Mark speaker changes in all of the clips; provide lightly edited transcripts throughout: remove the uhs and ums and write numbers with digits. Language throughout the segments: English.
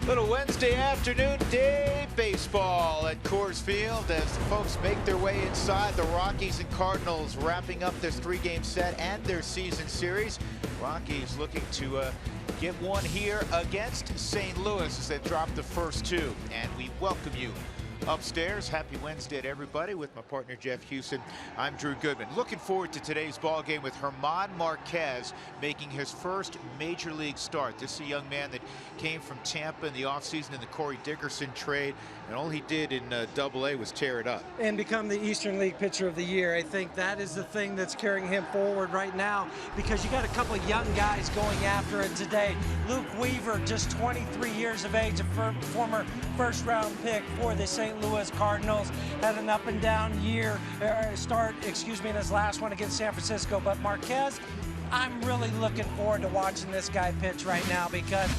Speaker 1: Little Wednesday afternoon day baseball at Coors Field as the folks make their way inside. The Rockies and Cardinals wrapping up their three-game set and their season series. Rockies looking to get one here against St. Louis as they drop the first two. And we welcome you upstairs. Happy Wednesday to everybody with my partner Jeff Hewson. I'm Drew Goodman. Looking forward to today's ball game with German Marquez making his first major league start. This is a young man that came from Tampa in the offseason in the Corey Dickerson trade, and all he did in Double-A was tear it up.
Speaker 2: And become the Eastern League Pitcher of the Year. I think that is the thing that's carrying him forward right now, because you got a couple of young guys going after it today. Luke Weaver, just 23 years of age, a former first-round pick for the St. Louis Cardinals, had an up and down year in his last one against San Francisco. But Marquez, I'm really looking forward to watching this guy pitch right now, because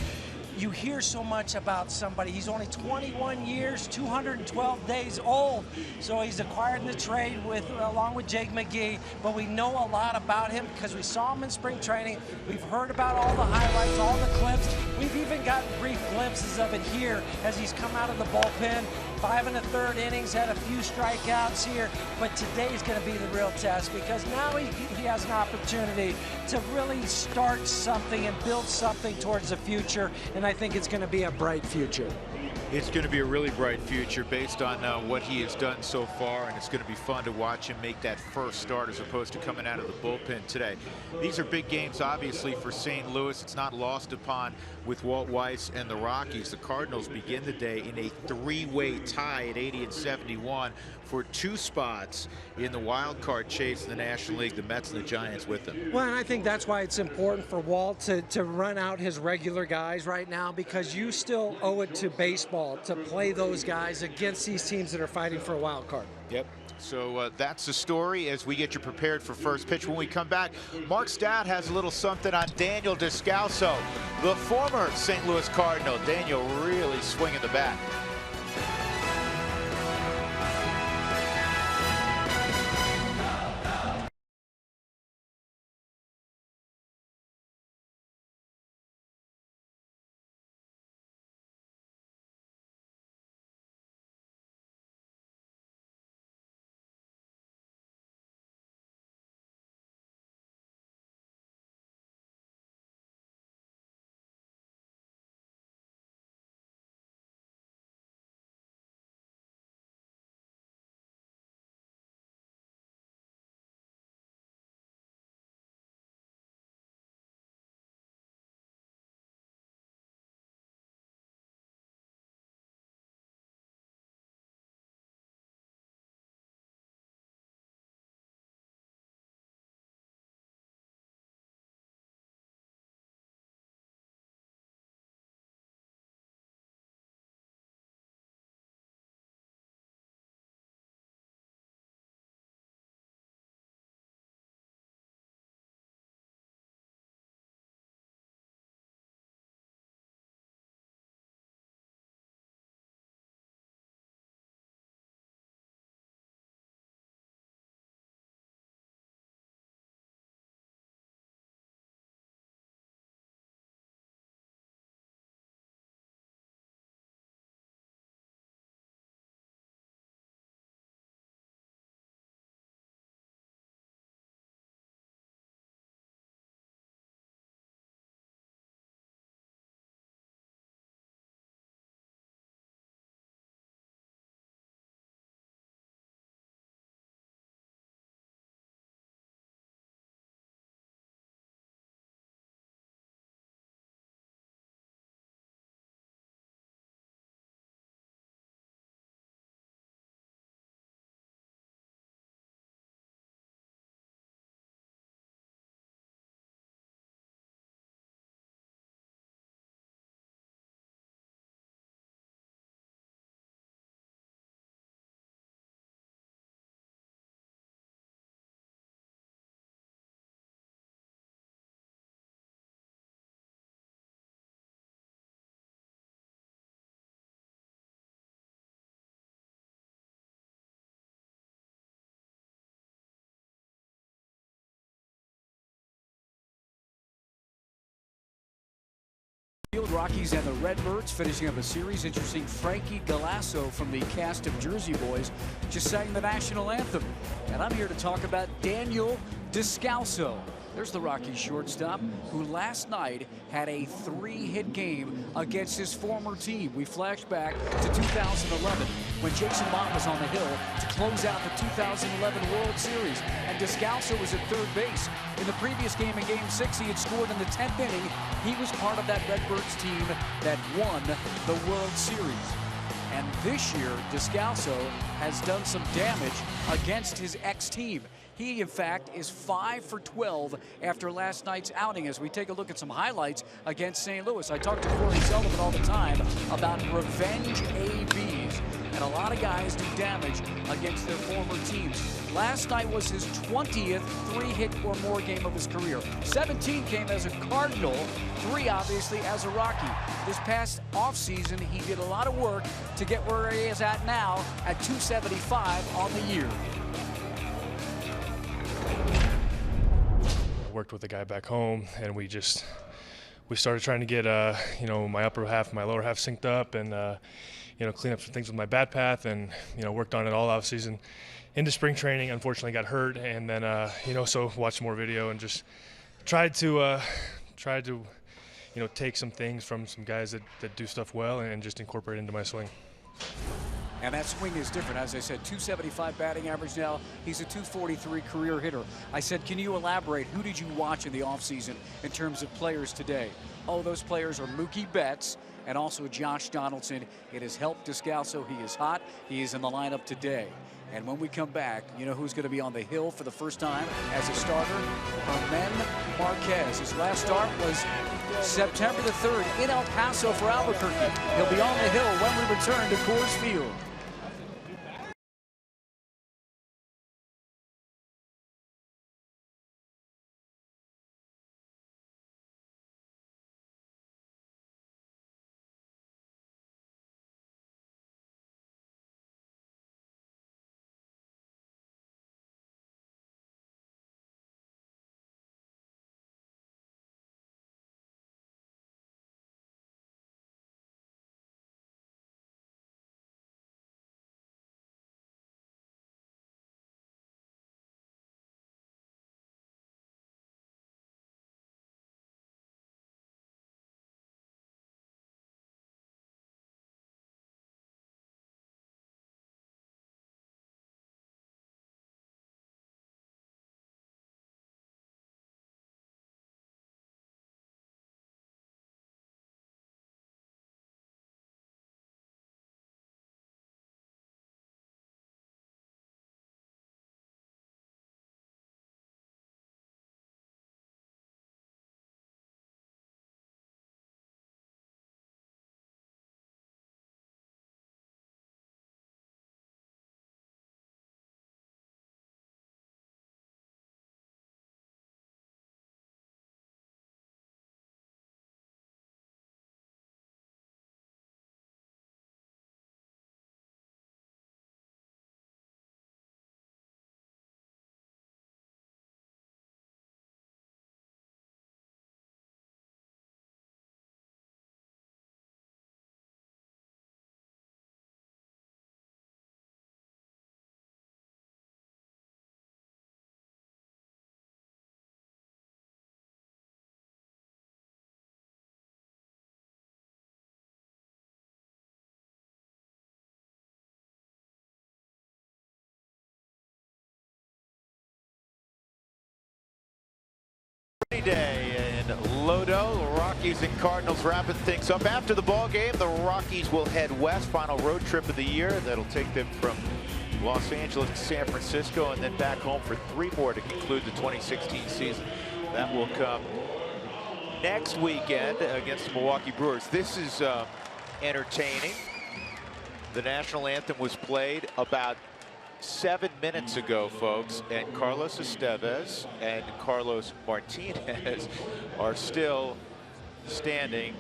Speaker 2: you hear so much about somebody. He's only 21 years, 212 days old. So he's acquired in the trade along with Jake McGee, but we know a lot about him because we saw him in spring training. We've heard about all the highlights, all the clips. We've even gotten brief glimpses of it here as he's come out of the bullpen. 5 1/3 innings, had a few strikeouts here, but today's going to be the real test, because now he has an opportunity to really start something and build something towards the future, and I think it's going to be a bright future.
Speaker 1: It's going to be a really bright future based on what he has done so far, and it's going to be fun to watch him make that first start as opposed to coming out of the bullpen today. These are big games, obviously, for St. Louis. It's not lost upon with Walt Weiss and the Rockies. The Cardinals begin the day in a three-way tie at 80 and 71 for 2 spots in the wild card chase in the National League. The Mets and the Giants with them.
Speaker 2: Well, and I think that's why it's important for Walt to run out his regular guys right now, because you still owe it to baseball to play those guys against these teams that are fighting for a wild card.
Speaker 1: Yep. So that's the story as we get you prepared for first pitch. When we come back, Mark Stout has a little something on Daniel Descalso, the former St. Louis Cardinal. Daniel really swinging the bat.
Speaker 3: Rockies and the Redbirds finishing up a series. Interesting, Frankie Galasso from the cast of Jersey Boys just sang the national anthem. And I'm here to talk about Daniel Descalso. There's the Rockies shortstop, who last night had a 3-hit game against his former team. We flash back to 2011 when Jason Mott was on the hill to close out the 2011 World Series, and Descalso was at third base. In the previous game, in Game 6, he had scored in the 10th inning. He was part of that Redbirds team that won the World Series. And this year, Descalso has done some damage against his ex-team. He, in fact, is 5 for 12 after last night's outing. As we take a look at some highlights against St. Louis, I talk to Corey Sullivan all the time about revenge ABs. And a lot of guys do damage against their former teams. Last night was his 20th 3-hit or more game of his career. 17 came as a Cardinal, 3 obviously as a Rocky. This past offseason, he did a lot of work to get where he is at now at 275 on the year.
Speaker 4: Worked with a guy back home, and we started trying to get my upper half, my lower half synced up, and clean up some things with my bat path, and worked on it all off season. Into spring training, unfortunately got hurt, and then so watched more video and just tried to take some things from some guys that do stuff well and just incorporate it into my swing.
Speaker 3: And that swing is different. As I said, 275 batting average now. He's a 243 career hitter. I said, can you elaborate? Who did you watch in the offseason in terms of players today? Oh, those players are Mookie Betts and also Josh Donaldson. It has helped Descalso. He is hot. He is in the lineup today. And when we come back, you know who's going to be on the hill for the first time as a starter? Germán Marquez. His last start was September the 3rd in El Paso for Albuquerque. He'll be on the hill when we return to Coors Field.
Speaker 1: Day in Lodo, the Rockies and Cardinals wrapping things up. After the ball game, the Rockies will head west, final road trip of the year. That'll take them from Los Angeles to San Francisco and then back home for 3 more to conclude the 2016 season. That will come next weekend against the Milwaukee Brewers. This is entertaining. The national anthem was played about 7 minutes ago, folks, and Carlos Estevez and Carlos Martinez are still standing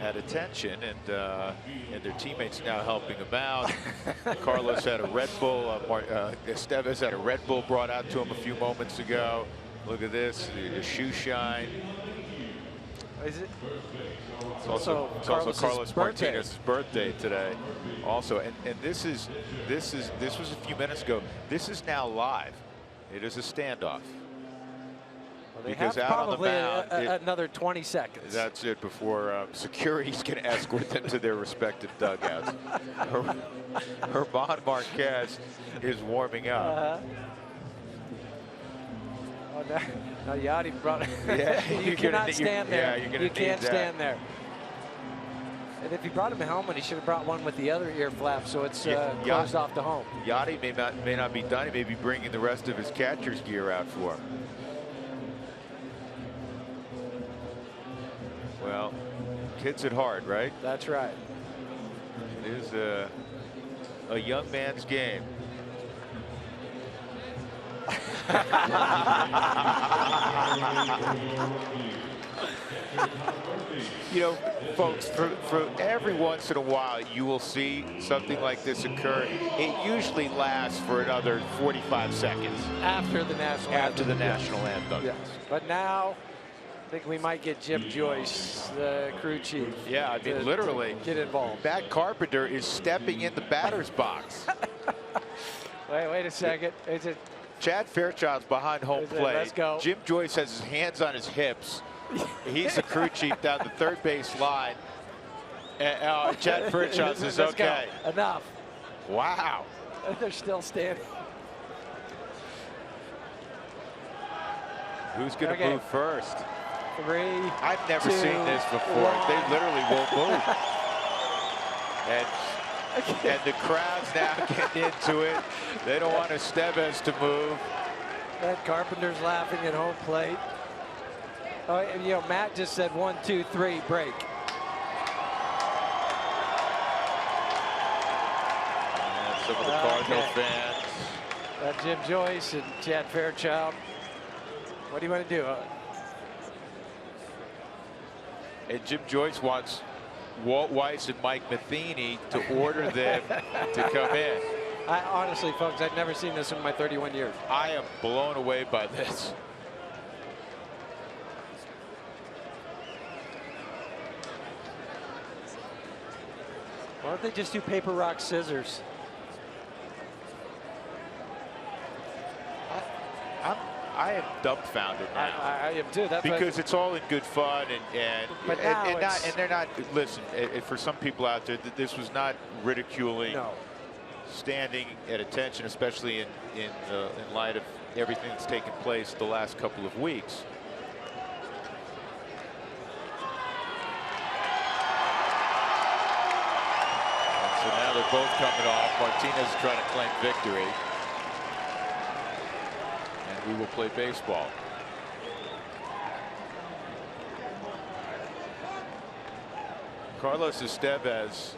Speaker 1: at attention, and their teammates now helping them out. Carlos had a Red Bull, Estevez had a Red Bull brought out to him a few moments ago. Look at this, the shoe shine.
Speaker 2: Is it?
Speaker 5: It's also Carlos Martinez's birthday today. Also, and this was a few minutes ago. This is now live. It is a standoff.
Speaker 2: Well, they
Speaker 5: because
Speaker 2: have
Speaker 5: out on the
Speaker 2: probably
Speaker 5: mound,
Speaker 2: another 20 seconds.
Speaker 5: That's it before security's going to escort them to their respective dugouts. Herman Marquez is warming up.
Speaker 2: Oh, now Yachty brought it.
Speaker 5: Yeah,
Speaker 2: you cannot stand there.
Speaker 5: Yeah, you're gonna
Speaker 2: you can't stand there. And if he brought him a helmet, he should have brought one with the other ear flap, so it's closed off the home.
Speaker 5: Yachty may not be done. He may be bringing the rest of his catcher's gear out for him. Well, kids at heart, right?
Speaker 2: That's right.
Speaker 5: It is a young man's game. You know, folks, for every once in a while you will see something like this occur. It usually lasts for another 45 seconds
Speaker 2: After the national anthem. Yes. But now I think we might get Jim Joyce, the crew chief.
Speaker 5: Yeah, I mean, literally
Speaker 2: get involved.
Speaker 5: Matt Carpenter is stepping in the batter's box.
Speaker 2: Wait a second. Is it?
Speaker 5: Chad Fairchild's behind home plate.
Speaker 2: Let's go.
Speaker 5: Jim Joyce has his hands on his hips. He's the crew chief down the third base line. And Chad Fairchild says, okay.
Speaker 2: Go. Enough.
Speaker 5: Wow.
Speaker 2: They're still standing.
Speaker 5: Who's going to move first?
Speaker 2: 3.
Speaker 5: I've never
Speaker 2: 2,
Speaker 5: seen this before.
Speaker 2: 1.
Speaker 5: They literally won't move. And the crowd's now getting into it. They don't want Estevez to move.
Speaker 2: Matt Carpenter's laughing at home plate. Oh, you know, Matt just said 1, 2, 3, break.
Speaker 5: And some of the Cardinal fans.
Speaker 2: Jim Joyce and Chad Fairchild. What do you want to do?
Speaker 5: And Jim Joyce wants Walt Weiss and Mike Matheny to order them to come in.
Speaker 2: Honestly, folks, I've never seen this in my 31 years.
Speaker 5: I am blown away by this.
Speaker 2: Why don't they just do paper, rock, scissors?
Speaker 5: I am dumbfounded now.
Speaker 2: I am too. That's
Speaker 5: because it's all in good fun and they're not. Listen, for some people out there, this was not ridiculing.
Speaker 2: No.
Speaker 5: Standing at attention, especially in light of everything that's taken place the last couple of weeks. And so now they're both coming off. Martinez is trying to claim victory. We will play baseball. Carlos Estevez,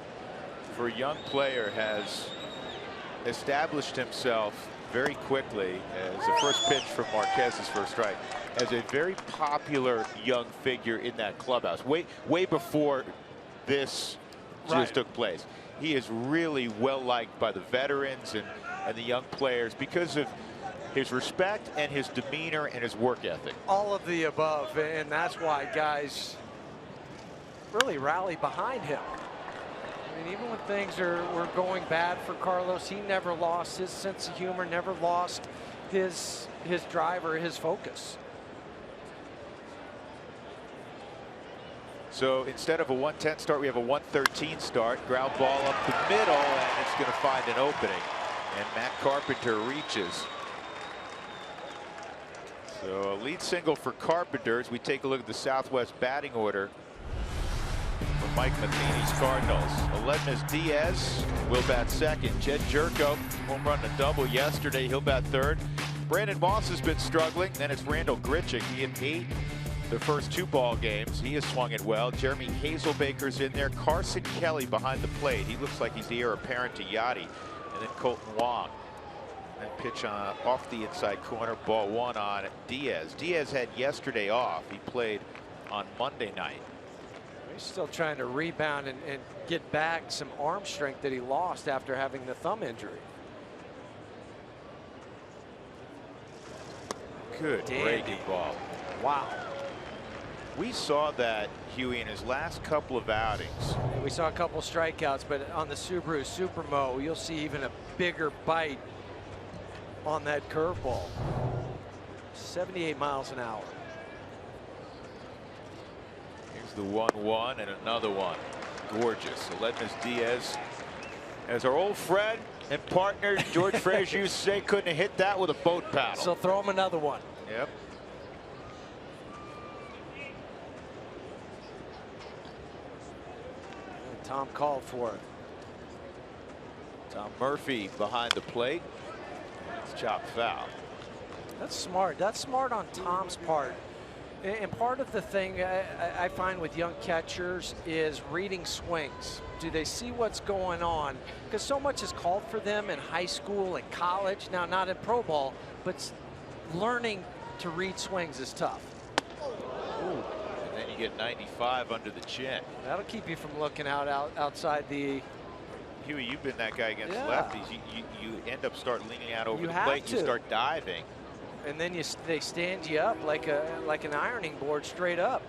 Speaker 5: for a young player, has established himself very quickly as the first pitch from Marquez's first strike as a very popular young figure in that clubhouse. Way before this just took place. He is really well liked by the veterans and the young players because of his respect and his demeanor and his work ethic.
Speaker 2: All of the above, and that's why guys really rally behind him. I mean, even when things were going bad for Carlos, he never lost his sense of humor, never lost his drive or his focus.
Speaker 5: So instead of a 110 start, we have a 113 start. Ground ball up the middle, and it's going to find an opening. And Matt Carpenter reaches. So a lead single for Carpenter as we take a look at the Southwest batting order for Mike Matheny's Cardinals. Aledmys Diaz will bat second. Jed Jerko, home run and double yesterday. He'll bat third. Brandon Moss has been struggling. Then it's Randall Grichuk. He had 8 the first 2 ball games. He has swung it well. Jeremy Hazelbaker's in there. Carson Kelly behind the plate. He looks like he's the heir apparent to Yachty. And then Colton Wong. That pitch off the inside corner, ball 1 on Diaz. Diaz had yesterday off. He played on Monday night.
Speaker 2: He's still trying to rebound and get back some arm strength that he lost after having the thumb injury. Good breaking ball. Wow.
Speaker 5: We saw that, Huey, in his last couple of outings.
Speaker 2: We saw a couple strikeouts, but on the Subaru Supermo, you'll see even a bigger bite on that curveball. 78 miles an hour.
Speaker 5: Here's the 1-1 and another one. Gorgeous. Aledmys Diaz, as our old friend and partner George Frazier used to say, couldn't have hit that with a boat paddle.
Speaker 2: So throw him another one.
Speaker 5: Yep.
Speaker 2: Tom called for it.
Speaker 5: Tom Murphy behind the plate. It's chopped foul.
Speaker 2: That's smart. That's smart on Tom's part. And part of the thing I find with young catchers is reading swings. Do they see what's going on? Because so much is called for them in high school and college. Now, not in pro ball, but learning to read swings is tough.
Speaker 5: Ooh. And then you get 95 under the chin.
Speaker 2: That'll keep you from looking outside the.
Speaker 5: Huey, you've been that guy against lefties. You end up start leaning out over
Speaker 2: You
Speaker 5: the
Speaker 2: have
Speaker 5: plate.
Speaker 2: to.
Speaker 5: You start diving.
Speaker 2: And then they stand you up like an ironing board straight up.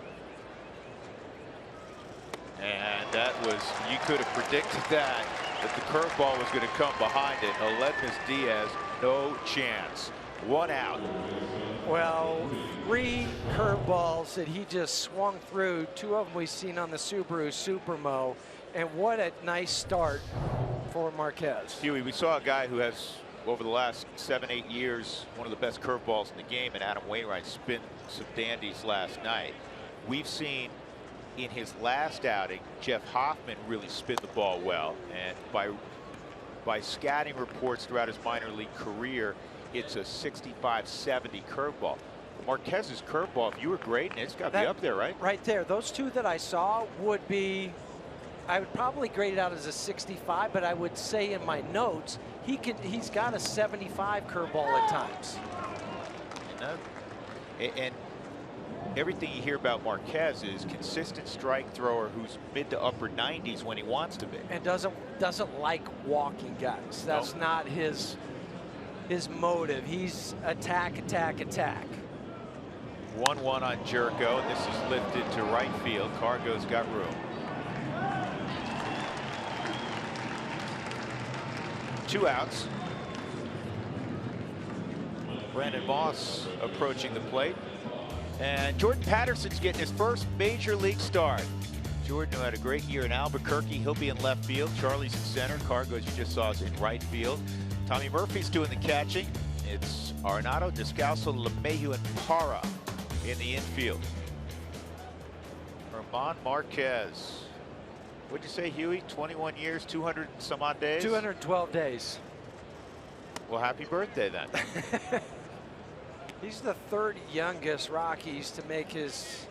Speaker 5: And that was, you could have predicted that the curveball was going to come behind it. Aledmys Diaz, no chance. 1 out.
Speaker 2: Well, 3 curveballs that he just swung through. 2 of them we've seen on the Subaru Supermo. And what a nice start for Marquez.
Speaker 5: Huey, we saw a guy who has, over the last 7-8 years, one of the best curveballs in the game, and Adam Wainwright spin some dandies last night. We've seen in his last outing, Jeff Hoffman really spin the ball well, and by scouting reports throughout his minor league career, it's a 65-70 curveball. Marquez's curveball, if you were grading it, it's got to be up there, right?
Speaker 2: Right there. Those 2 that I saw would be, I would probably grade it out as a 65, but I would say in my notes, he's got a 75 curveball at times.
Speaker 5: And everything you hear about Marquez is consistent strike thrower who's mid to upper 90s when he wants to be.
Speaker 2: And doesn't like walking guys. That's not his motive. He's attack, attack, attack.
Speaker 5: 1-1 on Jerko, and this is lifted to right field. Cargo's got room. 2 outs. Brandon Moss approaching the plate. And Jordan Patterson's getting his first major league start. Jordan, who had a great year in Albuquerque, he'll be in left field. Charlie's in center. Cargo, as you just saw, is in right field. Tommy Murphy's doing the catching. It's Arenado, Descalso, LeMahieu, and Parra in the infield. German Marquez. What'd you say, Huey? 21 years, 200 and some odd days?
Speaker 2: 212 days.
Speaker 5: Well, happy birthday then.
Speaker 2: He's the 3rd youngest Rockies to make his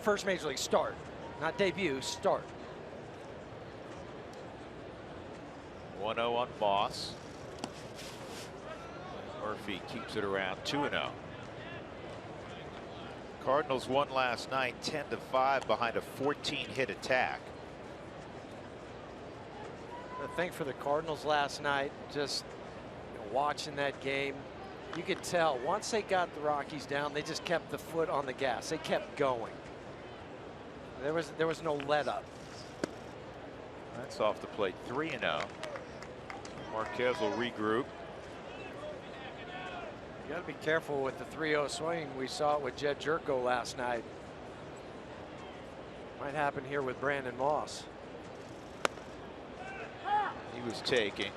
Speaker 2: first major league start. Not debut, start.
Speaker 5: 1-0 on Moss. Murphy keeps it around 2-0. Cardinals won last night 10-5 behind a 14-hit attack.
Speaker 2: The thing for the Cardinals last night, just watching that game, you could tell once they got the Rockies down, they just kept the foot on the gas. They kept going. There was no let up.
Speaker 5: That's off the plate. 3-0. Marquez will regroup.
Speaker 2: You got to be careful with the 3-0 swing. We saw it with Jed Jerko last night. Might happen here with Brandon Moss.
Speaker 5: He was taking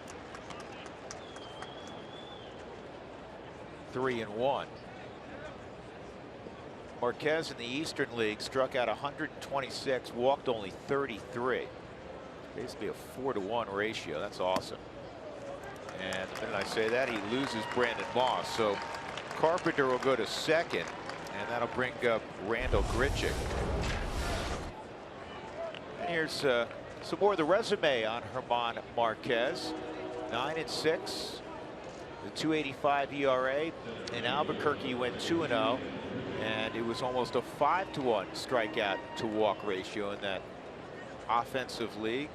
Speaker 5: 3-1. Marquez in the Eastern League struck out 126, walked only 33. Basically a 4-to-1 ratio. That's awesome. And the minute I say that, he loses Brandon Moss. So Carpenter will go to second, and that'll bring up Randall Grichuk. And here's some more of the resume on German Marquez. 9-6. The 2.85 ERA. In Albuquerque, went 2-0. And it was almost a 5-to-1 strikeout to walk ratio in that offensive league,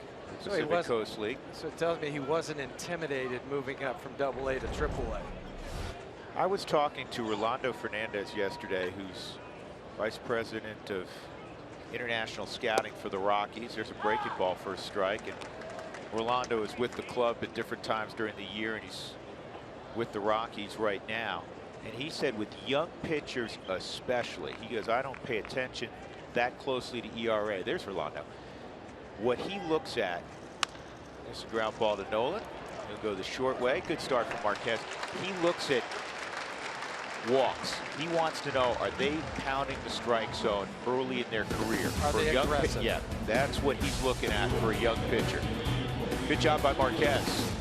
Speaker 5: the Pacific Coast League.
Speaker 2: So it tells me he wasn't intimidated moving up from AA to AAA.
Speaker 5: I was talking to Rolando Fernandez yesterday, who's Vice President of International Scouting for the Rockies. There's a breaking ball for a strike, and Orlando is with the club at different times during the year, and he's with the Rockies right now. And he said with young pitchers especially, he goes, I don't pay attention that closely to ERA. There's Orlando. What he looks at, there's a ground ball to Nolan. He'll go the short way. Good start from Marquez. He looks at walks. He wants to know, are they pounding the strike zone early in their career?
Speaker 2: Are
Speaker 5: for
Speaker 2: they
Speaker 5: a young
Speaker 2: aggressive?
Speaker 5: Yeah, that's what he's looking at for a young pitcher. Good job by Marquez.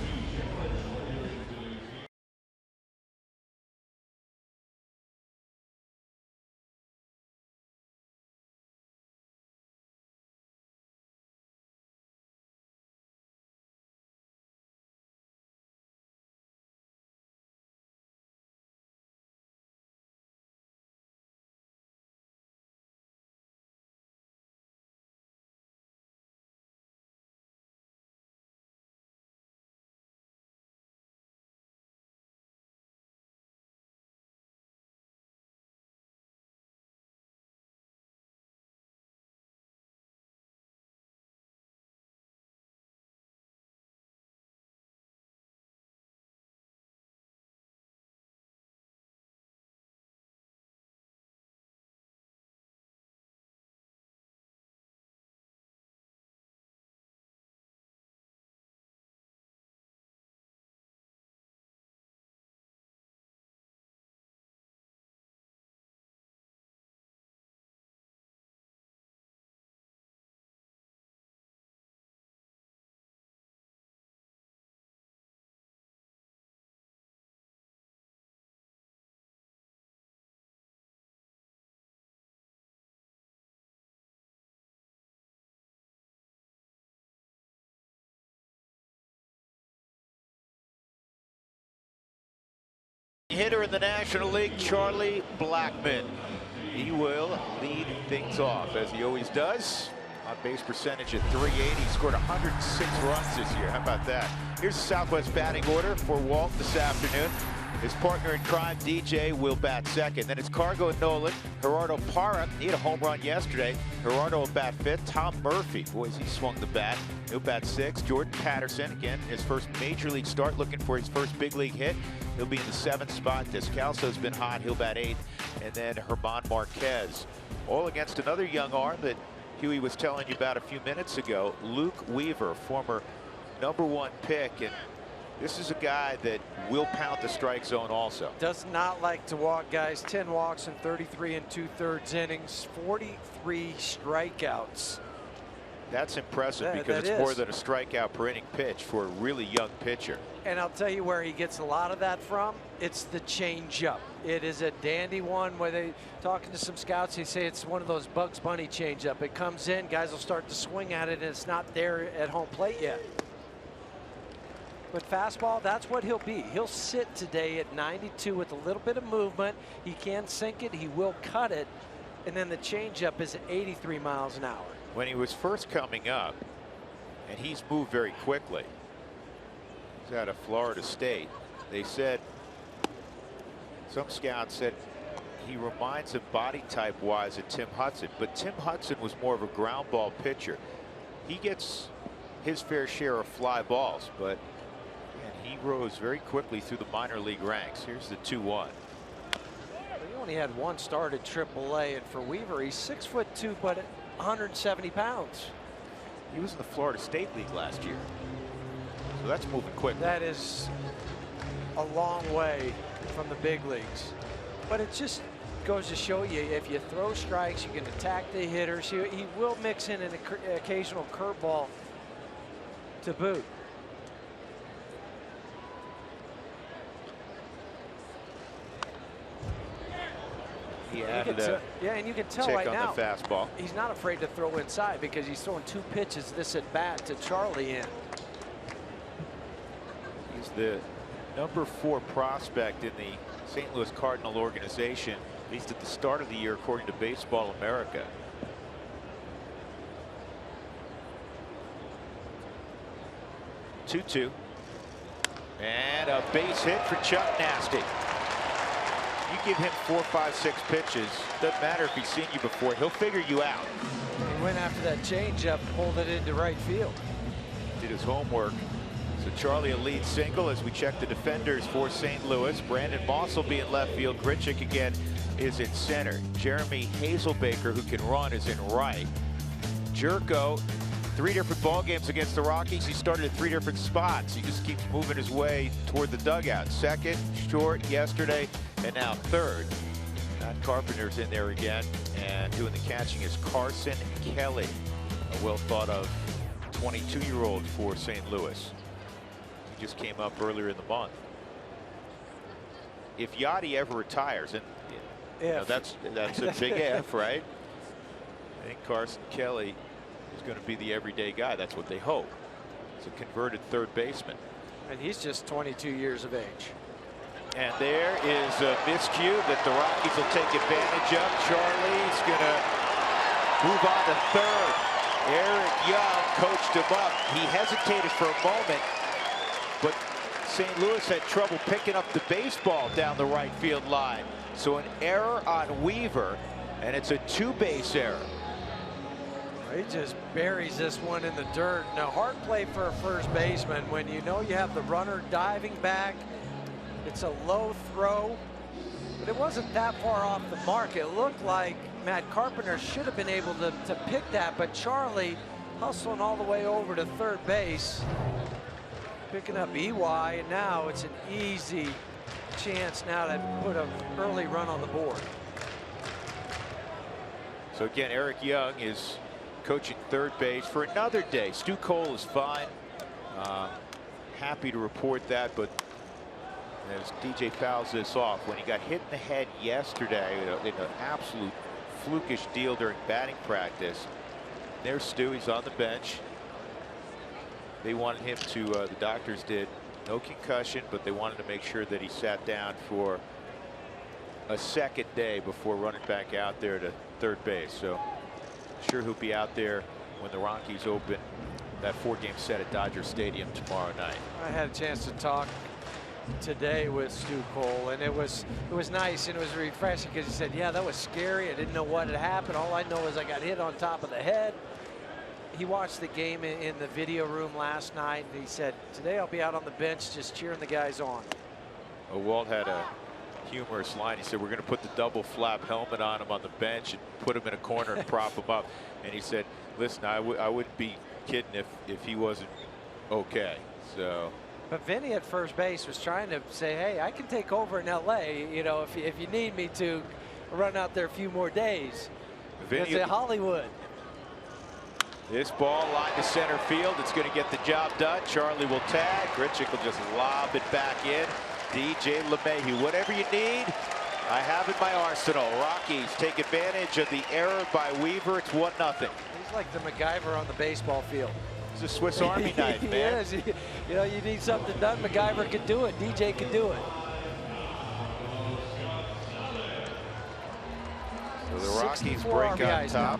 Speaker 5: Hitter in the National League, Charlie Blackmon. He will lead things off, as he always does. On base percentage at .380. He scored 106 runs this year. How about that? Here's the Southwest batting order for Walt this afternoon. His partner in crime, DJ, will bat second. Then it's Cargo and Nolan. Gerardo Parra, he had a home run yesterday. Gerardo will bat fifth. Tom Murphy, boys, he swung the bat. He'll bat sixth. Jordan Patterson, again, his first major league start, looking for his first big league hit. He'll be in the seventh spot. Descalso's been hot. He'll bat eighth. And then German Marquez, all against another young arm that Huey was telling you about a few minutes ago, Luke Weaver, former #1 pick. And this is a guy that will pound the strike zone also.
Speaker 2: Does not like to walk, guys. 10 walks in 33 2/3 innings, 43 strikeouts.
Speaker 5: That's impressive because it's more than a strikeout per inning pitch for a really young pitcher.
Speaker 2: And I'll tell you where he gets a lot of that from. It's the changeup. It is a dandy one where they talking to some scouts. They say it's one of those Bugs Bunny changeup. It comes in, guys will start to swing at it, and it's not there at home plate yet. But fastball, that's what he'll be. He'll sit today at 92 with a little bit of movement. He can sink it. He will cut it. And then the changeup is at 83 miles an hour.
Speaker 5: When he was first coming up, and he's moved very quickly. He's out of Florida State. They said, some scouts said he reminds them body type wise of Tim Hudson, but Tim Hudson was more of a ground ball pitcher. He gets his fair share of fly balls, but he rose very quickly through the minor league ranks. Here's the 2-1.
Speaker 2: He only had one start at AAA, and for Weaver, he's 6'2", but at 170 pounds.
Speaker 5: He was in the Florida State League last year, so that's moving quickly.
Speaker 2: That is a long way from the big leagues, but it just goes to show you, if you throw strikes, you can attack the hitters. He will mix in an occasional curveball to boot.
Speaker 5: He added a
Speaker 2: and you can tell
Speaker 5: tick
Speaker 2: right
Speaker 5: on
Speaker 2: now
Speaker 5: the fastball.
Speaker 2: He's not afraid to throw inside because he's throwing 2 pitches this at bat to Charlie in.
Speaker 5: He's the #4 prospect in the St. Louis Cardinal organization, at least at the start of the year, according to Baseball America. Two-two. And a base hit for Chuck Nasty. You give him 4, 5, 6 pitches. Doesn't matter if he's seen you before. He'll figure you out.
Speaker 2: He went after that changeup, pulled it into right field.
Speaker 5: Did his homework. So Charlie a lead single as we check the defenders for St. Louis. Brandon Moss will be in left field. Grichuk again is in center. Jeremy Hazelbaker, who can run, is in right. Jerko, 3 different ball games against the Rockies. He started at 3 different spots. He just keeps moving his way toward the dugout. Second, short yesterday, and now third. Matt Carpenter's in there again, and doing the catching is Carson Kelly, a well thought of 22-year-old for St. Louis. He just came up earlier in the month. If Yachty ever retires, and you know, that's a big if, right? I think Carson Kelly is going to be the everyday guy. That's what they hope. It's a converted third baseman.
Speaker 2: And he's just 22 years of age.
Speaker 5: And there is a miscue that the Rockies will take advantage of. Charlie's going to move on to third. Eric Young coached him up. He hesitated for a moment, but St. Louis had trouble picking up the baseball down the right field line. So an error on Weaver, and it's a 2-base error.
Speaker 2: He just buries this one in the dirt. Now, hard play for a first baseman when you know you have the runner diving back. It's a low throw, but it wasn't that far off the mark. It looked like Matt Carpenter should have been able to pick that, but Charlie hustling all the way over to third base, picking up EY, and now it's an easy chance now to put an early run on the board.
Speaker 5: So again, Eric Young is coaching third base for another day. Stu Cole is fine. Happy to report that, but as DJ fouls this off, when he got hit in the head yesterday in an absolute flukish deal during batting practice, there's Stu. He's on the bench. They wanted him to, the doctors did, no concussion, but they wanted to make sure that he sat down for a second day before running back out there to third base. So sure he'll be out there when the Rockies open that 4-game set at Dodger Stadium tomorrow night.
Speaker 2: I had a chance to talk today with Stu Cole, and it was nice and it was refreshing because he said, yeah, that was scary. I didn't know what had happened. All I know is I got hit on top of the head. He watched the game in the video room last night, and he said, today I'll be out on the bench just cheering the guys on.
Speaker 5: Well, Walt had a humorous line. He said, we're going to put the double flap helmet on him on the bench and put him in a corner and prop him up. And he said, listen, I wouldn't be kidding if he wasn't okay. So.
Speaker 2: But Vinny at first base was trying to say, hey, I can take over in LA, you know, if you need me to run out there a few more days. Vinny at Hollywood.
Speaker 5: This ball line to center field. It's going to get the job done. Charlie will tag. Grichuk will just lob it back in. DJ LeMahieu, whatever you need, I have in my arsenal. Rockies take advantage of the error by Weaver. It's 1-0.
Speaker 2: He's like the MacGyver on the baseball field.
Speaker 5: It's a Swiss Army knife, man.
Speaker 2: He is. You know, you need something done. MacGyver could do it. DJ could do it.
Speaker 5: So the Rockies break on top.
Speaker 2: Now.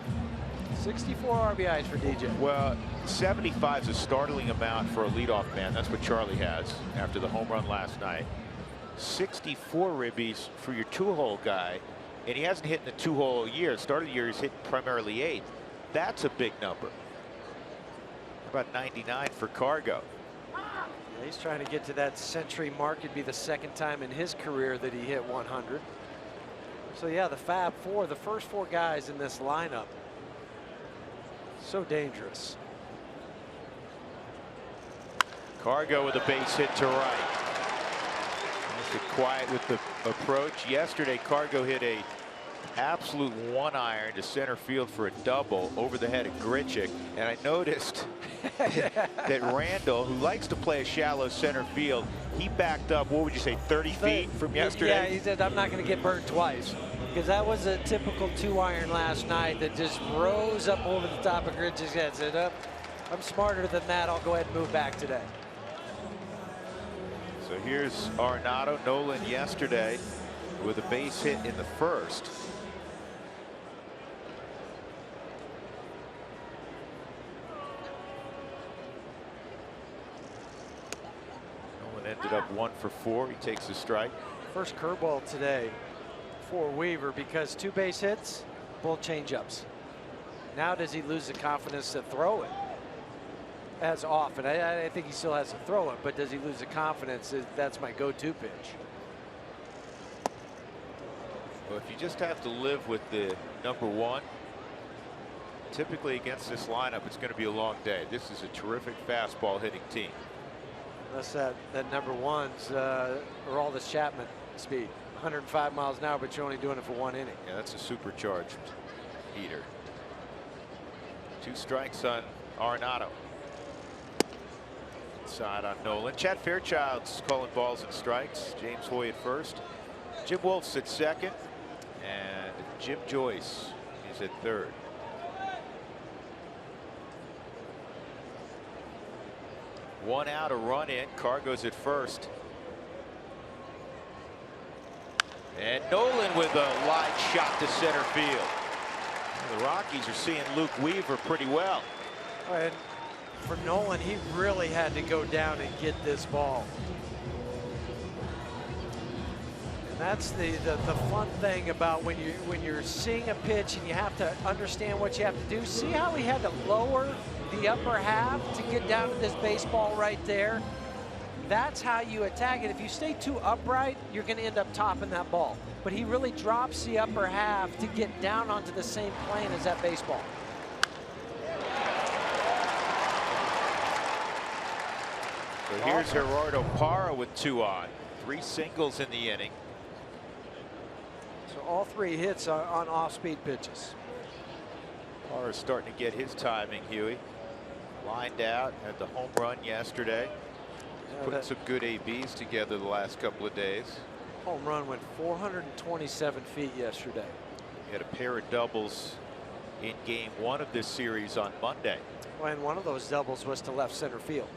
Speaker 2: 64 RBIs for DJ.
Speaker 5: Well, 75 is a startling amount for a leadoff man. That's what Charlie has after the home run last night. 64 ribbies for your 2-hole guy, and he hasn't hit in the 2-hole all year. Start of the year, he's hit primarily 8. That's a big number. How about 99 for Cargo?
Speaker 2: Yeah, he's trying to get to that century mark. It'd be the second time in his career that he hit 100. So yeah, the Fab Four, the first 4 guys in this lineup. So dangerous.
Speaker 5: Cargo with a base hit to right. Nice and quiet with the approach. Yesterday, Cargo hit a absolute 1-iron to center field for a double over the head of Grichuk. And I noticed that Randall, who likes to play a shallow center field, he backed up, what would you say, 30 feet from yesterday?
Speaker 2: Yeah, he said, I'm not going to get burnt twice. Because that was a typical 2-iron last night that just rose up over the top of Grichuk's head. Said, I'm smarter than that. I'll go ahead and move back today.
Speaker 5: So here's Arenado. Nolan yesterday with a base hit in the first. Nolan ended up 1 for 4. He takes a strike.
Speaker 2: First curveball today. for Weaver because 2 base hits, both changeups. Now does he lose the confidence to throw it as often? I think he still has to throw it, but does he lose the confidence? That's my go-to pitch.
Speaker 5: Well, if you just have to live with the #1, typically against this lineup, it's going to be a long day. This is a terrific fastball hitting team.
Speaker 2: Unless that #1's or all this Chapman speed, 105 miles an hour, but you're only doing it for 1 inning.
Speaker 5: Yeah, that's a supercharged heater. 2 strikes on Arenado. Inside on Nolan. Chad Fairchild's calling balls and strikes. James Hoy at first. Jim Wolf's at second. And Jim Joyce is at third. One out, a run in. Carr goes at first. And Nolan with a line shot to center field. The Rockies are seeing Luke Weaver pretty well.
Speaker 2: And for Nolan, he really had to go down and get this ball. And that's the fun thing about when you're seeing a pitch and you have to understand what you have to do. See how he had to lower the upper half to get down to this baseball right there? That's how you attack it. If you stay too upright, you're going to end up topping that ball. But he really drops the upper half to get down onto the same plane as that baseball.
Speaker 5: So here's Gerardo Parra with 2 on. 3 singles in the inning.
Speaker 2: So all 3 hits are on off-speed pitches.
Speaker 5: Parra's starting to get his timing, Huey. Lined out, had the home run yesterday. Putting some good ABs together the last couple of days.
Speaker 2: Home run went 427 feet yesterday.
Speaker 5: He had a pair of doubles in game 1 of this series on Monday.
Speaker 2: And one of those doubles was to left center field.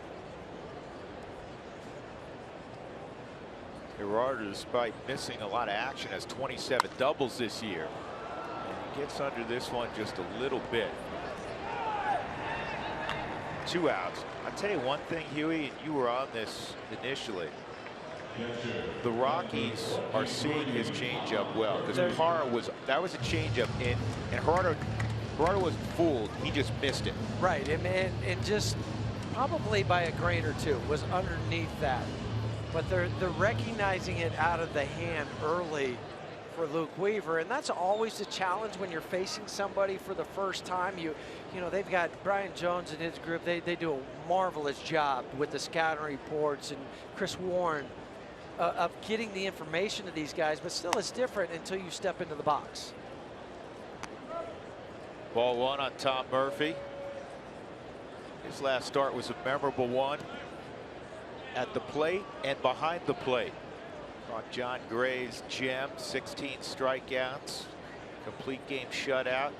Speaker 5: Gerardo, despite missing a lot of action, has 27 doubles this year. And he gets under this one just a little bit. 2 outs. I'll tell you one thing, Huey, and you were on this initially. The Rockies are seeing his changeup well because Parra that was a changeup in, and Gerardo wasn't fooled. He just missed it.
Speaker 2: Right, and just probably by a grain or 2 was underneath that. But they're recognizing it out of the hand early for Luke Weaver, and that's always a challenge when you're facing somebody for the first time. You know, they've got Brian Jones and his group. They do a marvelous job with the scouting reports, and Chris Warren of getting the information to these guys, but still it's different until you step into the box.
Speaker 5: Ball 1 on Tom Murphy. His last start was a memorable one at the plate and behind the plate. On John Gray's gem, 16 strikeouts, complete game shutout.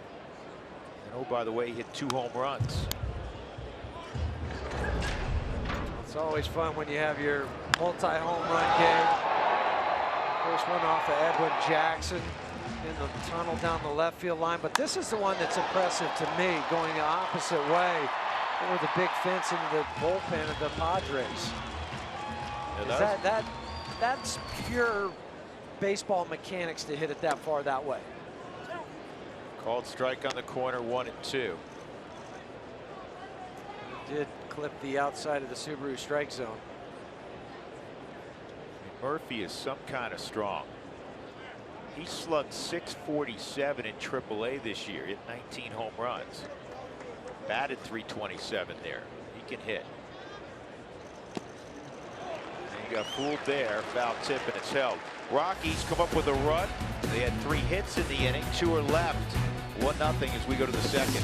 Speaker 5: And oh, by the way, he hit 2 home runs.
Speaker 2: It's always fun when you have your multi-home run game. First one off of Edwin Jackson in the tunnel down the left field line. But this is the one that's impressive to me, going the opposite way over the big fence into the bullpen of the Padres. Yeah, that's pure baseball mechanics to hit it that far that way.
Speaker 5: Called strike on the corner, 1-2.
Speaker 2: Did clip the outside of the Subaru strike zone.
Speaker 5: Murphy is some kind of strong. He slugged .647 in AAA this year, hit 19 home runs. Batted .327 there. He can hit. He got fooled there, foul tip, and it's held. Rockies come up with a run. They had 3 hits in the inning, 2 are left. 1-0 as we go to the second.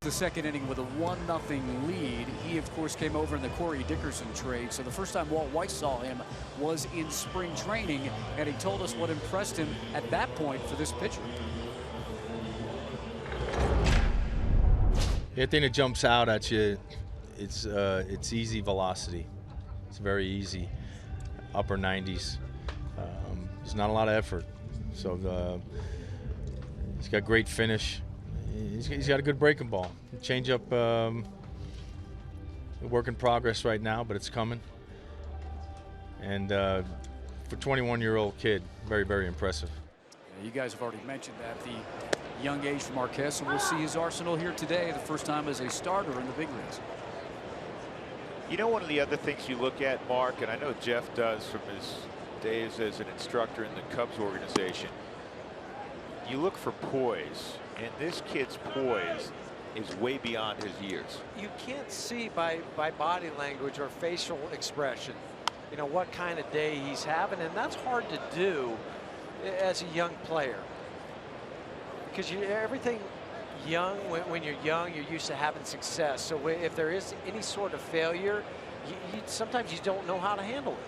Speaker 3: the second inning with a 1-0 lead. He, of course, came over in the Corey Dickerson trade. So the first time Walt White saw him was in spring training, and he told us what impressed him at that point for this pitcher.
Speaker 6: Anything that jumps out at you, it's easy velocity. It's very easy, upper 90s. There's not a lot of effort. So he's got great finish. He's got a good breaking ball. Change up, work in progress right now, but it's coming. And for a 21-year-old kid, very, very impressive.
Speaker 3: You guys have already mentioned that, the young age for Marquez, and we'll see his arsenal here today, the first time as a starter in the big leagues.
Speaker 5: You know, one of the other things you look at, Mark, and I know Jeff does from his days as an instructor in the Cubs organization, you look for poise, and this kid's poise is way beyond his years.
Speaker 2: You can't see by body language or facial expression, you know, what kind of day he's having, and that's hard to do as a young player, because everything young, when you're young, you're used to having success. So if there is any sort of failure, sometimes you don't know how to handle it.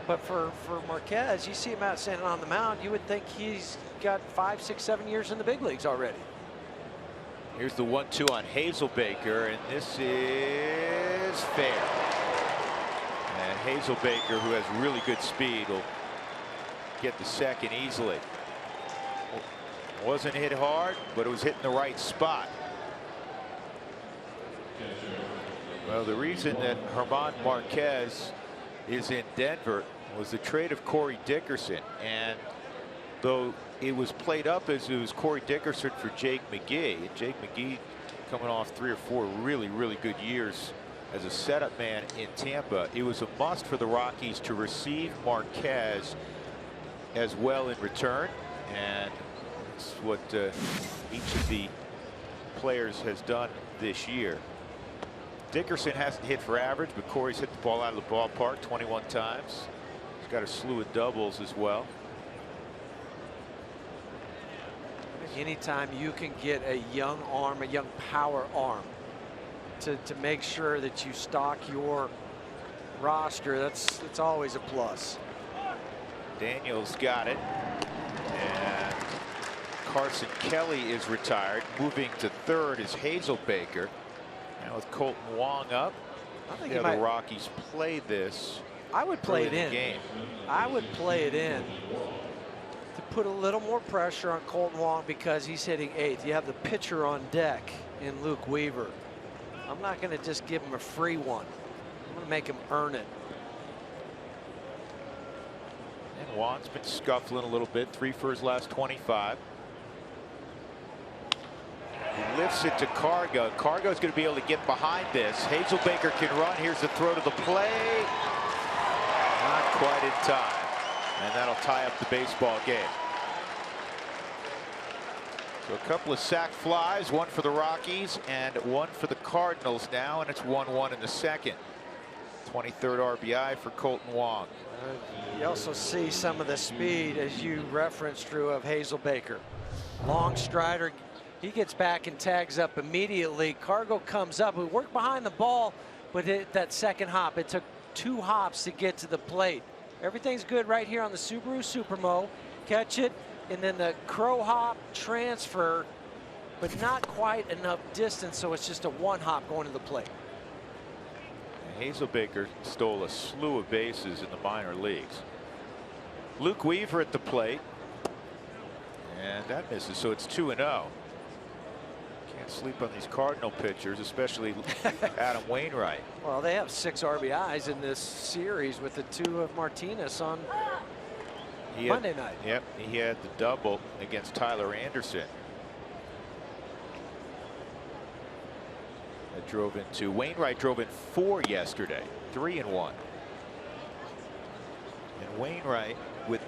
Speaker 2: But for Marquez, you see him out standing on the mound, you would think he's got 5, 6, 7 years in the big leagues already.
Speaker 5: Here's the 1-2 on Hazelbaker, and this is fair. And Hazelbaker, who has really good speed, will get the second easily. Wasn't hit hard, but it was hitting the right spot. Well, the reason that Germán Marquez is in Denver was the trade of Corey Dickerson, and though it was played up as it was Corey Dickerson for Jake McGee, and Jake McGee coming off 3 or 4 really, really good years as a setup man in Tampa, it was a must for the Rockies to receive Marquez as well in return, and it's what each of the players has done this year. Dickerson hasn't hit for average, but Corey's hit the ball out of the ballpark 21 times. He's got a slew of doubles as well.
Speaker 2: Anytime you can get a young arm, a young power arm, to make sure that you stock your roster, that's always a plus.
Speaker 5: Daniels got it, and Carson Kelly is retired. Moving to third is Hazelbaker. Now with Colton Wong up,
Speaker 2: I think
Speaker 5: the Rockies play this.
Speaker 2: I would play it in.
Speaker 5: Game.
Speaker 2: I would play it in to put a little more pressure on Colton Wong because he's hitting 8th. You have the pitcher on deck in Luke Weaver. I'm not going to just give him a free one. I'm going to make him earn it.
Speaker 5: And Wong's been scuffling a little bit. 3 for his last 25. He lifts it to Cargo. Cargo's going to be able to get behind this. Hazelbaker can run. Here's the throw to the plate. Not quite in time. And that'll tie up the baseball game. So a couple of sac flies, one for the Rockies and one for the Cardinals now, and it's 1-1 in the second. 23rd RBI for Colton Wong.
Speaker 2: You also see some of the speed, as you referenced, Drew, of Hazelbaker. Long strider. He gets back and tags up immediately. Cargo comes up. We worked behind the ball, but that second hop, it took 2 hops to get to the plate. Everything's good right here on the Subaru Supermo. Catch it, and then the crow hop transfer, but not quite enough distance, so it's just a 1 hop going to the plate.
Speaker 5: Hazelbaker stole a slew of bases in the minor leagues. Luke Weaver at the plate, and that misses, so it's 2-0. Can't sleep on these Cardinal pitchers, especially Adam Wainwright.
Speaker 2: Well, they have 6 RBIs in this series with the 2 of Martinez on Monday night.
Speaker 5: Yep, he had the double against Tyler Anderson. That drove into Wainwright, drove in 4 yesterday, 3-1. And Wainwright with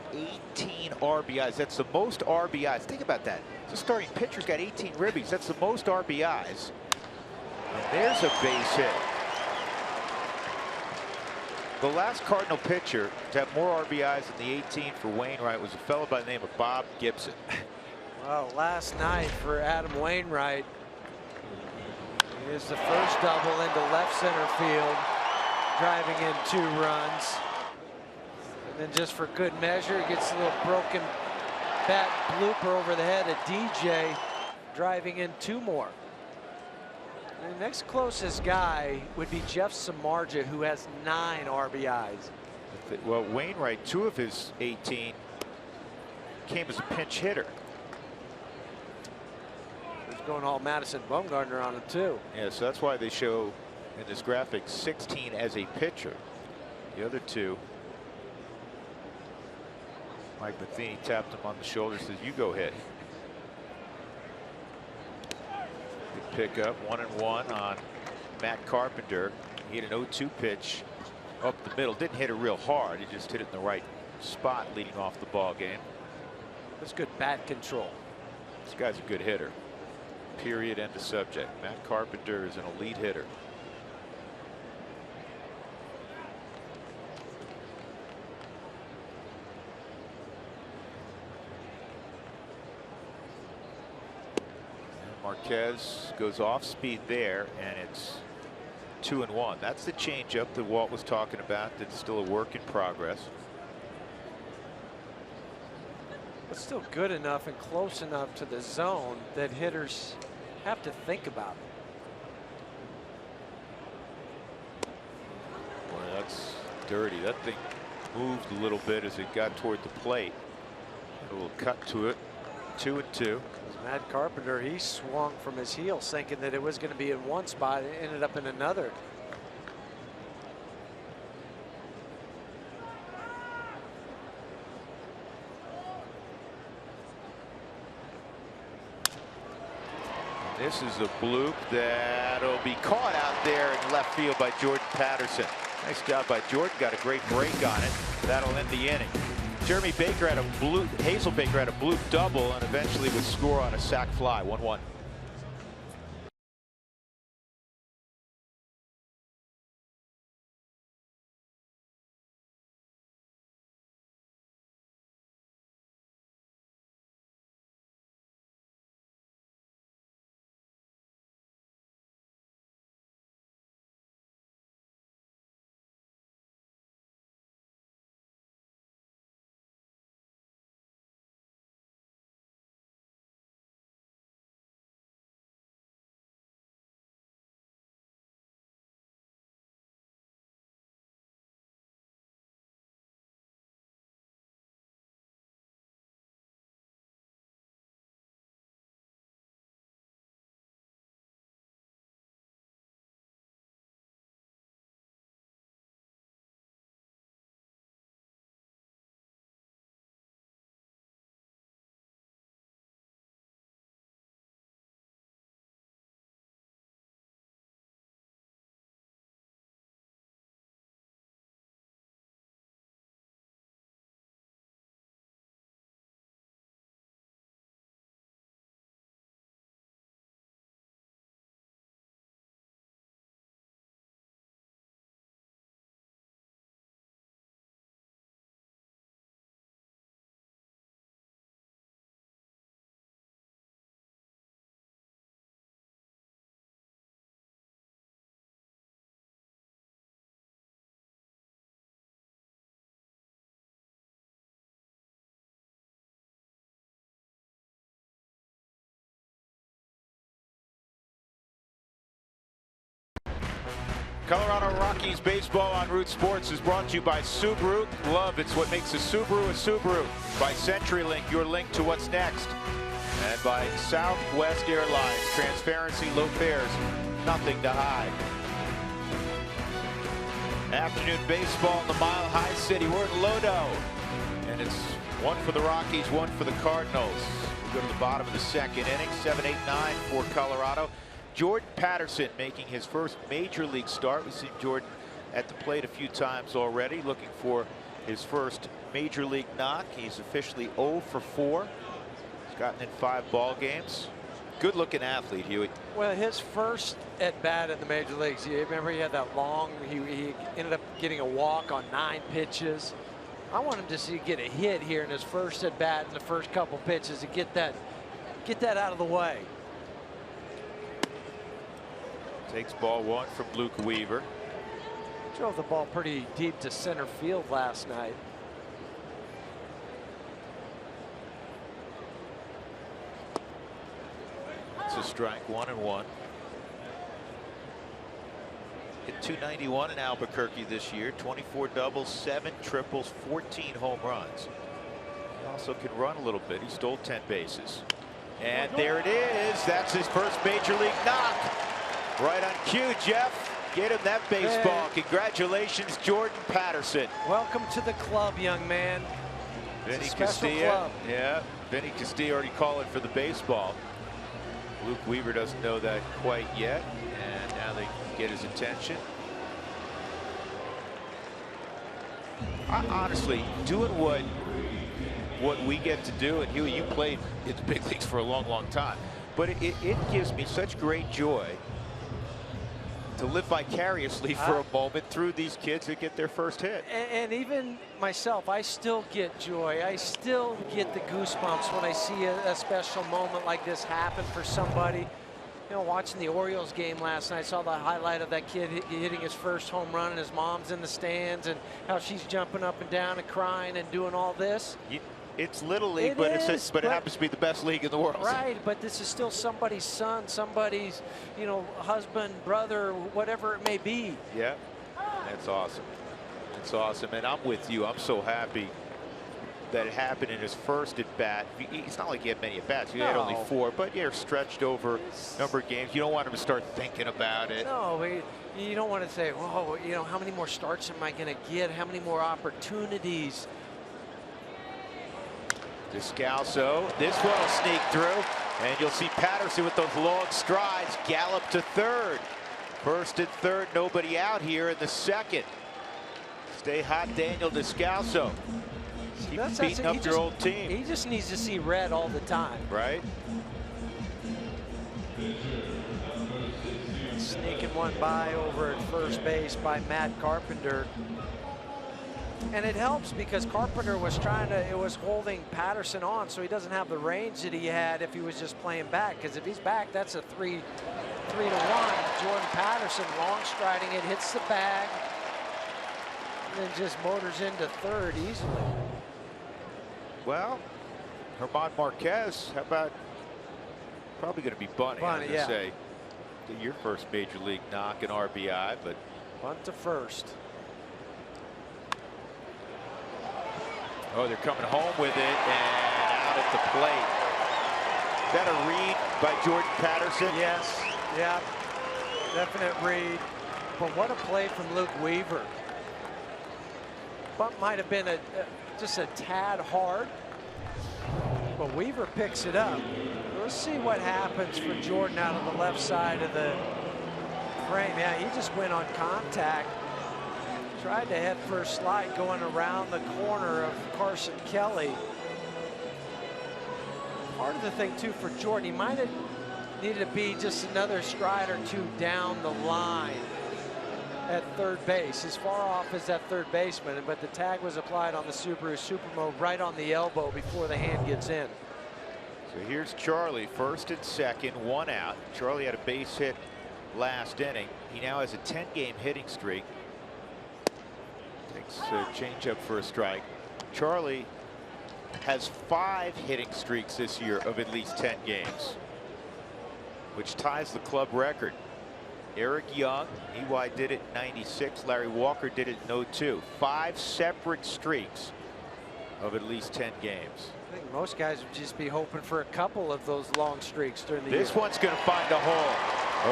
Speaker 5: 18 RBIs. That's the most RBIs. Think about that. The starting pitcher's got 18 ribbies. That's the most RBIs. And there's a base hit. The last Cardinal pitcher to have more RBIs than the 18 for Wainwright was a fellow by the name of Bob Gibson.
Speaker 2: Well, last night for Adam Wainwright, Here's the first double into left center field, driving in 2 runs. And then just for good measure, gets a little broken bat blooper over the head of DJ, driving in 2 more. And the next closest guy would be Jeff Samardzija, who has 9 RBIs.
Speaker 5: Well, Wainwright, 2 of his 18 came as a pinch hitter.
Speaker 2: There's going all Madison Bumgarner on it too.
Speaker 5: Yeah, so that's why they show in this graphic 16 as a pitcher. The other 2. Mike Matheny tapped him on the shoulder, says, "You go ahead." Good pickup, 1-1 on Matt Carpenter. He hit an 0-2 pitch up the middle. Didn't hit it real hard. He just hit it in the right spot, leading off the ball game.
Speaker 2: That's good bat control.
Speaker 5: This guy's a good hitter. Period. End of subject. Matt Carpenter is an elite hitter. Marquez goes off speed there, and it's 2-1. That's the changeup that Walt was talking about. That's still a work in progress.
Speaker 2: But still good enough and close enough to the zone that hitters have to think about it.
Speaker 5: Boy, that's dirty. That thing moved a little bit as it got toward the plate. A little cut to it. 2-2.
Speaker 2: Matt Carpenter, he swung from his heels thinking that it was going to be in one spot. It ended up in another.
Speaker 5: This is a bloop that'll be caught out there in left field by Jordan Patterson. Nice job by Jordan. Got a great break on it. That'll end the inning. Jeremy Baker had a bloop. Hazel Baker had a bloop double and eventually would score on a sac fly. 1-1. Colorado Rockies baseball on Root Sports is brought to you by Subaru. Love, it's what makes a Subaru a Subaru. By CenturyLink, your link to what's next. And by Southwest Airlines, transparency, low fares, nothing to hide. Afternoon baseball in the Mile High City. We're in Lodo. And it's 1 for the Rockies, 1 for the Cardinals. We go to the bottom of the second inning, 7-8-9 for Colorado. Jordan Patterson making his first major league start. We've seen Jordan at the plate a few times already, looking for his first major league knock. He's officially 0 for 4. He's gotten in 5 ball games. Good looking athlete, Huey.
Speaker 2: Well, his first at bat in the major leagues, you remember he had that long, he ended up getting a walk on 9 pitches. I want him to see get a hit here in his first at bat in the first couple pitches to get that out of the way.
Speaker 5: Takes ball 1 from Luke Weaver.
Speaker 2: Drove the ball pretty deep to center field last night.
Speaker 5: It's a strike, 1-1. Hit 291 in Albuquerque this year. 24 doubles, 7 triples, 14 home runs. He also can run a little bit. He stole 10 bases. And there it is. That's his first major league knock. Right on cue, Jeff. Get him that baseball.
Speaker 2: Hey.
Speaker 5: Congratulations, Jordan Patterson.
Speaker 2: Welcome to the club, young man.
Speaker 5: Vinny
Speaker 2: It's a special
Speaker 5: Castilla.
Speaker 2: club.
Speaker 5: Yeah, Vinny Castilla already calling for the baseball. Luke Weaver doesn't know that quite yet, and now they get his attention. Honestly, doing what we get to do, and Huey, you played in the big leagues for a long time, but it gives me such great joy to live vicariously for a moment through these kids that get their first hit.
Speaker 2: And even myself, I still get joy. I still get the goosebumps when I see a special moment like this happen for somebody. You know, watching the Orioles game last night, I saw the highlight of that kid hitting his first home run, and his mom's in the stands, and how she's jumping up and down and crying and doing all this.
Speaker 5: It's Little League, but it happens to be the best league in the world.
Speaker 2: Right, but this is still somebody's son, somebody's, you know, husband, brother, whatever it may be.
Speaker 5: Yeah, that's awesome. That's awesome, and I'm with you. I'm so happy that it happened in his first at bat. It's not like he had many at bats. He had only 4, but you're stretched over a number of games. You don't want him to start thinking about it.
Speaker 2: No, you don't want to say, "Whoa, you know, how many more starts am I going to get? How many more opportunities?"
Speaker 5: Descalso, this one will sneak through, and you'll see Patterson with those long strides gallop to third. First and third, nobody out here in the second. Stay hot, Daniel Descalso. Keep beating up your old team.
Speaker 2: He just needs to see red all the time.
Speaker 5: Right?
Speaker 2: Sneaking one by over at first base by Matt Carpenter. And it helps because Carpenter was holding Patterson on, so he doesn't have the range that he had if he was just playing back. Because if he's back, that's a 3-1. Jordan Patterson long striding it, hits the bag, and then just motors into third easily.
Speaker 5: Well, German Marquez, how about probably going to be bunting, I was going to say. Get your first major league knock and RBI, but
Speaker 2: bunt to first.
Speaker 5: Oh, they're coming home with it, and out at the plate. Is that a read by Jordan Patterson?
Speaker 2: Yes, yeah, definite read. But what a play from Luke Weaver. Bunt might have been just a tad hard, but Weaver picks it up. Let's see what happens for Jordan out on the left side of the frame. Yeah, he just went on contact. Tried to head first slide going around the corner of Carson Kelly. Part of the thing too for Jordan, he might have needed to be just another stride or two down the line at third base. As far off as that third baseman, but the tag was applied on the Subaru Supermo right on the elbow before the hand gets in.
Speaker 5: So here's Charlie, first and second, 1 out. Charlie had a base hit last inning. He now has a 10-game hitting streak. Takes a changeup for a strike. Charlie has 5 hitting streaks this year of at least 10 games, which ties the club record. Eric Young, EY did it in '96. Larry Walker did it in '02. 5 separate streaks of at least 10 games.
Speaker 2: I think most guys would just be hoping for a couple of those long streaks during the year.
Speaker 5: This one's going to find a hole.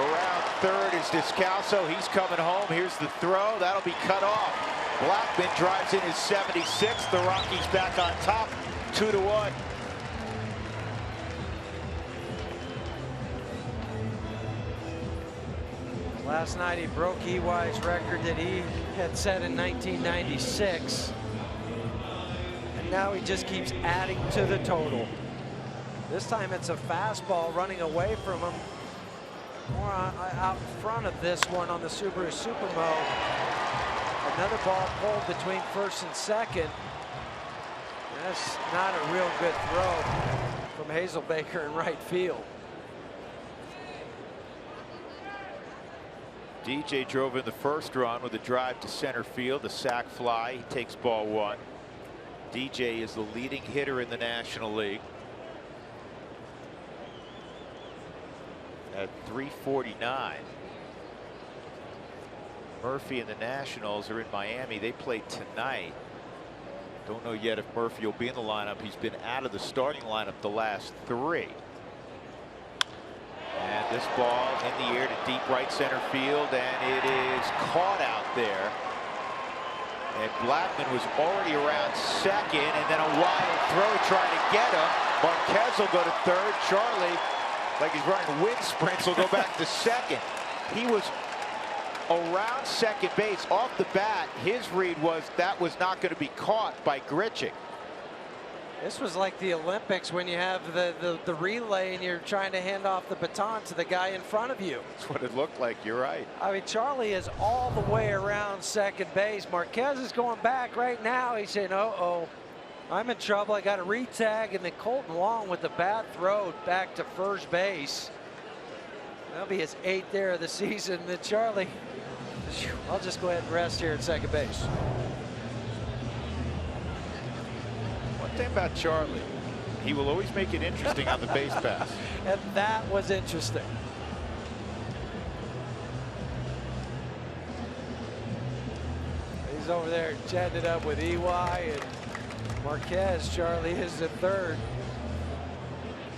Speaker 5: Around third is Descalso. He's coming home. Here's the throw. That'll be cut off. Blackman drives in his 76th. The Rockies back on top, 2-1.
Speaker 2: Last night he broke EY's record that he had set in 1996. And now he just keeps adding to the total. This time it's a fastball running away from him. More out in front of this one on the Subaru Supermo. Another ball pulled between first and second. That's not a real good throw from Hazelbaker in right field.
Speaker 5: DJ drove in the first run with a drive to center field, a sac fly. He takes ball 1. DJ is the leading hitter in the National League. At 349. Murphy and the Nationals are in Miami. They play tonight. Don't know yet if Murphy will be in the lineup. He's been out of the starting lineup the last 3. And this ball in the air to deep right center field, and it is caught out there. And Blackman was already around second, and then a wild throw trying to get him. Marquez will go to third. Charlie, like he's running wind sprints, will go back to second. He was around second base off the bat. His read was that was not going to be caught by Grichuk.
Speaker 2: This was like the Olympics when you have the relay and you're trying to hand off the baton to the guy in front of you.
Speaker 5: That's what it looked like. You're right.
Speaker 2: I mean, Charlie is all the way around second base. Marquez is going back right now. He's saying, uh-oh, I'm in trouble. I got a retag. And then Colton Wong with the bad throw back to first base. That'll be his 8th there of the season. Then Charlie, I'll just go ahead and rest here at second base.
Speaker 5: Thing about Charlie, he will always make it interesting on the base pass.
Speaker 2: And that was interesting. He's over there chatting it up with EY and Marquez. Charlie is at third.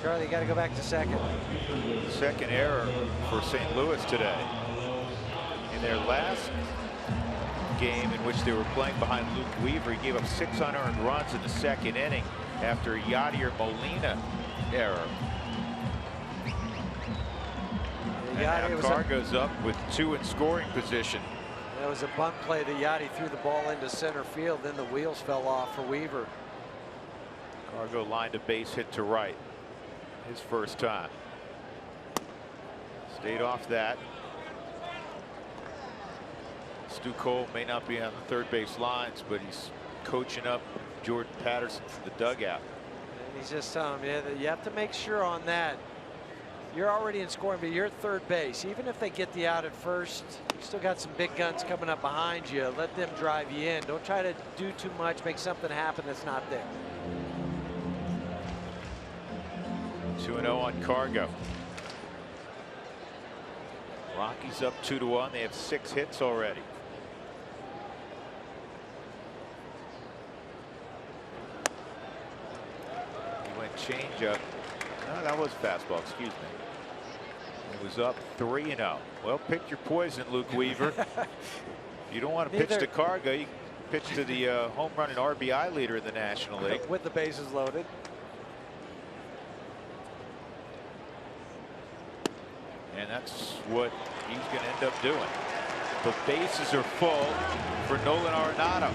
Speaker 2: Charlie, got to go back to second.
Speaker 5: Second error for St. Louis today. In their last game in which they were playing behind Luke Weaver, he gave up 6 unearned runs in the second inning after a Yadier Molina error. And now Carr goes up with 2 in scoring position.
Speaker 2: That was a bunt play that Yadi threw the ball into center field. Then the wheels fell off for Weaver.
Speaker 5: Cargo lined a base hit to right. His first time. Stayed off that. Stu Cole may not be on the third base lines, but he's coaching up Jordan Patterson from the dugout.
Speaker 2: And he's just telling him, yeah, you have to make sure on that. You're already in scoring, but you're at third base. Even if they get the out at first, you still got some big guns coming up behind you. Let them drive you in. Don't try to do too much, make something happen that's not there.
Speaker 5: 2-0 on Cargo. Rockies up 2-1. They have 6 hits already. He went changeup. No, that was fastball. Excuse me. It was up 3-0. Well, pick your poison, Luke Weaver. You don't want to pitch to Cargo. You pitch to the home run and RBI leader in the National League.
Speaker 2: With the bases loaded.
Speaker 5: And that's what he's going to end up doing. The bases are full for Nolan Arenado.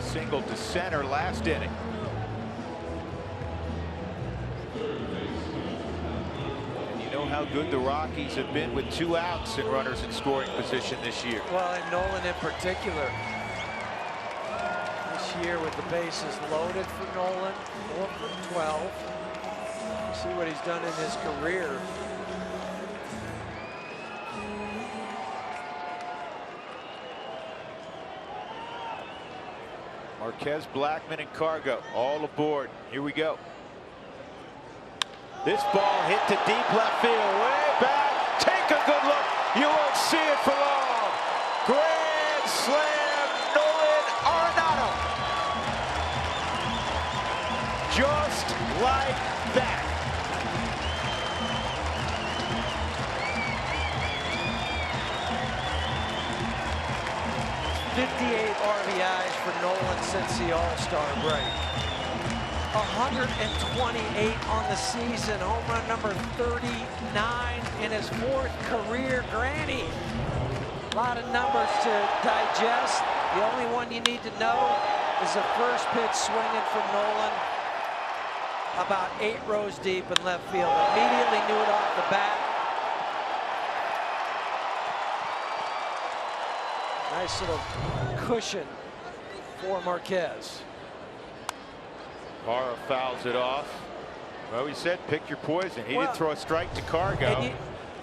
Speaker 5: Single to center last inning. And you know how good the Rockies have been with 2 outs and runners in scoring position this year.
Speaker 2: Well, and Nolan in particular. This year with the bases loaded for Nolan, 4 for 12. See what he's done in his career.
Speaker 5: Marquez, Blackman, and Cargo all aboard. Here we go. This ball hit to deep left field, way back. Take a good look. You won't see it for long. Grand slam, Nolan Arenado. Just like that.
Speaker 2: 58 RBIs for Nolan since the All-Star break. 128 on the season. Home run number 39 in his 4th career granny. A lot of numbers to digest. The only one you need to know is the first pitch swinging from Nolan about 8 rows deep in left field. Immediately knew it off the bat. Nice little cushion for Marquez.
Speaker 5: Barra fouls it off. Well, we said pick your poison. He didn't throw a strike to Cargo.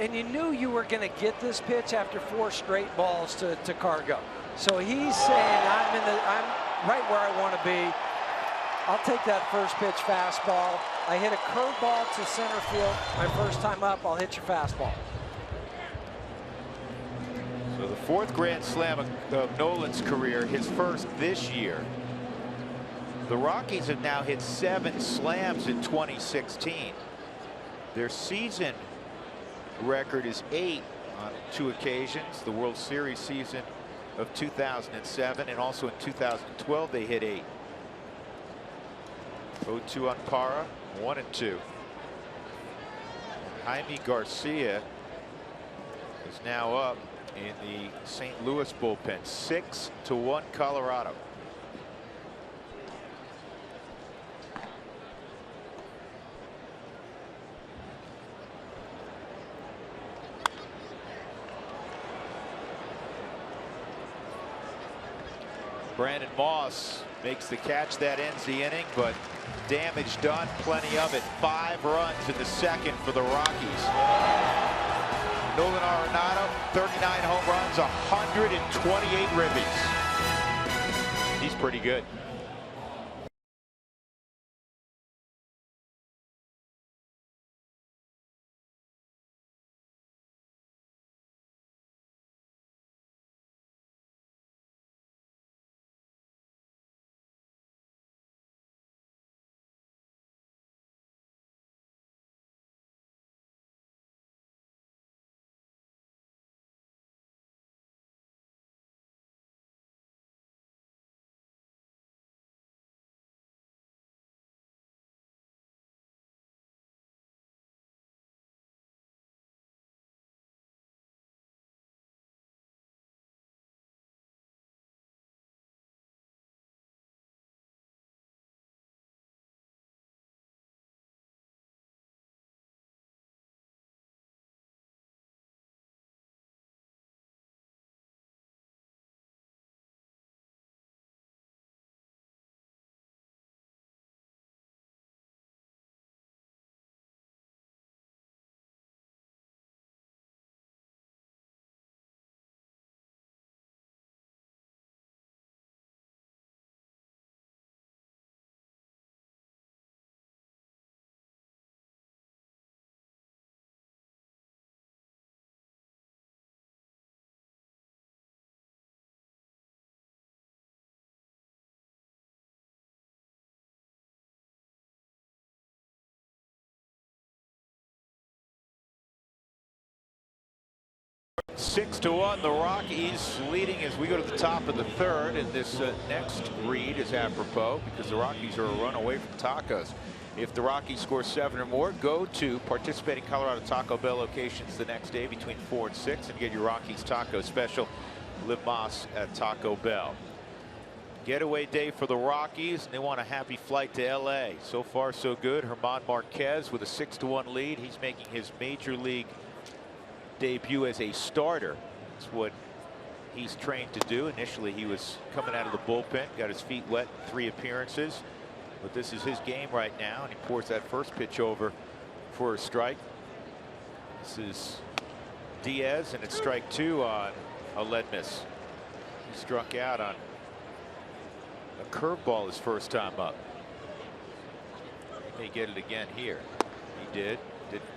Speaker 2: And you knew you were going to get this pitch after 4 straight balls to Cargo. So he's saying, I'm right where I want to be. I'll take that first pitch fastball. I hit a curveball to center field. My first time up, I'll hit your fastball.
Speaker 5: So the 4th grand slam of Nolan's career, his first this year. The Rockies have now hit 7 slams in 2016. Their season record is 8 on 2 occasions. The World Series season of 2007, and also in 2012 they hit 8. 0-2 on Parra, 1-2. Jaime Garcia is now up in the St. Louis bullpen. 6-1 Colorado. Brandon Moss makes the catch that ends the inning, but damage done, plenty of it. 5 runs in the 2nd for the Rockies. Nolan Arenado, 39 home runs, 128 ribbies. He's pretty good. Six to 1, the Rockies leading as we go to the top of the 3rd, and this next read is apropos because the Rockies are a run away from tacos. If the Rockies score 7 or more, go to participating Colorado Taco Bell locations the next day between 4 and 6 and get your Rockies taco special. Liv Moss at Taco Bell. Getaway day for the Rockies, and they want a happy flight to LA. So far so good. German Marquez with a 6-1 lead. He's making his major league debut as a starter. That's what he's trained to do. Initially he was coming out of the bullpen, got his feet wet in 3 appearances, but this is his game right now, and he pours that first pitch over for a strike. This is Diaz, and it's strike 2 on a lead miss. He struck out on a curveball his first time up. He may get it again here. He didn't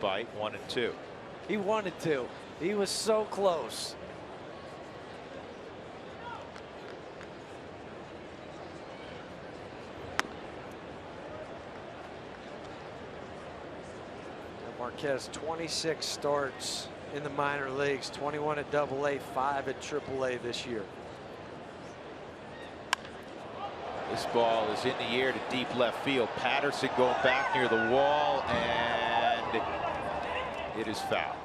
Speaker 5: bite. 1-2.
Speaker 2: He wanted to. He was so close. Marquez, 26 starts in the minor leagues, 21 at AA, 5 at AAA this year.
Speaker 5: This ball is in the air to deep left field. Patterson going back near the wall, and it is foul.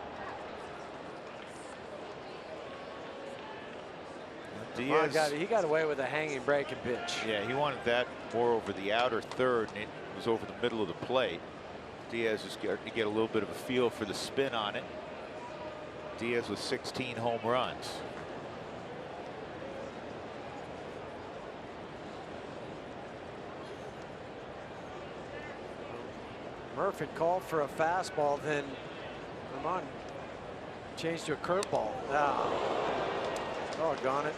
Speaker 5: Diaz,
Speaker 2: he got away with a hanging breaking pitch.
Speaker 5: Yeah, he wanted that more over the outer third, and it was over the middle of the plate. Diaz is starting to get a little bit of a feel for the spin on it. Diaz with 16 home runs.
Speaker 2: Murph had called for a fastball, then Ramon Changed to a curveball. Doggone it.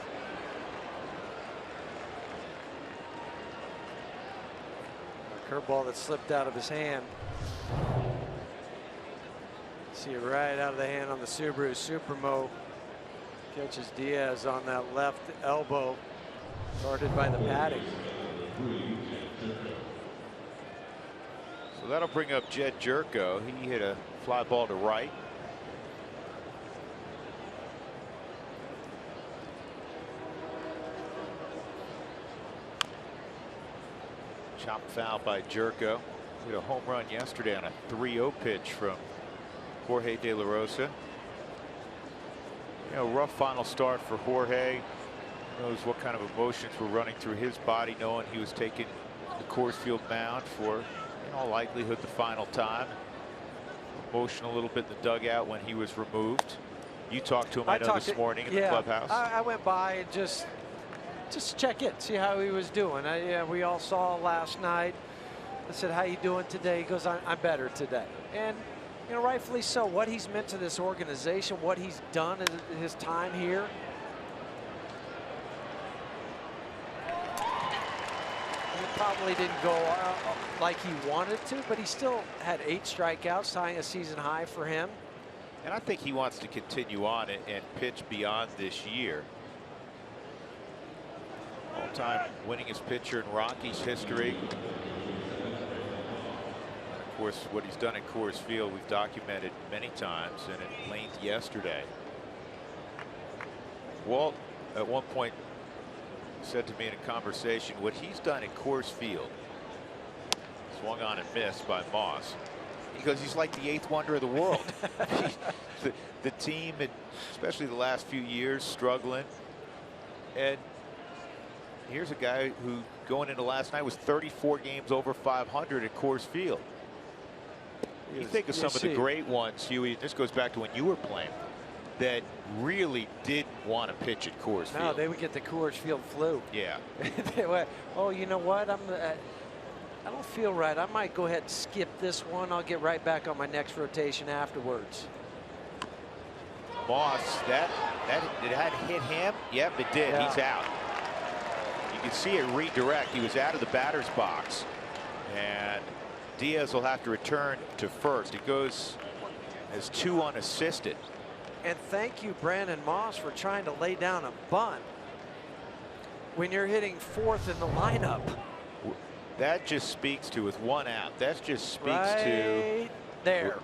Speaker 2: A curveball that slipped out of his hand. See it right out of the hand on the Subaru. Supermo catches Diaz on that left elbow, guarded by the padding.
Speaker 5: So that'll bring up Jed Jerko. He hit a fly ball to right. Chop foul by Jerko. Hit a home run yesterday on a 3-0 pitch from Jorge De La Rosa. You know, rough final start for Jorge. Who knows what kind of emotions were running through his body, knowing he was taking the Coors Field mound for, in all likelihood, the final time. Emotional a little bit in the dugout when he was removed. You talked to him, I know, this morning in the clubhouse.
Speaker 2: I went by and just check it, see how he was doing. We all saw last night. I said, "How you doing today?" He goes, "I'm better today." And you know, rightfully so. What he's meant to this organization, what he's done in his time here. He probably didn't go like he wanted to, but he still had 8 strikeouts, tying a season high for him.
Speaker 5: And I think he wants to continue on and pitch beyond this year. All-time winningest pitcher in Rockies history. Of course, what he's done at Coors Field, we've documented many times and at length yesterday. Walt, at one point, said to me in a conversation, what he's done at Coors Field, swung on and missed by Moss. He goes, he's like the 8th wonder of the world. the team, and especially the last few years, struggling. And here's a guy who, going into last night, was 34 games over 500 at Coors Field. You think of some of the great ones, Huey, this goes back to when you were playing, that really didn't want to pitch at Coors Field.
Speaker 2: No, they would get the Coors Field flu.
Speaker 5: Yeah.
Speaker 2: They went, oh, you know what? I don't feel right. I might go ahead and skip this one. I'll get right back on my next rotation afterwards.
Speaker 5: Moss, did that hit him? Yep, it did. Yeah. He's out. You can see it redirect. He was out of the batter's box, and Diaz will have to return to first. It goes as 2 unassisted.
Speaker 2: And thank you, Brandon Moss, for trying to lay down a bunt when you're hitting 4th in the lineup.
Speaker 5: That just speaks to, with 1 out, that just speaks
Speaker 2: right there.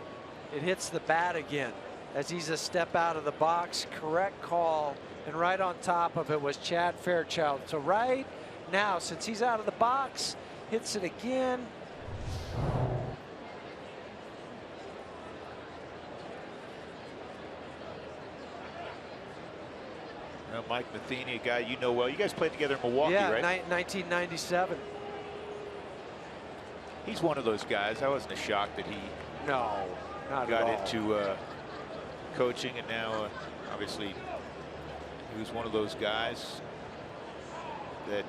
Speaker 2: It hits the bat again as he's a step out of the box. Correct call. And right on top of it was Chad Fairchild. So right now, since he's out of the box, hits it again.
Speaker 5: Mike Matheny, a guy you know well. You guys played together in Milwaukee, right?
Speaker 2: Yeah, 1997.
Speaker 5: He's one of those guys. I wasn't shocked that he
Speaker 2: got
Speaker 5: into coaching, and now obviously he was one of those guys that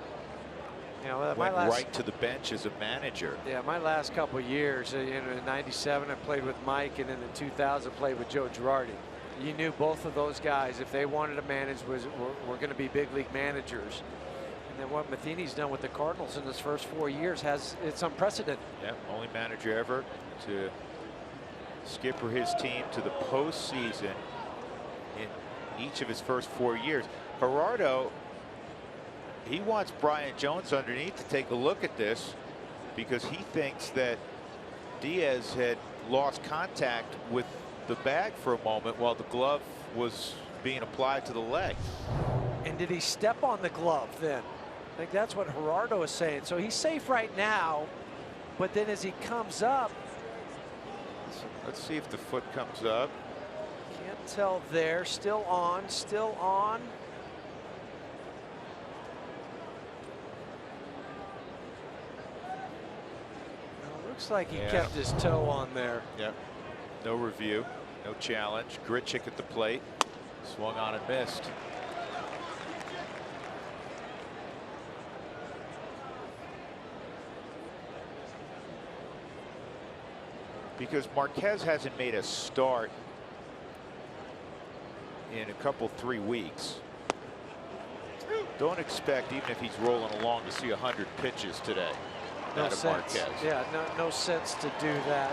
Speaker 5: went right to the bench as a manager.
Speaker 2: Yeah, my last couple of years, in '97 I played with Mike, and in the 2000 played with Joe Girardi. You knew both of those guys, if they wanted to manage, were going to be big league managers. And then what Matheny's done with the Cardinals in his first 4 years it's unprecedented.
Speaker 5: Yeah, only manager ever to skipper his team to the postseason in each of his first 4 years. Gerardo, he wants Brian Jones underneath to take a look at this, because he thinks that Diaz had lost contact with the bag for a moment while the glove was being applied to the leg.
Speaker 2: And did he step on the glove then? I think that's what Gerardo is saying. So he's safe right now, but then as he comes up,
Speaker 5: let's see if the foot comes up.
Speaker 2: Can't tell there. Still on, still on. Well, looks like he kept his toe on there.
Speaker 5: Yep. No review, no challenge. Grichuk at the plate. Swung on and missed. Because Marquez hasn't made a start in a couple 3 weeks. Don't expect, even if he's rolling along, to see 100 pitches today.
Speaker 2: No sense.
Speaker 5: Marquez.
Speaker 2: Yeah, no sense to do that.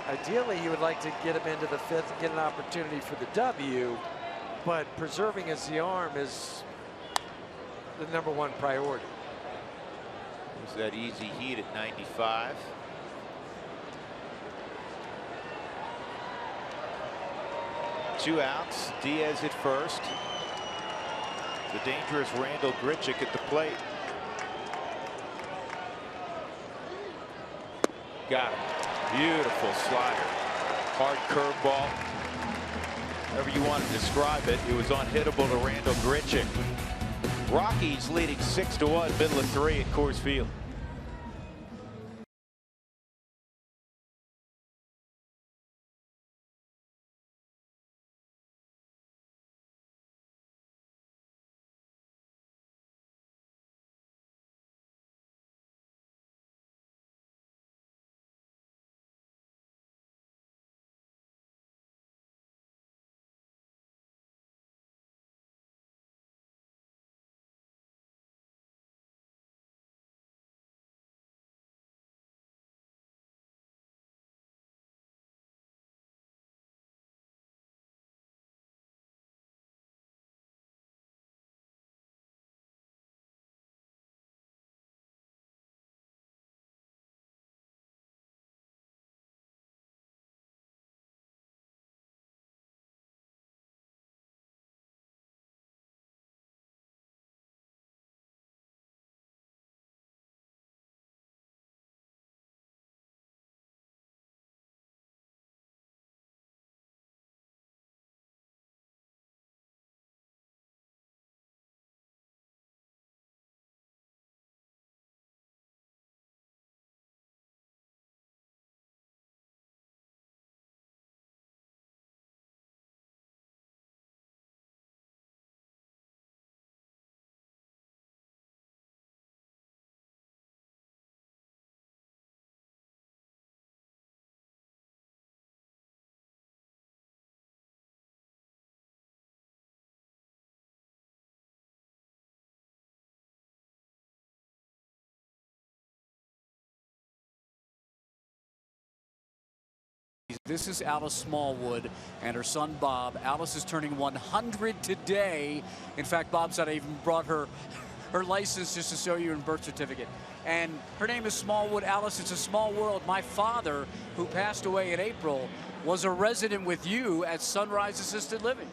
Speaker 2: Ideally, you would like to get him into the 5th and get an opportunity for the W, but preserving his arm is the #1 priority.
Speaker 5: Is that easy heat at 95? Two outs. Diaz at first. The dangerous Randall Grichuk at the plate. Got him. Beautiful slider. Hard curveball. However you want to describe it, it was unhittable to Randall Grichuk. Rockies leading 6-1, middle of 3 at Coors Field.
Speaker 3: This is Alice Smallwood and her son Bob. Alice is turning 100 today. In fact, Bob said I even brought her license just to show you and birth certificate. And her name is Smallwood. Alice, it's a small world. My father, who passed away in April, was a resident with you at Sunrise Assisted Living.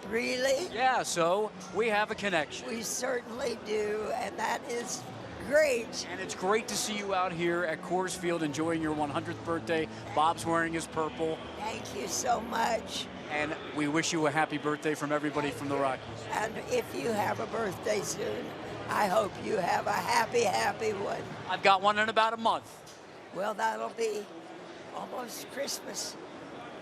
Speaker 7: Really?
Speaker 3: Yeah, so we have a connection.
Speaker 7: We certainly do, and that is great.
Speaker 3: And it's great to see you out here at Coors Field enjoying your 100th birthday. Bob's wearing his purple.
Speaker 7: Thank you so much.
Speaker 3: And we wish you a happy birthday from everybody from the Rockies.
Speaker 7: And if you have a birthday soon, I hope you have a happy, happy one.
Speaker 3: I've got one in about a month.
Speaker 7: Well, that'll be almost Christmas.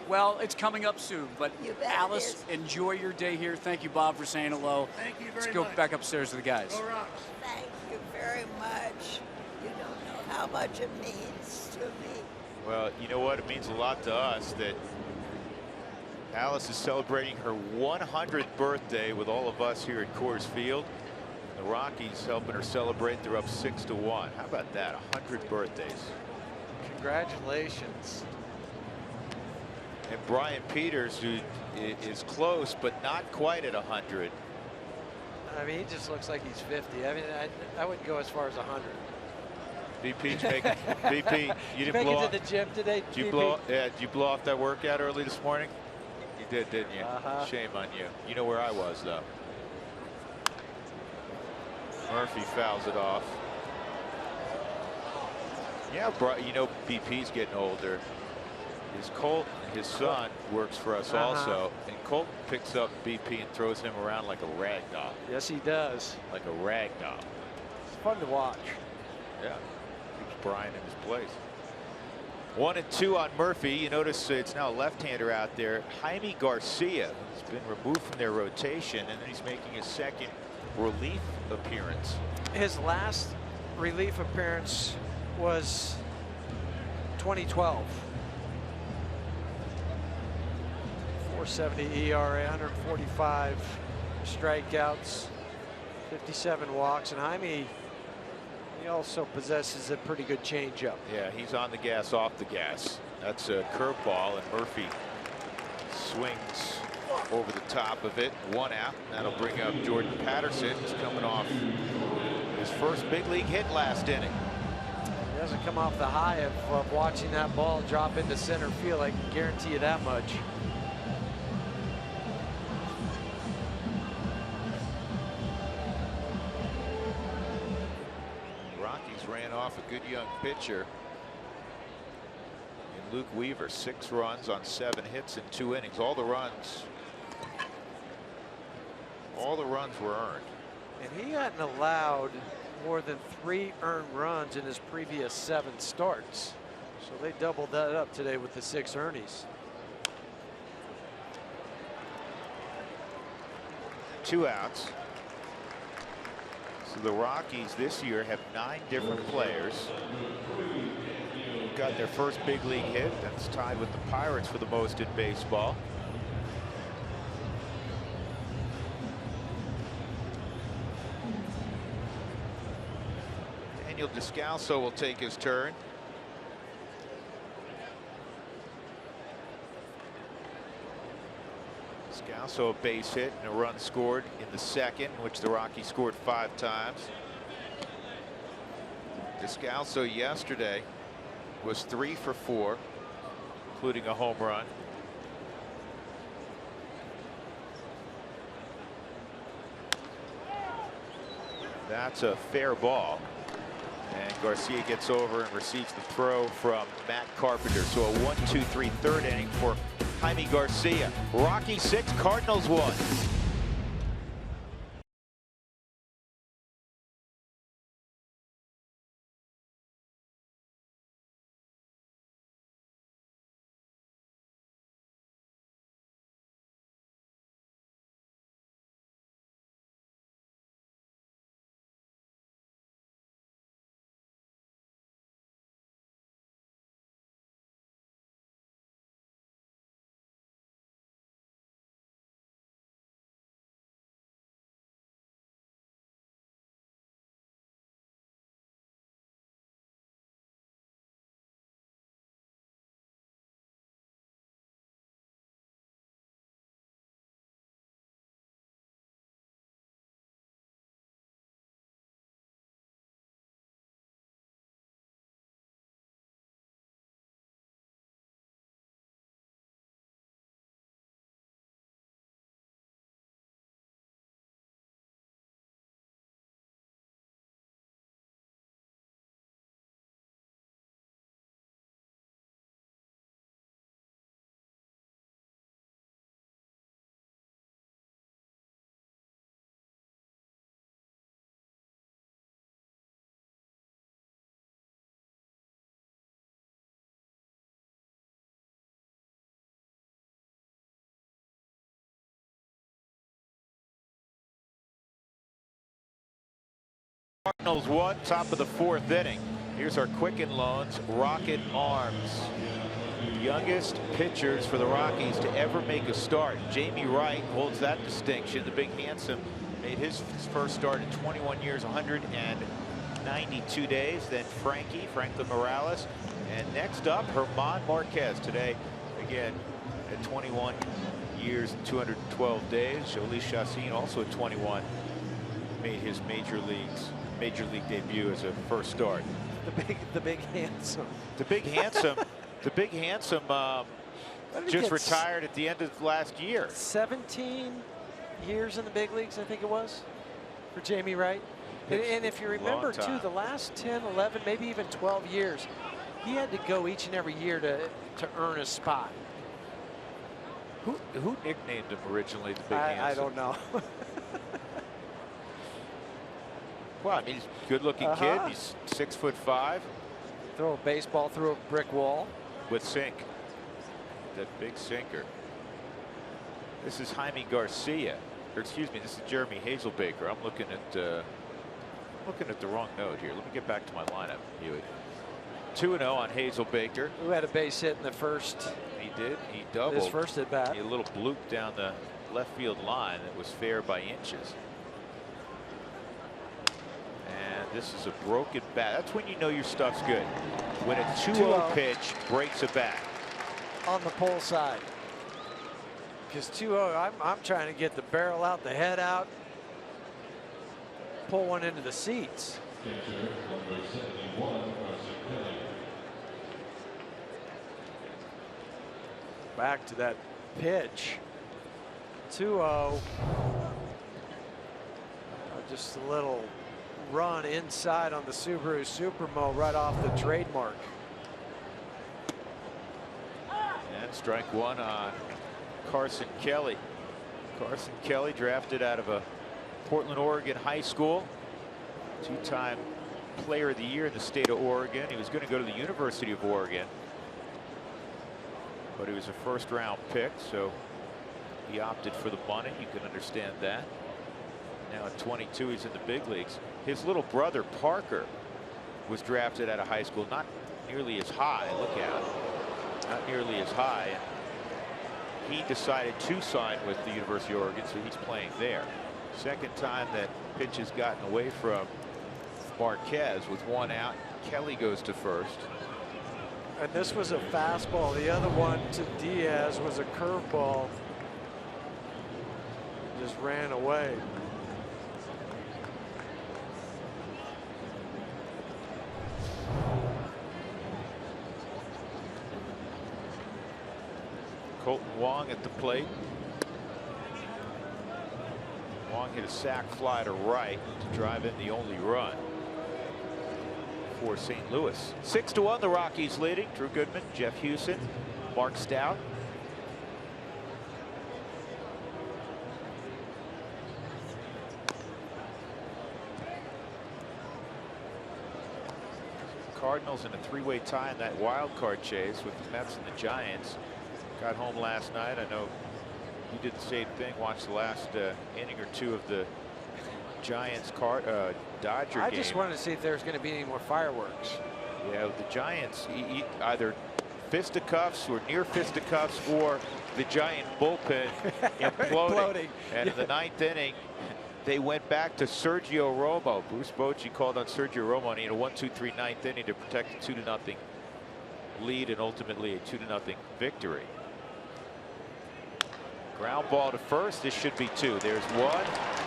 Speaker 3: Well, it's coming up soon, but
Speaker 7: You bet
Speaker 3: Alice, enjoy your day here. Thank you, Bob, for saying hello.
Speaker 2: Thank you very
Speaker 3: Let's go
Speaker 2: much.
Speaker 3: back upstairs to the guys.
Speaker 2: Go Rocks.
Speaker 7: Thank you very much. You don't know how much it means to me.
Speaker 5: Well, you know what? It means a lot to us that Alice is celebrating her 100th birthday with all of us here at Coors Field. The Rockies helping her celebrate. They're up 6-1. How about that? 100 birthdays.
Speaker 2: Congratulations.
Speaker 5: And Brian Peters, who is close but not quite at 100.
Speaker 2: I mean, he just looks like he's 50. I mean, I wouldn't go as far as 100.
Speaker 5: BP's making. BP, you didn't
Speaker 2: Make
Speaker 5: blow
Speaker 2: it
Speaker 5: off.
Speaker 2: to the gym today,
Speaker 5: Did you
Speaker 2: BP?
Speaker 5: did you blow off that workout early this morning? You did, didn't you?
Speaker 2: Uh-huh.
Speaker 5: Shame on you. You know where I was though. Murphy fouls it off. Yeah, you know BP's getting older. His Colt, his son, works for us also, and Colt picks up BP and throws him around like a rag doll.
Speaker 2: Yes, he does.
Speaker 5: Like a rag doll.
Speaker 2: It's fun to watch.
Speaker 5: Yeah, keeps Brian in his place. 1-2 on Murphy. You notice it's now a left-hander out there. Jaime Garcia has been removed from their rotation, and then he's making his second relief appearance.
Speaker 2: His last relief appearance was 2012. .470 ERA, 145 strikeouts, 57 walks, and Jaime, he also possesses a pretty good changeup.
Speaker 5: Yeah, he's on the gas, off the gas. That's a curveball, and Murphy swings over the top of it. 1 out. That'll bring up Jordan Patterson. He's coming off his first big league hit last inning.
Speaker 2: He doesn't come off the high of watching that ball drop into center field. I can guarantee you that much.
Speaker 5: Rockies ran off a good young pitcher in Luke Weaver. 6 runs on 7 hits in 2 innings. All the runs were earned.
Speaker 2: And he hadn't allowed more than 3 earned runs in his previous 7 starts. So they doubled that up today with the 6 earnies.
Speaker 5: 2 outs. So the Rockies this year have 9 different players who got their first big league hit. That's tied with the Pirates for the most in baseball. Daniel Descalso will take his turn. Descalso a base hit and a run scored in the second, which the Rockies scored 5 times. Descalso yesterday was 3 for 4, including a home run. That's a fair ball. And Garcia gets over and receives the throw from Matt Carpenter. So a 1-2-3 third inning for Jaime Garcia. Rockies 6, Cardinals 1. Cardinals 1, top of the 4th inning. Here's our Quicken Loans Rocket Arms. Youngest pitchers for the Rockies to ever make a start. Jamie Wright holds that distinction. The big handsome made his first start in 21 years, 192 days. Then Franklin Morales. And next up, German Marquez today, again, at 21 years and 212 days. Jolie Chassin, also at 21, made his major league debut as a first start.
Speaker 2: The big handsome.
Speaker 5: The big handsome. The big handsome just retired at the end of last year. 17 years in the big leagues, I think it was, for Jamie Wright. And if you remember too, the last 10, 11, maybe even 12 years, he had to go each and every year to earn a spot. Who nicknamed him originally the big handsome?
Speaker 2: I don't know.
Speaker 5: Well, I mean, he's a good-looking kid. He's 6'5".
Speaker 2: Throw a baseball through a brick wall.
Speaker 5: With sink. That big sinker. This is Jaime Garcia. Or excuse me, this is Jeremy Hazelbaker. I'm looking at the wrong note here. Let me get back to my lineup, Huey. 2-0 on Hazel Baker.
Speaker 2: Who had a base hit in the first.
Speaker 5: He did. He doubled.
Speaker 2: His first at bat.
Speaker 5: A little bloop down the left field line that was fair by inches. And this is a broken bat. That's when you know your stuff's good. When a 2-0 pitch breaks a bat.
Speaker 2: On the pull side. Because 2-0, I'm trying to get the barrel out, the head out, pull one into the seats. Back to that pitch. 2-0. Just a little run inside on the Subaru Supermo right off the trademark.
Speaker 5: And strike one on Carson Kelly. Carson Kelly, drafted out of a Portland, Oregon high school. Two-time player of the year in the state of Oregon. He was going to go to the University of Oregon, but he was a first-round pick, so he opted for the money. You can understand that. Now at 22, he's in the big leagues. His little brother, Parker, was drafted out of high school, not nearly as high. Look out. Not nearly as high. He decided to sign with the University of Oregon, so he's playing there. Second time that pitch has gotten away from Marquez with one out. Kelly goes to first.
Speaker 2: And this was a fastball. The other one to Diaz was a curveball. Just ran away.
Speaker 5: Colton Wong at the plate. Wong hit a sac fly to right to drive in the only run for St. Louis. 6-1, the Rockies leading. Drew Goodman, Jeff Hewson, Mark Stout. Cardinals in a three-way tie in that wild card chase with the Mets and the Giants. Got home last night. I know you did the same thing. Watched the last inning or two of the Giants Dodger game.
Speaker 2: I just wanted to see if there's going to be any more fireworks.
Speaker 5: Yeah, the Giants either fisticuffs or near fisticuffs, or the Giant bullpen imploding. And in the ninth inning, they went back to Sergio Romo. Bruce Bochy called on Sergio Romo, and he had a 1-2-3 ninth inning to protect a 2-0 lead and ultimately a 2-0 victory. Ground ball to first. This should be two. There's one.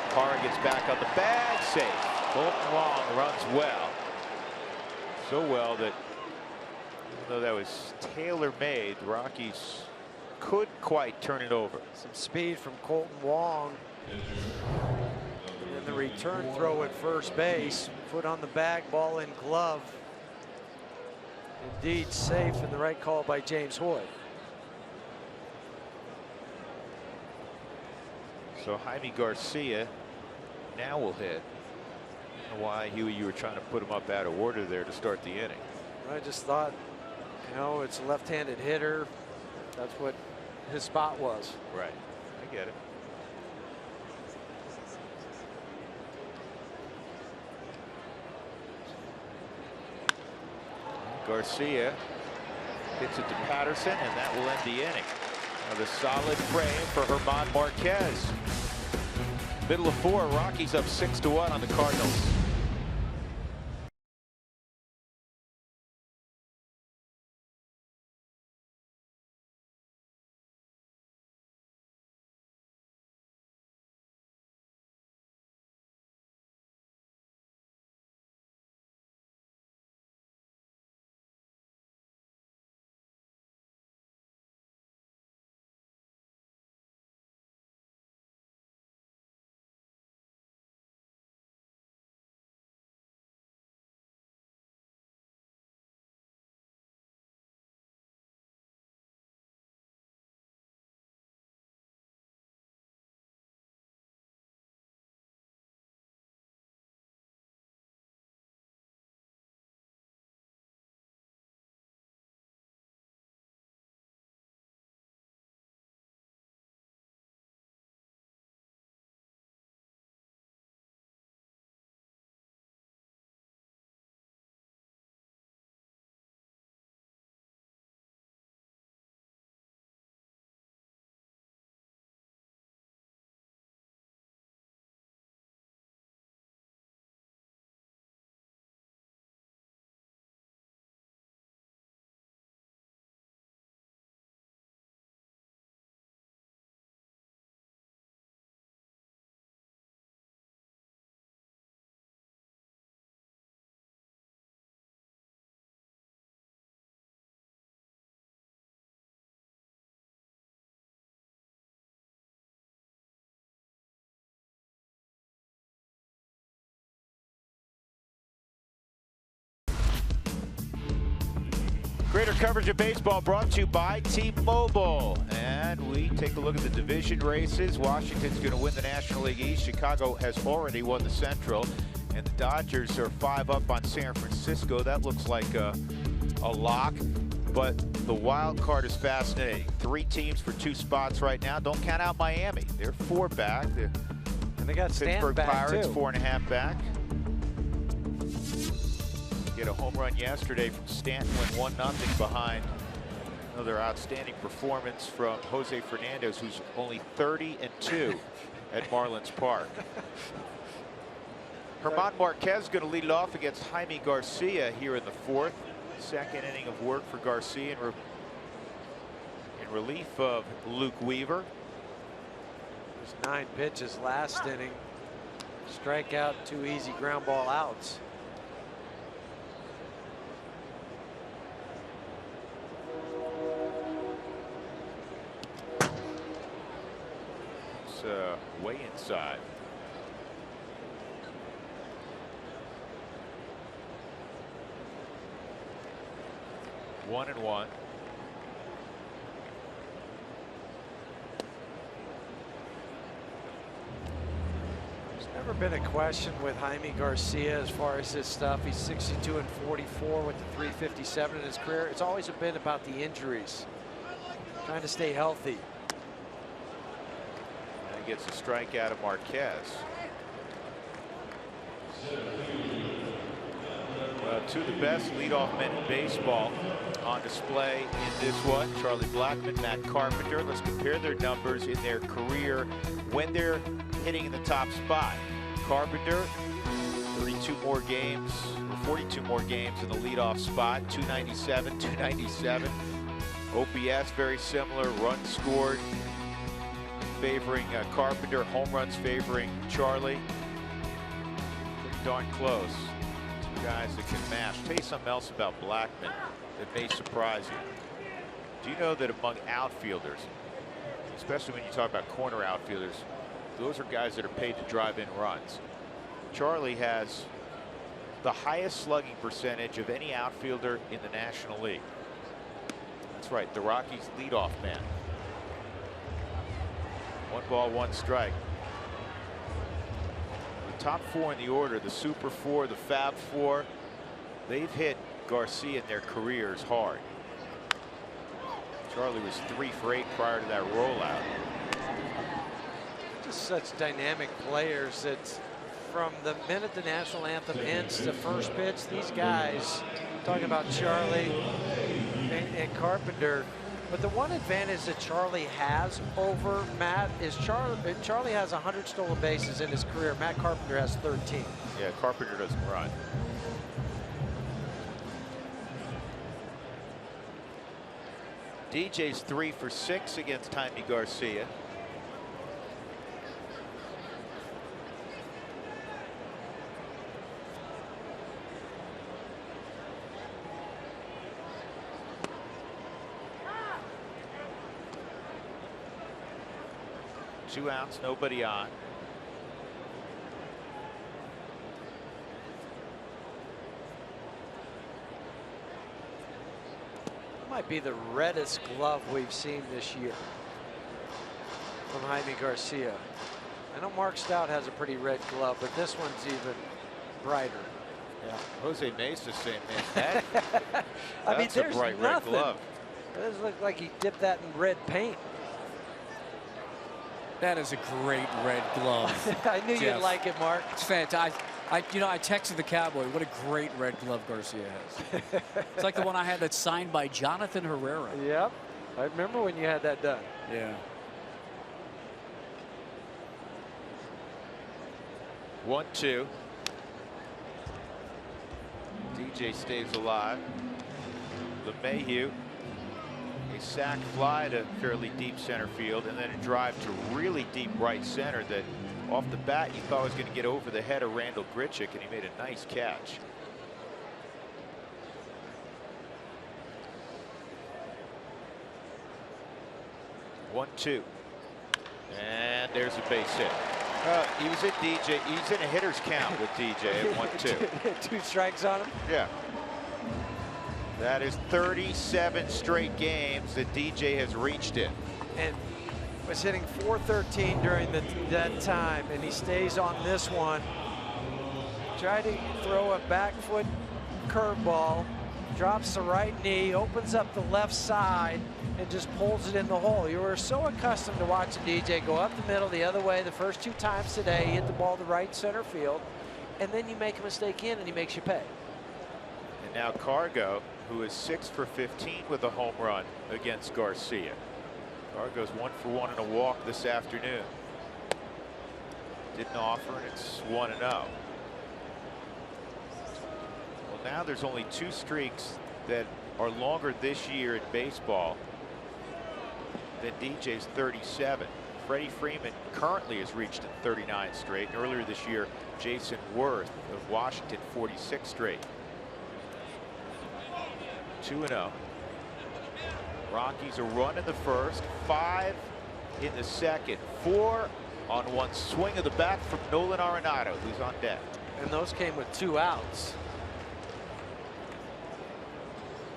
Speaker 5: Parra gets back on the bag. Safe. Colton Wong runs well. So well that even though that was tailor-made, the Rockies couldn't quite turn it over.
Speaker 2: Some speed from Colton Wong. And the return throw at first base. Foot on the bag, ball in glove. Indeed safe, and the right call by James Hoy.
Speaker 5: So Jaime Garcia now will hit. I don't know why, Huey, you were trying to put him up out of order there to start the inning.
Speaker 2: I just thought, you know, it's a left-handed hitter. That's what his spot was.
Speaker 5: Right. I get it. Garcia hits it to Patterson, and that will end the inning. Now the solid frame for German Marquez. Middle of four, Rockies up 6-1 on the Cardinals. Greater coverage of baseball brought to you by T-Mobile. And we take a look at the division races. Washington's going to win the National League East. Chicago has already won the Central. And the Dodgers are 5 up on San Francisco. That looks like a lock. But the wild card is fascinating. 3 teams for 2 spots right now. Don't count out Miami. They're 4 back.
Speaker 2: And they got
Speaker 5: Pittsburgh Pirates
Speaker 2: too.
Speaker 5: 4.5 back. Get a home run yesterday from Stanton, went 1-0 behind. Another outstanding performance from Jose Fernandez, who's only 30-2 at Marlins Park. German Marquez going to lead it off against Jaime Garcia here in the 4th. Second inning of work for Garcia in relief of Luke Weaver.
Speaker 2: There's 9 pitches last inning. Strikeout, 2 easy ground ball outs.
Speaker 5: It's way inside. One and one.
Speaker 2: There's never been a question with Jaime Garcia as far as his stuff. He's 62-44 with the 357 in his career. It's always been about the injuries, trying to stay healthy.
Speaker 5: And gets a strikeout of Marquez. Two of the best leadoff men in baseball on display in this one. Charlie Blackmon, Matt Carpenter. Let's compare their numbers in their career when they're hitting in the top spot. Carpenter, 32 more games, or 42 more games in the leadoff spot. 297, 297. OPS very similar. Runs scored favoring Carpenter. Home runs favoring Charlie. Pretty darn close. Guys that can mash. Tell you something else about Blackmon that may surprise you. Do you know that among outfielders, especially when you talk about corner outfielders, those are guys that are paid to drive in runs. Charlie has the highest slugging percentage of any outfielder in the National League. That's right, the Rockies leadoff man. 1 ball, 1 strike. Top 4 in the order, the Super 4, the Fab 4, they've hit Garcia in their careers hard. Charlie was 3 for 8 prior to that rollout.
Speaker 2: Just such dynamic players that from the minute the national anthem ends to first pitch, these guys, talking about Charlie and Carpenter, but the one advantage that Charlie has over Matt is Charlie has 100 stolen bases in his career. Matt Carpenter has 13.
Speaker 5: Yeah, Carpenter doesn't run. DJ's 3 for 6 against Jaime Garcia. Two outs, nobody on.
Speaker 2: That might be the reddest glove we've seen this year from Jaime Garcia. I know Mark Stout has a pretty red glove, but this one's even brighter.
Speaker 5: Yeah, Jose Mesa saying, man,
Speaker 2: I mean, there's
Speaker 5: a bright
Speaker 2: nothing.
Speaker 5: red glove.
Speaker 2: It doesn't look like he dipped that in red paint.
Speaker 3: That is a great red glove.
Speaker 2: I knew
Speaker 3: Jeff.
Speaker 2: you'd like it, Mark.
Speaker 3: It's fantastic. I texted the Cowboy. What a great red glove Garcia has. It's like the one I had that's signed by Jonathan Herrera.
Speaker 2: Yep. I remember when you had that done.
Speaker 3: Yeah.
Speaker 5: 1-2. DJ stays alive. LeMahieu. A sac fly to fairly deep center field, and then a drive to really deep right center that off the bat you thought was going to get over the head of Randall Grichuk, and he made a nice catch. One, two. And there's a base hit. He was in DJ. He's in a hitter's count with DJ at 1-2.
Speaker 2: 2 strikes on him.
Speaker 5: Yeah. That is 37 straight games that DJ has reached it.
Speaker 2: And was hitting .413 during that time, and he stays on this one. Tried to throw a back foot curveball, drops the right knee, opens up the left side, and just pulls it in the hole. You were so accustomed to watching DJ go up the middle the other way the first 2 times today. He hit the ball to right center field, and then you make a mistake in, and he makes you pay.
Speaker 5: And now Cargo, who is 6 for 15 with a home run against Garcia. Cargo's 1 for 1 in a walk this afternoon. Didn't offer, and it's 1-0. Well, now there's only 2 streaks that are longer this year in baseball than DJ's 37. Freddie Freeman currently has reached it 39 straight. And earlier this year, Jason Worth of Washington 46 straight. 2-0. Rockies a run in the first, 5 in the second, 4 on one swing of the bat from Nolan Arenado, who's on deck.
Speaker 2: And those came with 2 outs.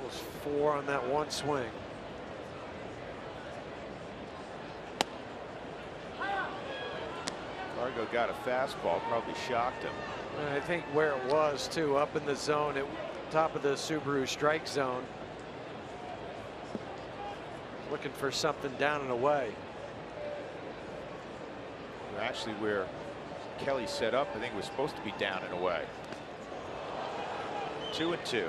Speaker 2: It was 4 on that one swing.
Speaker 5: Cargo got a fastball, probably shocked him.
Speaker 2: And I think where it was too, up in the zone at top of the Subaru strike zone. Looking for something down and away.
Speaker 5: Actually, where Kelly set up, I think it was supposed to be down and away. 2-2.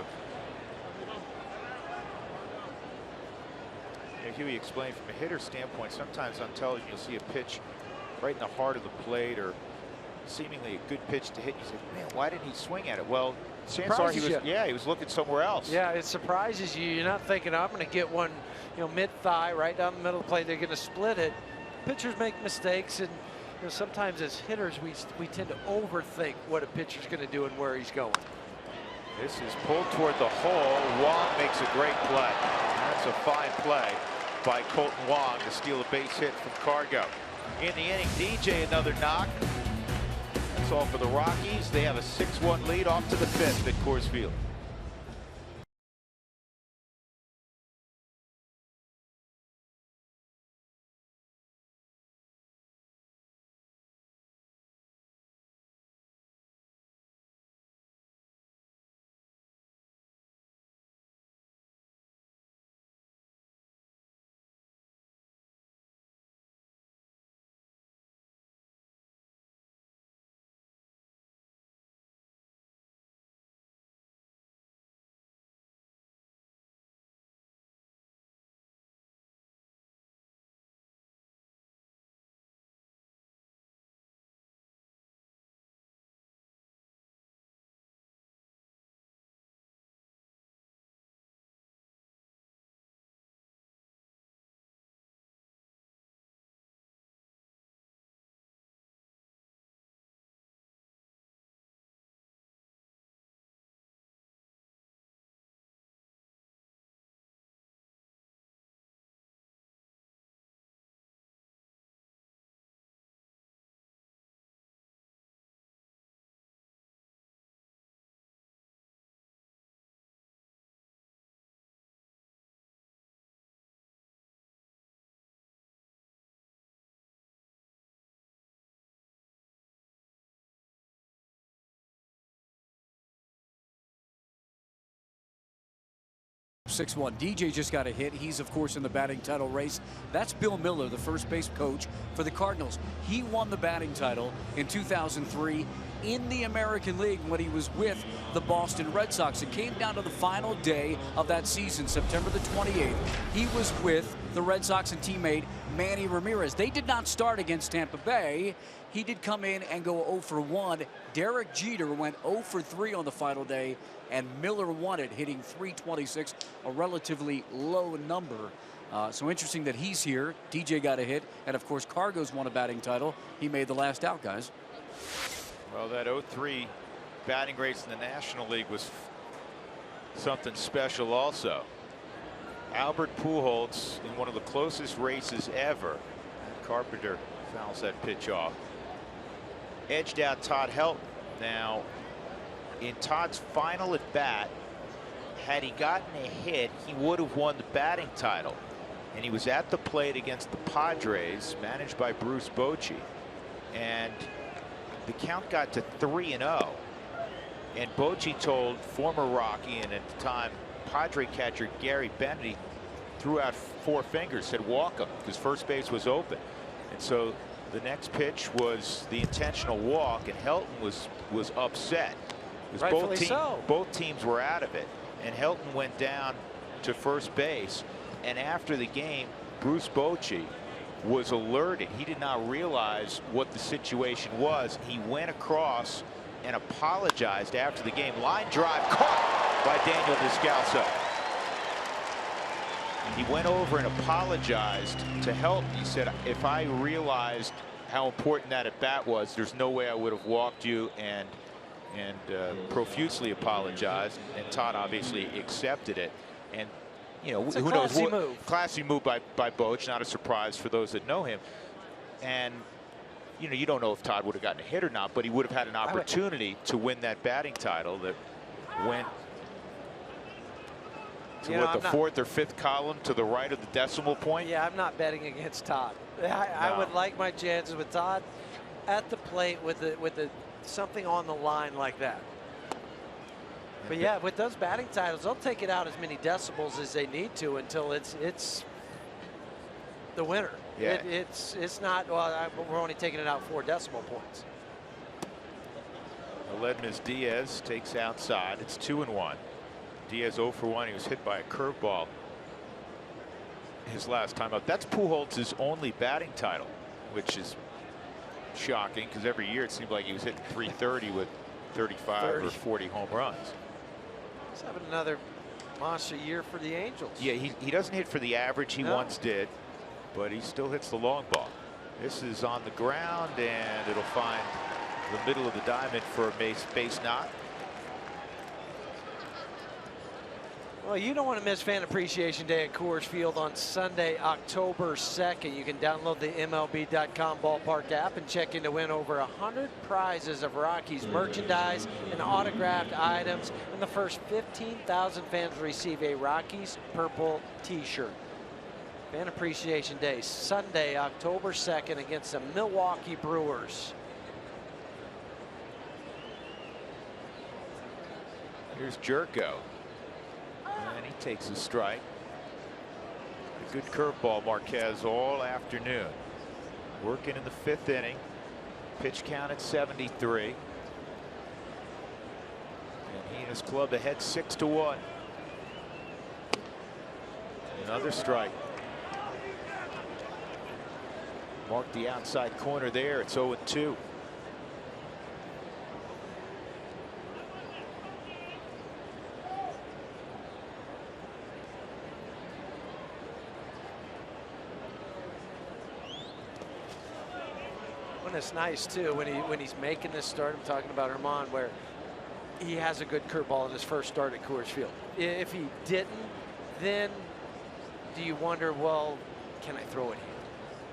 Speaker 5: Huey explained from a hitter standpoint, sometimes on television you'll see a pitch right in the heart of the plate or seemingly a good pitch to hit. You say, man, why didn't he swing at it? Well, chances are he was looking somewhere else.
Speaker 2: Yeah, it surprises you. You're not thinking, I'm going to get one, mid-thigh right down the middle of the plate. They're going to split it. Pitchers make mistakes, and sometimes as hitters we tend to overthink what a pitcher's going to do and where he's going.
Speaker 5: This is pulled toward the hole. Wong makes a great play. That's a fine play by Colton Wong to steal a base hit from Cargo. In the inning, DJ another knock. That's all for the Rockies. They have a 6-1 lead off to the 5th at Coors Field.
Speaker 3: .6-1. DJ just got a hit. He's, of course, in the batting title race. That's Bill Miller, the first base coach for the Cardinals. He won the batting title in 2003 in the American League when he was with the Boston Red Sox. It came down to the final day of that season, September the 28th. He was with the Red Sox and teammate Manny Ramirez. They did not start against Tampa Bay. He did come in and go 0 for 1. Derek Jeter went 0 for 3 on the final day, and Miller won it, hitting .326, a relatively low number. So interesting that he's here. DJ got a hit, and of course Cargo's won a batting title. He made the last out, guys.
Speaker 5: Well, that 0-3 batting race in the National League was something special also. Albert Pujols in one of the closest races ever. Carpenter fouls that pitch off. Edged out Todd Helton. Now, in Todd's final at bat, had he gotten a hit, he would have won the batting title. And he was at the plate against the Padres, managed by Bruce Bochy. And the count got to 3-0. And Bochy told former Rocky and at the time Padre catcher Gary Bennett, he threw out 4 fingers, said walk him, because first base was open. And so the next pitch was the intentional walk, and Helton was upset.
Speaker 2: Rightfully so.
Speaker 5: Both teams were out of it, and Helton went down to first base. And after the game, Bruce Bochy was alerted. He did not realize what the situation was. He went across and apologized after the game. Line drive caught by Daniel Descalso. He went over and apologized to Helton. He said, if I realized how important that at bat was, there's no way I would have walked you, and profusely apologized. And Todd obviously accepted it. And you know, who knows what move. Classy move by Boch, not a surprise for those that know him. And you know, you don't know if Todd would have gotten a hit or not, but he would have had an opportunity to win that batting title that went to what, the 4th or 5th column to the right of the decimal point.
Speaker 2: Yeah, I'm not betting against Todd. I would like my chances with Todd at the plate with something on the line like that. But yeah, with those batting titles, they'll take it out as many decibels as they need to until it's the winner.
Speaker 5: Yeah.
Speaker 2: It's not, well, we're only taking it out 4 decimal points.
Speaker 5: Aledmys Diaz takes outside. It's 2-1. Diaz 0 for 1. He was hit by a curveball his last time up. That's Pujols' only batting title, which is shocking because every year it seemed like he was hitting 330 with 35 or 40 home runs.
Speaker 2: He's having another monster year for the Angels.
Speaker 5: Yeah, he doesn't hit for the average he once did, but he still hits the long ball. This is on the ground, and it'll find the middle of the diamond for a base knock.
Speaker 2: Well, you don't want to miss Fan Appreciation Day at Coors Field on Sunday, October 2nd. You can download the MLB.com ballpark app and check in to win over 100 prizes of Rockies merchandise and autographed items. And the first 15,000 fans receive a Rockies purple T-shirt. Fan Appreciation Day, Sunday, October 2nd against the Milwaukee Brewers.
Speaker 5: Here's Jerko. And he takes a strike. A good curveball, Marquez, all afternoon. Working in the 5th inning. Pitch count at 73. And he and his club ahead 6-1. Another strike. Mark the outside corner there. It's 0-2.
Speaker 2: It's nice too when he's making this start. I'm talking about Herman, where he has a good curveball in his first start at Coors Field. If he didn't, then do you wonder, well, can I throw it here?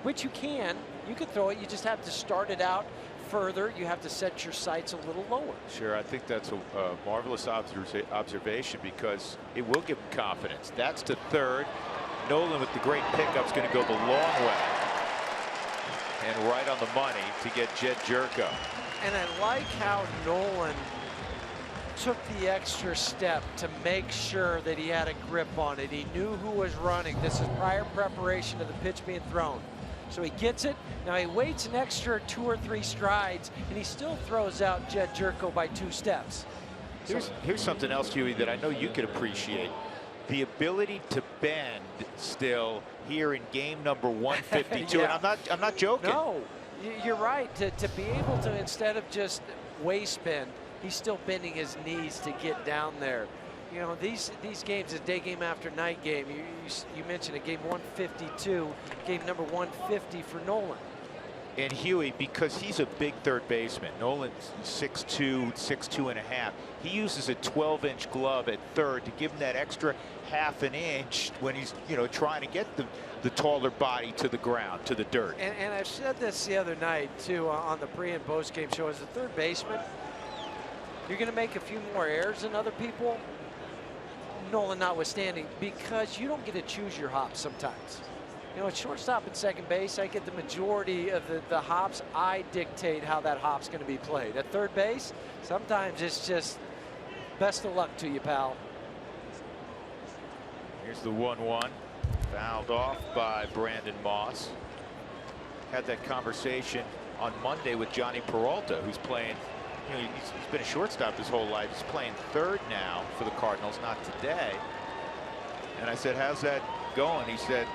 Speaker 2: Which you can. You can throw it. You just have to start it out further. You have to set your sights a little lower.
Speaker 5: Sure, I think that's a marvelous observation because it will give him confidence. That's to third. Nolan with the great pickup is going to go the long way. And right on the money to get Jed Jerko.
Speaker 2: And I like how Nolan took the extra step to make sure that he had a grip on it. He knew who was running. This is prior preparation of the pitch being thrown. So he gets it. Now he waits an extra 2 or 3 strides, and he still throws out Jed Jerko by 2 steps.
Speaker 5: Here's something else, Huey, that I know you could appreciate. The ability to bend still here in game number 152.
Speaker 2: Yeah.
Speaker 5: And I'm not joking.
Speaker 2: No, you're right. To be able to, instead of just waist bend, he's still bending his knees to get down there. You know, these games, a day game after night game. You mentioned a game 152, game number 150 for Nolan.
Speaker 5: And Huey, because he's a big third baseman, Nolan's 6'2", 6'2 and a half. He uses a 12-inch glove at third to give him that extra half an inch when he's, you know, trying to get the taller body to the ground, to the dirt.
Speaker 2: And I've said this the other night too on the pre and post game show. As a third baseman, you're going to make a few more errors than other people, Nolan notwithstanding, because you don't get to choose your hops sometimes. You know, at shortstop and second base, I get the majority of the hops. I dictate how that hop's going to be played. At third base, sometimes it's just best of luck to you, pal.
Speaker 5: Here's the 1-1. Fouled off by Brandon Moss. Had that conversation on Monday with Johnny Peralta, who's playing, you know, he's been a shortstop his whole life. He's playing third now for the Cardinals, not today. And I said, how's that going? He said,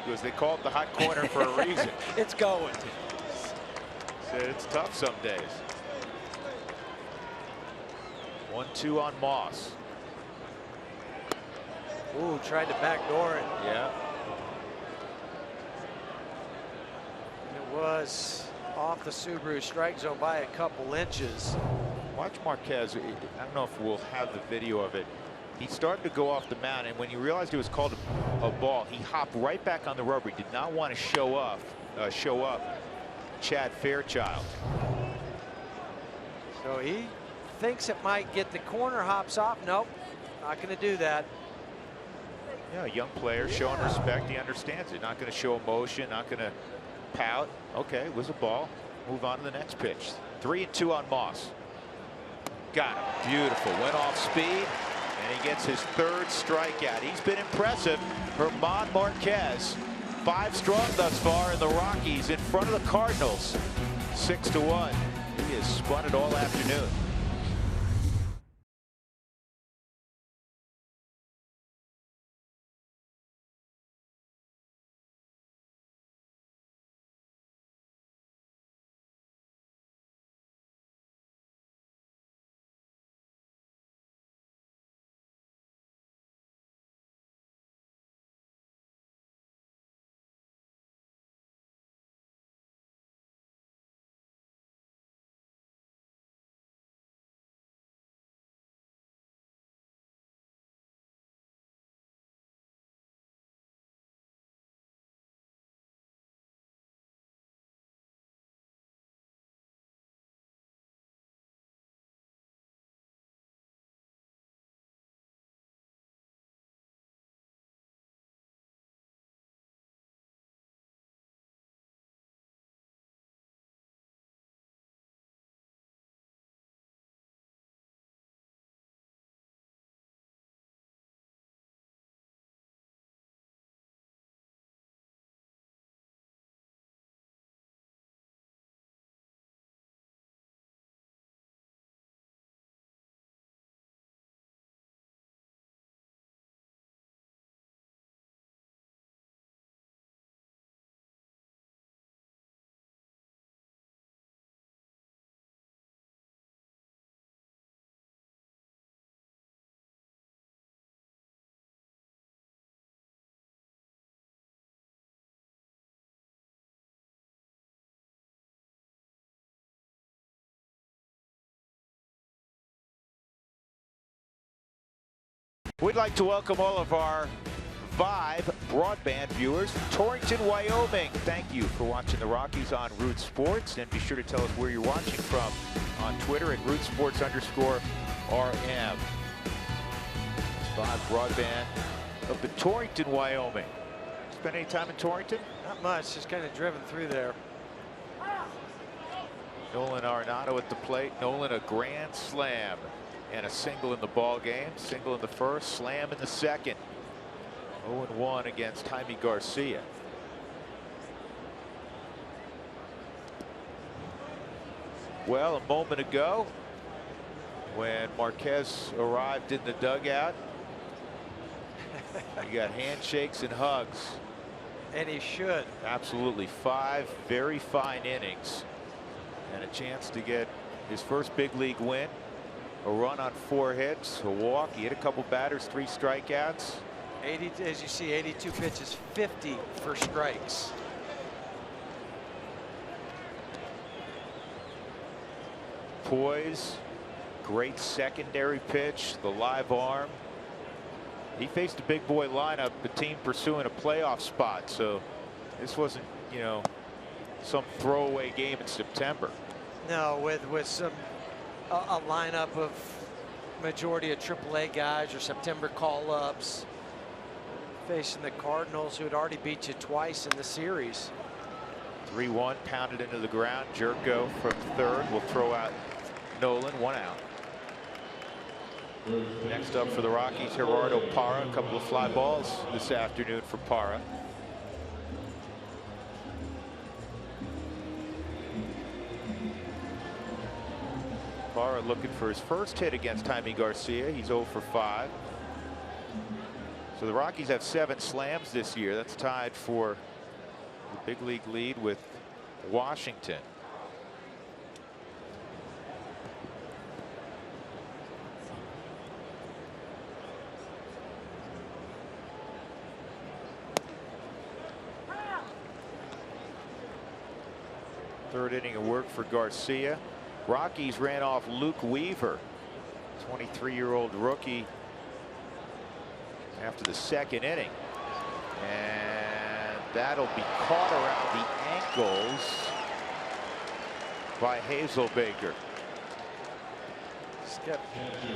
Speaker 5: he goes, they call it the hot corner for a reason.
Speaker 2: It's going.
Speaker 5: Said it's tough some days. 1-2 on Moss.
Speaker 2: Ooh, tried to backdoor it.
Speaker 5: Yeah.
Speaker 2: It was off the Subaru strike zone by a couple inches.
Speaker 5: Watch Marquez. I don't know if we'll have the video of it. He started to go off the mound, and when he realized it was called a ball, he hopped right back on the rubber. He did not want to show up Chad Fairchild.
Speaker 2: So he thinks it might get the corner, hops off. Nope, not going to do that.
Speaker 5: Yeah, a young player showing respect. He understands it. Not going to show emotion, not going to pout. Okay, it was a ball. Move on to the next pitch. 3-2 on Moss. Got him. Beautiful. Went off speed, and he gets his third strikeout. He's been impressive. German Marquez, 5 strong thus far in the Rockies in front of the Cardinals. 6-1. He has spun it all afternoon. We'd like to welcome all of our Vibe broadband viewers from Torrington, Wyoming. Thank you for watching the Rockies on Root Sports, and be sure to tell us where you're watching from on Twitter at RootSports_RM. Vibe broadband up in Torrington, Wyoming. Spend any time in Torrington?
Speaker 2: Not much, just kind of driven through there.
Speaker 5: Nolan Arenado at the plate. Nolan, a grand slam and a single in the ball game. Single in the first, slam in the second. 0-1 against Jaime Garcia. Well, a moment ago, when Marquez arrived in the dugout, you got handshakes and hugs.
Speaker 2: And he should.
Speaker 5: Absolutely. 5 very fine innings and a chance to get his first big league win. A run on 4 hits, a walk. He hit a couple batters, 3 strikeouts.
Speaker 2: 80, as you see, 82 pitches, 50 for strikes.
Speaker 5: Poise, great secondary pitch, the live arm. He faced a big boy lineup, the team pursuing a playoff spot, so this wasn't, you know, some throwaway game in September.
Speaker 2: No, with some a lineup of majority of AAA guys or September call-ups, facing the Cardinals, who had already beat you twice in the series.
Speaker 5: 3-1 pounded into the ground. Jerko from third will throw out Nolan, 1 out. Next up for the Rockies, Gerardo Parra. A couple of fly balls this afternoon for Parra. Parra looking for his first hit against Jaime Garcia. He's 0 for 5. So the Rockies have 7 slams this year. That's tied for the big league lead with Washington. Third inning of work for Garcia. Rockies ran off Luke Weaver, 23-year-old rookie, after the second inning. And that'll be caught around the ankles by Hazelbaker.
Speaker 2: Just kept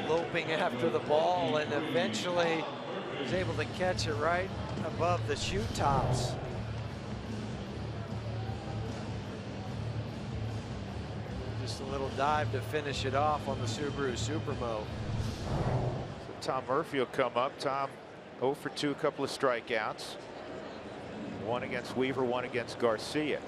Speaker 2: loping after the ball and eventually was able to catch it right above the shoe tops. Just a little dive to finish it off on the Subaru Supermo.
Speaker 5: So Tom Murphy will come up. Tom 0 for 2, a couple of strikeouts. 1 against Weaver, 1 against Garcia.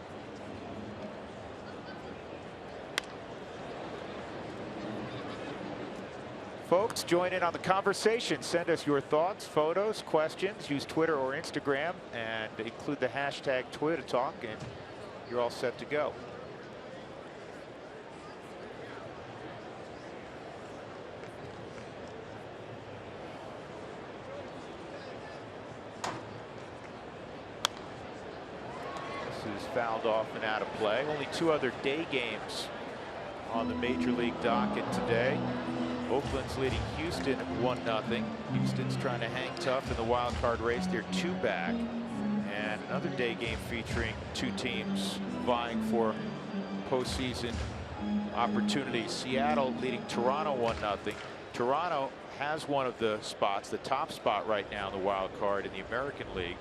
Speaker 5: Folks, join in on the conversation. Send us your thoughts, photos, questions. Use Twitter or Instagram and include the hashtag Twitter Talk, and you're all set to go. Is fouled off and out of play. Only 2 other day games on the major league docket today. Oakland's leading Houston 1-0. Houston's trying to hang tough in the wild card race. They're 2 back. And another day game featuring 2 teams vying for postseason opportunities. Seattle leading Toronto 1-0. Toronto has one of the spots, the top spot right now in the wild card in the American League.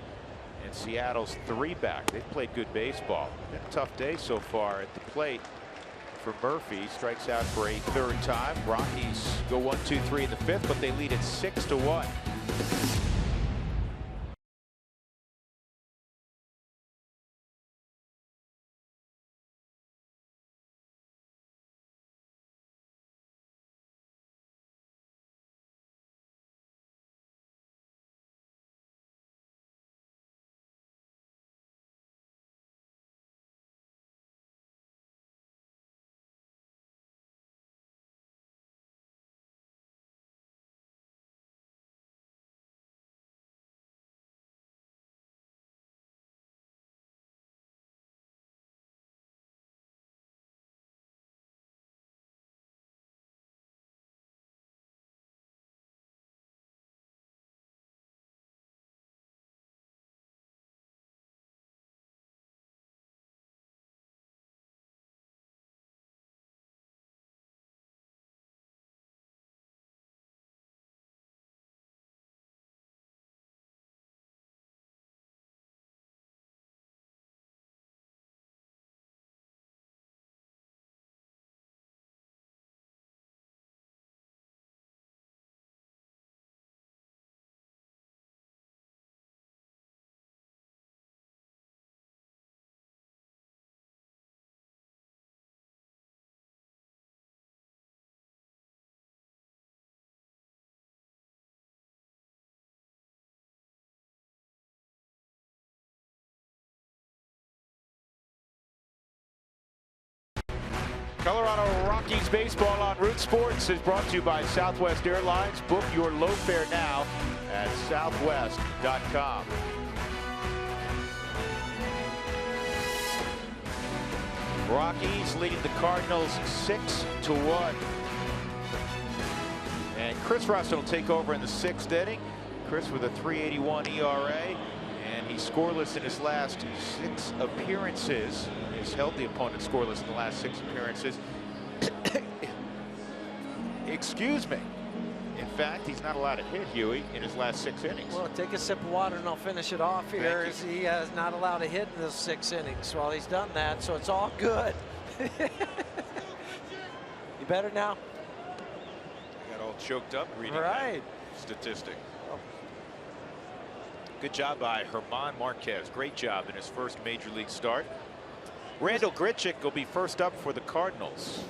Speaker 5: And Seattle's 3 back. They've played good baseball. Been a tough day so far at the plate for Murphy. Strikes out for a 3rd time. Rockies go 1-2-3 in the 5th, but they lead it 6-1. Colorado Rockies baseball on Root Sports is brought to you by Southwest Airlines. Book your low fare now at southwest.com. Rockies leading the Cardinals 6-1. And Chris Russell will take over in the 6th inning. Chris with a 3.81 ERA, and he's scoreless in his last 6 appearances. He's held the opponent scoreless in the last 6 appearances. Excuse me. In fact, he's not allowed to hit, Huey, in his last 6 innings.
Speaker 2: Well, take a sip of water and I'll finish it off here. As he is not allowed to hit in those 6 innings. Well, he's done that, so it's all good. You better now?
Speaker 5: I got all choked up reading that statistic. Good job by Germán Marquez. Great job in his first major league start. Randal Grichuk will be first up for the Cardinals.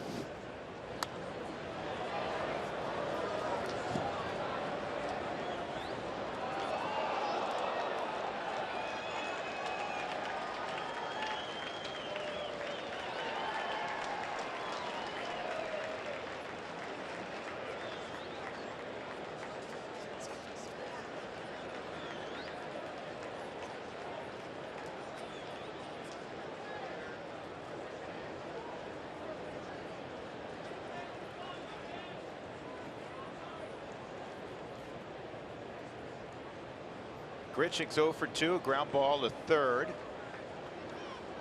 Speaker 5: Grichuk's 0 for 2, a ground ball to third,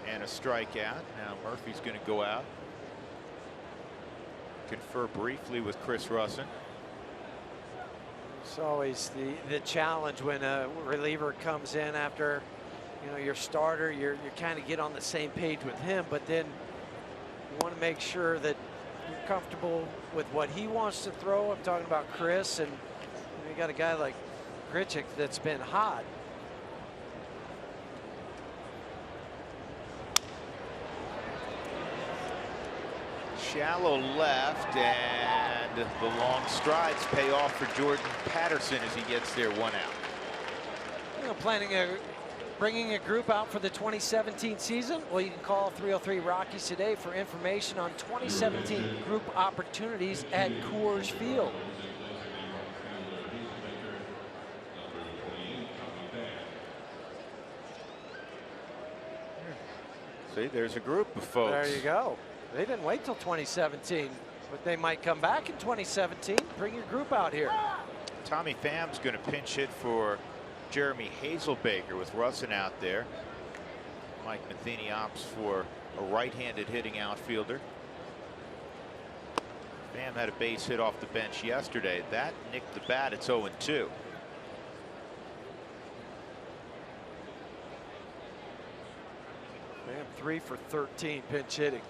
Speaker 5: and a strikeout. Now Murphy's going to go out. Confer briefly with Chris Russin.
Speaker 2: It's always the challenge when a reliever comes in after, you know, your starter. You're kind of get on the same page with him, but then you want to make sure that you're comfortable with what he wants to throw. I'm talking about Chris, and you got a guy like Grichuk that's been hot.
Speaker 5: Shallow left, and the long strides pay off for Jordan Patterson as he gets there 1 out.
Speaker 2: You know, bringing a group out for the 2017 season? Well, you can call 303 Rockies today for information on 2017 group opportunities at Coors Field.
Speaker 5: See, there's a group of folks.
Speaker 2: There you go. They didn't wait till 2017, but they might come back in 2017. Bring your group out here.
Speaker 5: Tommy Pham's going to pinch hit for Jeremy Hazelbaker with Russin out there. Mike Matheny opts for a right-handed hitting outfielder. Pham had a base hit off the bench yesterday. That nicked the bat. It's 0-2.
Speaker 2: Pham 3 for 13 pinch hitting.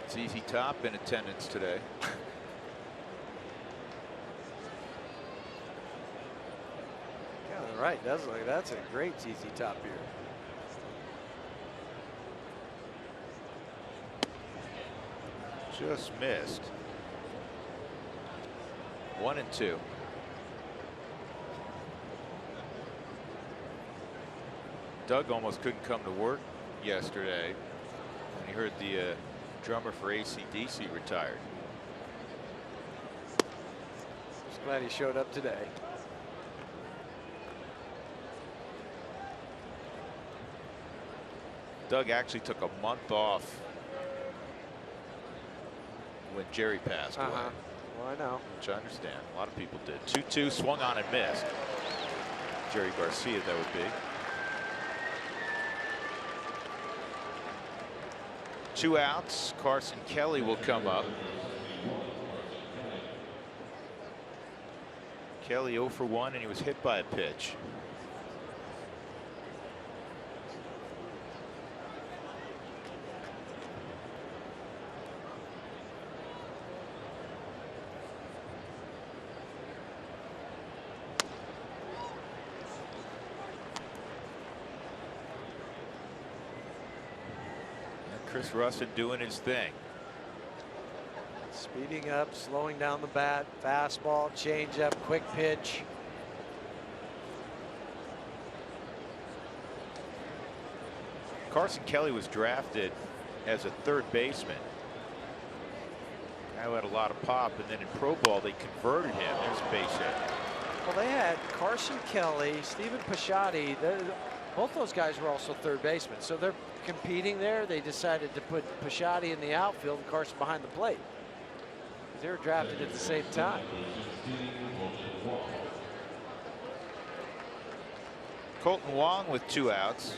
Speaker 5: ZZ Top in attendance today.
Speaker 2: Yeah, right. That's a great ZZ Top here.
Speaker 5: Just missed. 1-2. Doug almost couldn't come to work yesterday when he heard the drummer for AC/DC retired.
Speaker 2: Just glad he showed up today.
Speaker 5: Doug actually took a month off when Jerry passed away.
Speaker 2: Well, I know.
Speaker 5: Which I understand. A lot of people did. 2-2, swung on and missed. Jerry Garcia, that would be. 2 outs. Carson Kelly will come up. Kelly 0 for 1, and he was hit by a pitch. Chris Russin doing his thing.
Speaker 2: Speeding up, slowing down the bat, fastball, changeup, quick pitch.
Speaker 5: Carson Kelly was drafted as a third baseman. Guy who had a lot of pop, and then in pro ball they converted him. There's a base hit.
Speaker 2: Well, they had Carson Kelly, Stephen Piscotty. Both those guys were also third basemen, so they're competing there. They decided to put Piscotty in the outfield and Carson behind the plate. They were drafted at the same time.
Speaker 5: Colton Wong with 2 outs.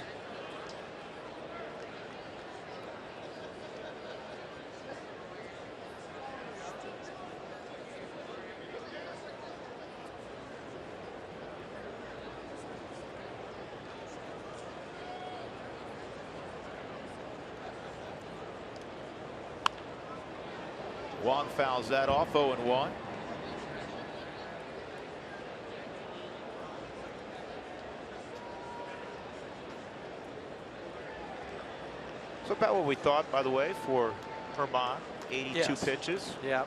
Speaker 5: Wong fouls that off, 0-1. So about what we thought, by the way, for Herman. 82 pitches.
Speaker 2: Yeah.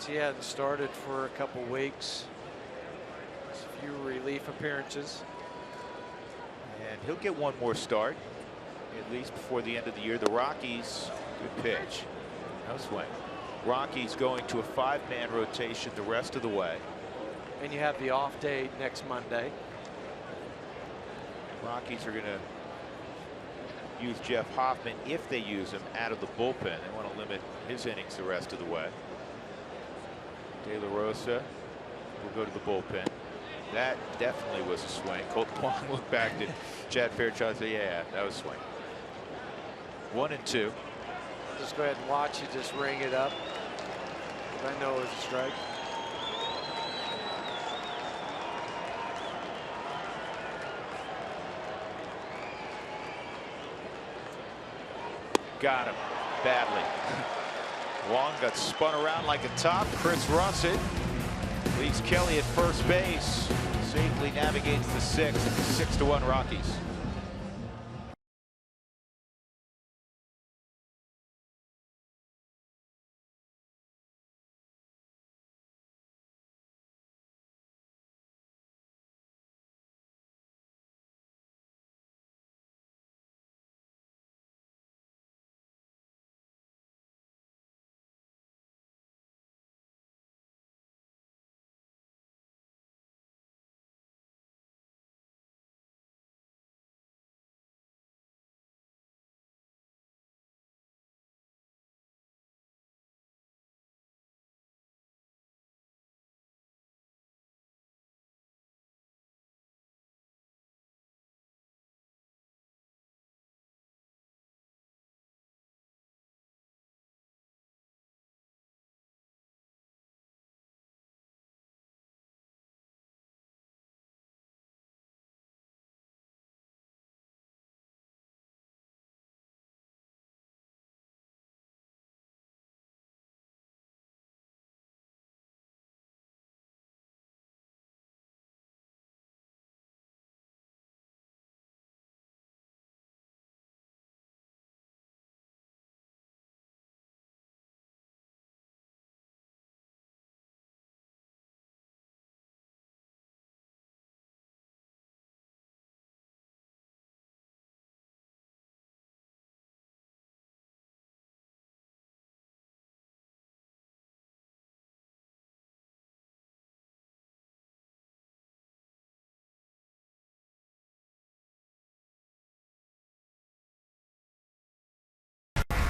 Speaker 2: He hadn't started for a couple weeks. A few relief appearances.
Speaker 5: And he'll get one more start, at least before the end of the year. The Rockies, good pitch. No swing. Rockies going to a 5-man rotation the rest of the way.
Speaker 2: And you have the off day next Monday.
Speaker 5: Rockies are going to use Jeff Hoffman, if they use him, out of the bullpen. They want to limit his innings the rest of the way. De La Rosa will go to the bullpen. That definitely was a swing. Colton Wong looked back at Chad Fairchild and said, yeah, that was a swing. 1-2.
Speaker 2: Just go ahead and watch you just ring it up. I know it's a strike.
Speaker 5: Got him badly. Wong got spun around like a top. Chris Russet leaves Kelly at first base. Safely navigates the 6th. 6-1 Rockies.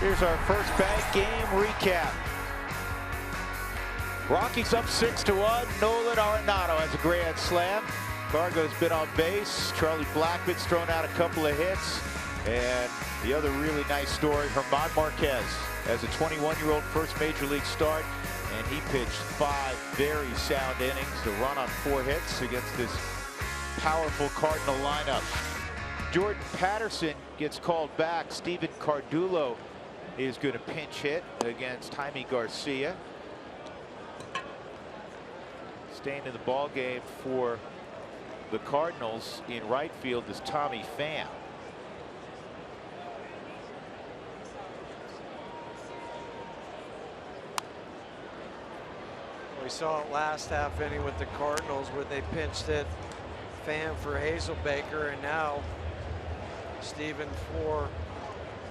Speaker 5: Here's our first bank game recap. Rockies up 6-1. Nolan Arenado has a grand slam. Gargo's been on base. Charlie Blackmon's thrown out a couple of hits. And the other really nice story, German Marquez has a 21-year-old first major league start. And he pitched 5 very sound innings to run on 4 hits against this powerful Cardinal lineup. Jordan Patterson gets called back. Steven Cardullo is going to pinch hit against Jaime Garcia. Staying in the ball game for the Cardinals in right field is Tommy Pham.
Speaker 2: We saw it last half inning with the Cardinals where they pinched hit Pham for Hazelbaker, and now Steven for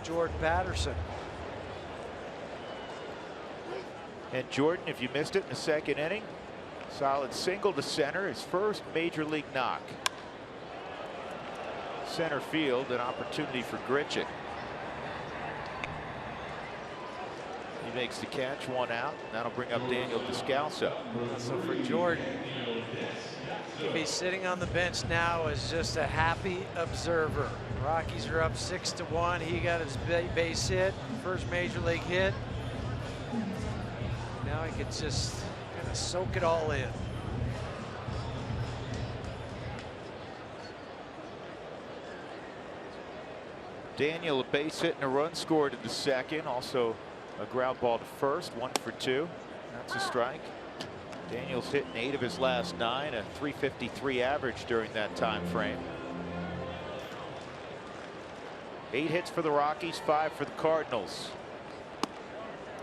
Speaker 2: Jordan Patterson.
Speaker 5: And Jordan, if you missed it in the second inning, solid single to center, his first major league knock. Center field, an opportunity for Grichuk. He makes the catch, 1 out. That'll bring up Daniel Descalso.
Speaker 2: So for Jordan, He'll be sitting on the bench now as just a happy observer. Rockies are up 6-1. He got his base hit, first major league hit. Now he could just kind of soak it all in.
Speaker 5: Daniel, a base hit and a run scored in the second. Also a ground ball to first, 1 for 2. That's a strike. Daniel's hitting 8 of his last 9, a .353 average during that time frame. 8 hits for the Rockies, 5 for the Cardinals.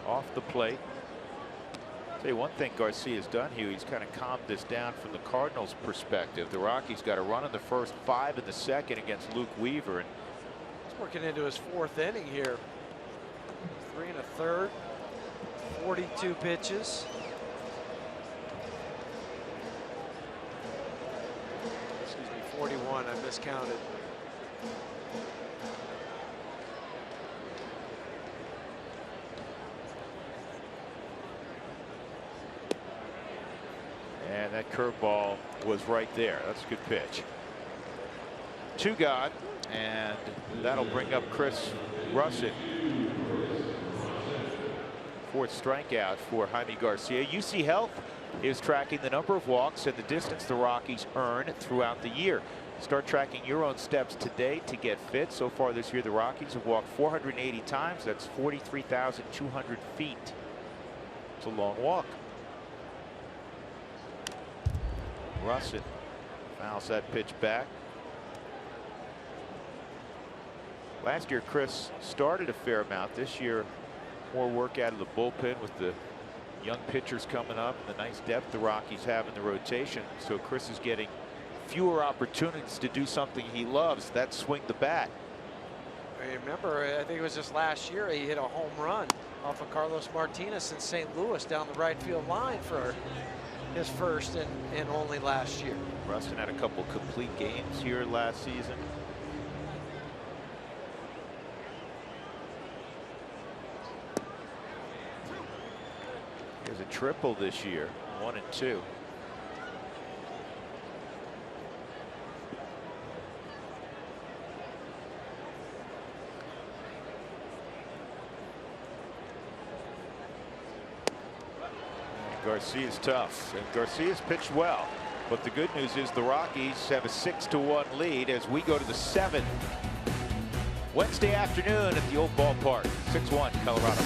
Speaker 5: Off the plate. I'll tell you one thing Garcia's done here, he's kind of calmed this down from the Cardinals' perspective. The Rockies got a run in the first, 5 in the second against Luke Weaver. And
Speaker 2: he's working into his 4th inning here. 3 1/3, 42 pitches. Excuse me, 41, I miscounted.
Speaker 5: And that curveball was right there. That's a good pitch. 2 gone, and that'll bring up Chris Russet. 4th strikeout for Jaime Garcia. UC Health is tracking the number of walks and the distance the Rockies earn throughout the year. Start tracking your own steps today to get fit. So far this year, the Rockies have walked 480 times. That's 43,200 feet. It's a long walk. Russet fouls that pitch back. Last year, Chris started a fair amount. This year, more work out of the bullpen with the young pitchers coming up, the nice depth the Rockies have in the rotation. So Chris is getting fewer opportunities to do something he loves. That's swing the bat.
Speaker 2: Remember, I think it was just last year he hit a home run off of Carlos Martinez in St. Louis down the right field line for his first and only last year.
Speaker 5: Rustin had a couple complete games here last season. Here's a triple this year, 1 and 2. Garcia's tough, and Garcia's pitched well. But the good news is the Rockies have a 6-1 lead as we go to the 7th. Wednesday afternoon at the old ballpark. 6-1 Colorado.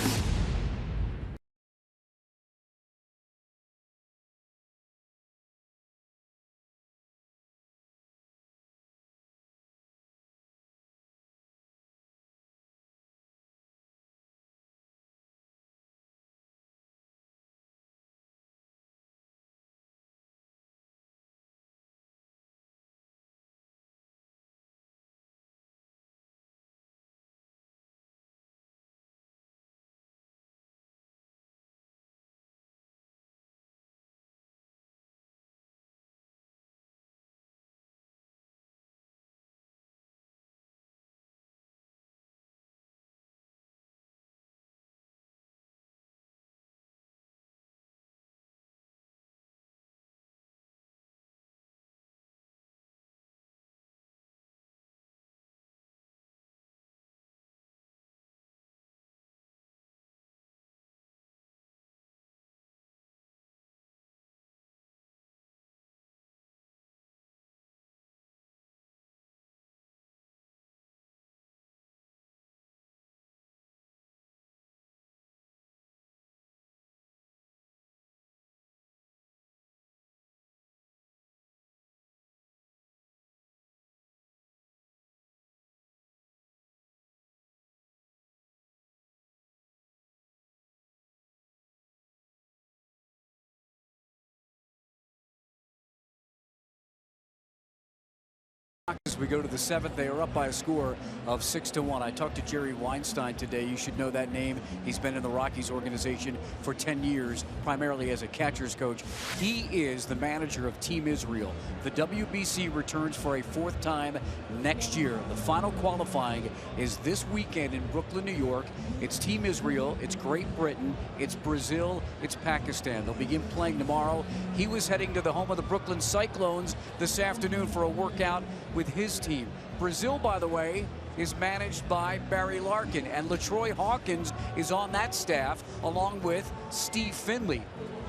Speaker 3: As we go to the 7th, they are up by a score of 6-1. I talked to Jerry Weinstein today. You should know that name. He's been in the Rockies organization for 10 years, primarily as a catcher's coach. He is the manager of Team Israel. The WBC returns for a 4th time next year. The final qualifying is this weekend in Brooklyn, New York. It's Team Israel, it's Great Britain, it's Brazil, it's Pakistan. They'll begin playing tomorrow. He was heading to the home of the Brooklyn Cyclones this afternoon for a workout with his team. Brazil, by the way, is managed by Barry Larkin, and LaTroy Hawkins is on that staff along with Steve Finley.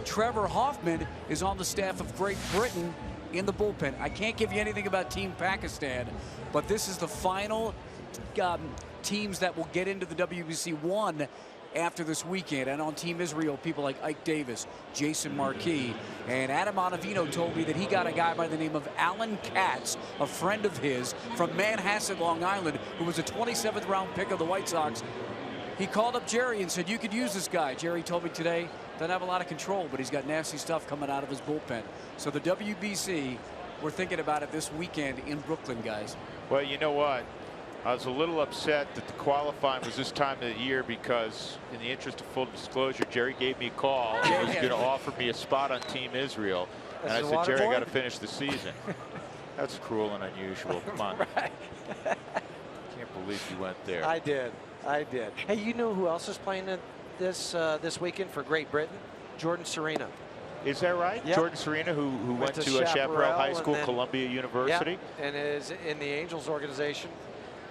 Speaker 3: Trevor Hoffman is on the staff of Great Britain in the bullpen. I can't give you anything about Team Pakistan, but this is the final teams that will get into the WBC 1 after this weekend. And on Team Israel, people like Ike Davis, Jason Marquis, and Adam Ottavino told me that he got a guy by the name of Alan Katz, a friend of his from Manhasset, Long Island, who was a 27th round pick of the White Sox. He called up Jerry and said, you could use this guy. Jerry told me today, doesn't have a lot of control, but he's got nasty stuff coming out of his bullpen. So the WBC, we're thinking about it this weekend in Brooklyn, guys.
Speaker 5: Well, you know what? I was a little upset that the qualifying was this time of the year because, in the interest of full disclosure, Jerry gave me a call and was going to offer me a spot on Team Israel. And I said, Jerry, I got to finish the season. That's cruel and unusual. Come on.
Speaker 8: Right.
Speaker 5: Can't believe you went there.
Speaker 8: I did. Hey, you know who else is playing this weekend for Great Britain? Jordan Serena.
Speaker 5: Is that right?
Speaker 8: Yep.
Speaker 5: Jordan Serena, who went to Chaparral High School, then, Columbia University.
Speaker 8: Yeah, and is in the Angels organization.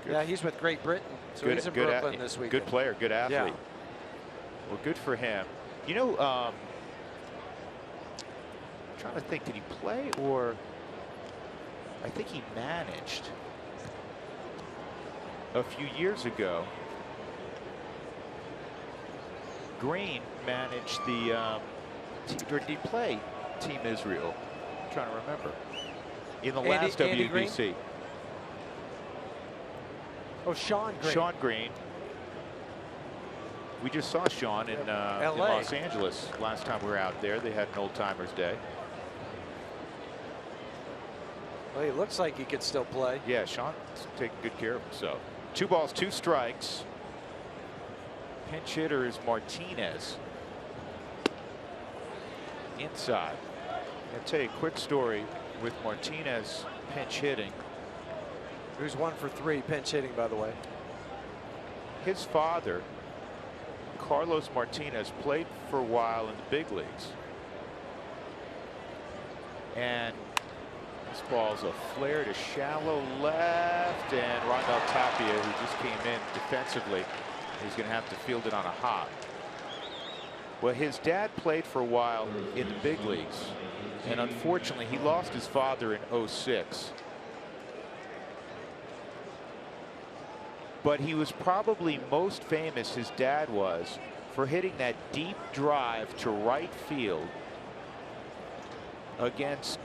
Speaker 8: Good. Yeah, he's with Great Britain, so he's in Brooklyn this weekend.
Speaker 5: Good player, good athlete.
Speaker 8: Yeah.
Speaker 5: Well, good for him. You know, I'm trying to think, did he play or I think he managed a few years ago. Green managed the, or did he play Team Israel? I'm trying to remember. In the last WBC.
Speaker 8: Oh, Sean Green.
Speaker 5: Sean Green. We just saw Sean in Los Angeles last time we were out there. They had an old timers day.
Speaker 8: Well, he looks like he could still play.
Speaker 5: Yeah, Sean's taking good care of himself. 2 balls, 2 strikes. Pinch hitter is Martinez. Inside. I'll tell you a quick story with Martinez pinch hitting.
Speaker 8: Who's 1 for 3 pinch hitting, by the way.
Speaker 5: His father, Carlos Martinez, played for a while in the big leagues. And this ball's a flare to shallow left, and Rondell Tapia, who just came in defensively, he's going to have to field it on a hop. Well, his dad played for a while in the big leagues, and unfortunately he lost his father in '06. But he was probably most famous, his dad was, for hitting that deep drive to right field against,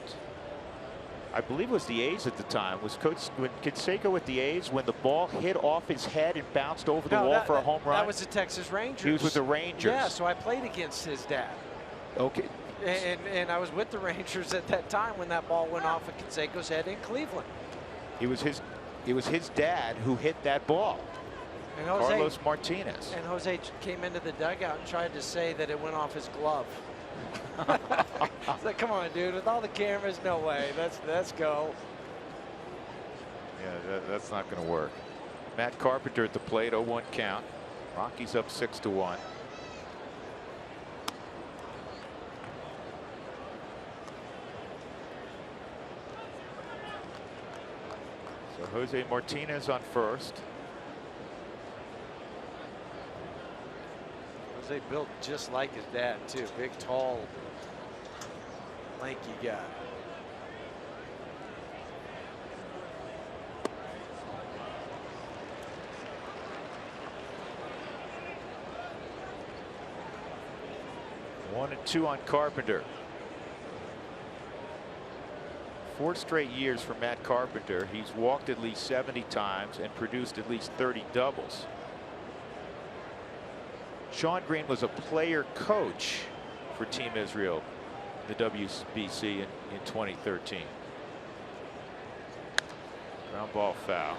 Speaker 5: I believe it was the A's at the time. Was Coach Canseco with the A's when the ball hit off his head and bounced over the wall for a home run?
Speaker 8: That was the Texas Rangers.
Speaker 5: He was with the Rangers.
Speaker 8: Yeah, so I played against his dad.
Speaker 5: Okay.
Speaker 8: And I was with the Rangers at that time when that ball went off of Canseco's head in Cleveland.
Speaker 5: It was his dad who hit that ball,
Speaker 8: and Jose,
Speaker 5: Carlos Martinez.
Speaker 8: And Jose came into the dugout and tried to say that it went off his glove. It's like, come on, dude, with all the cameras, no way. Let's go.
Speaker 5: Yeah, that's not going to work. Matt Carpenter at the plate, 0-1 count. Rockies up 6-1. So Jose Martinez on first.
Speaker 8: Jose built just like his dad, too. Big, tall, lanky guy.
Speaker 5: One and 2 on Carpenter. 4 straight years for Matt Carpenter. He's walked at least 70 times and produced at least 30 doubles. Sean Green was a player coach for Team Israel, the WBC in 2013. Ground ball foul.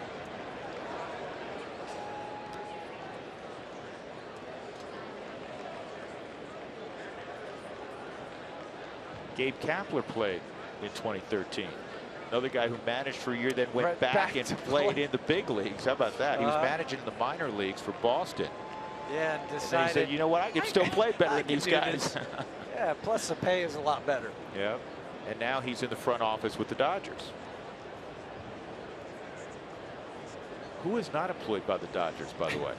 Speaker 5: Gabe Kapler played in 2013. Another guy who managed for a year, then went back and played in the big leagues. How about that? He was managing the minor leagues for Boston.
Speaker 8: Yeah, and decided,
Speaker 5: and then he said, you know what, I can still play better than these guys.
Speaker 8: Yeah, plus the pay is a lot better.
Speaker 5: Yeah, and now he's in the front office with the Dodgers. Who is not employed by the Dodgers, by the way?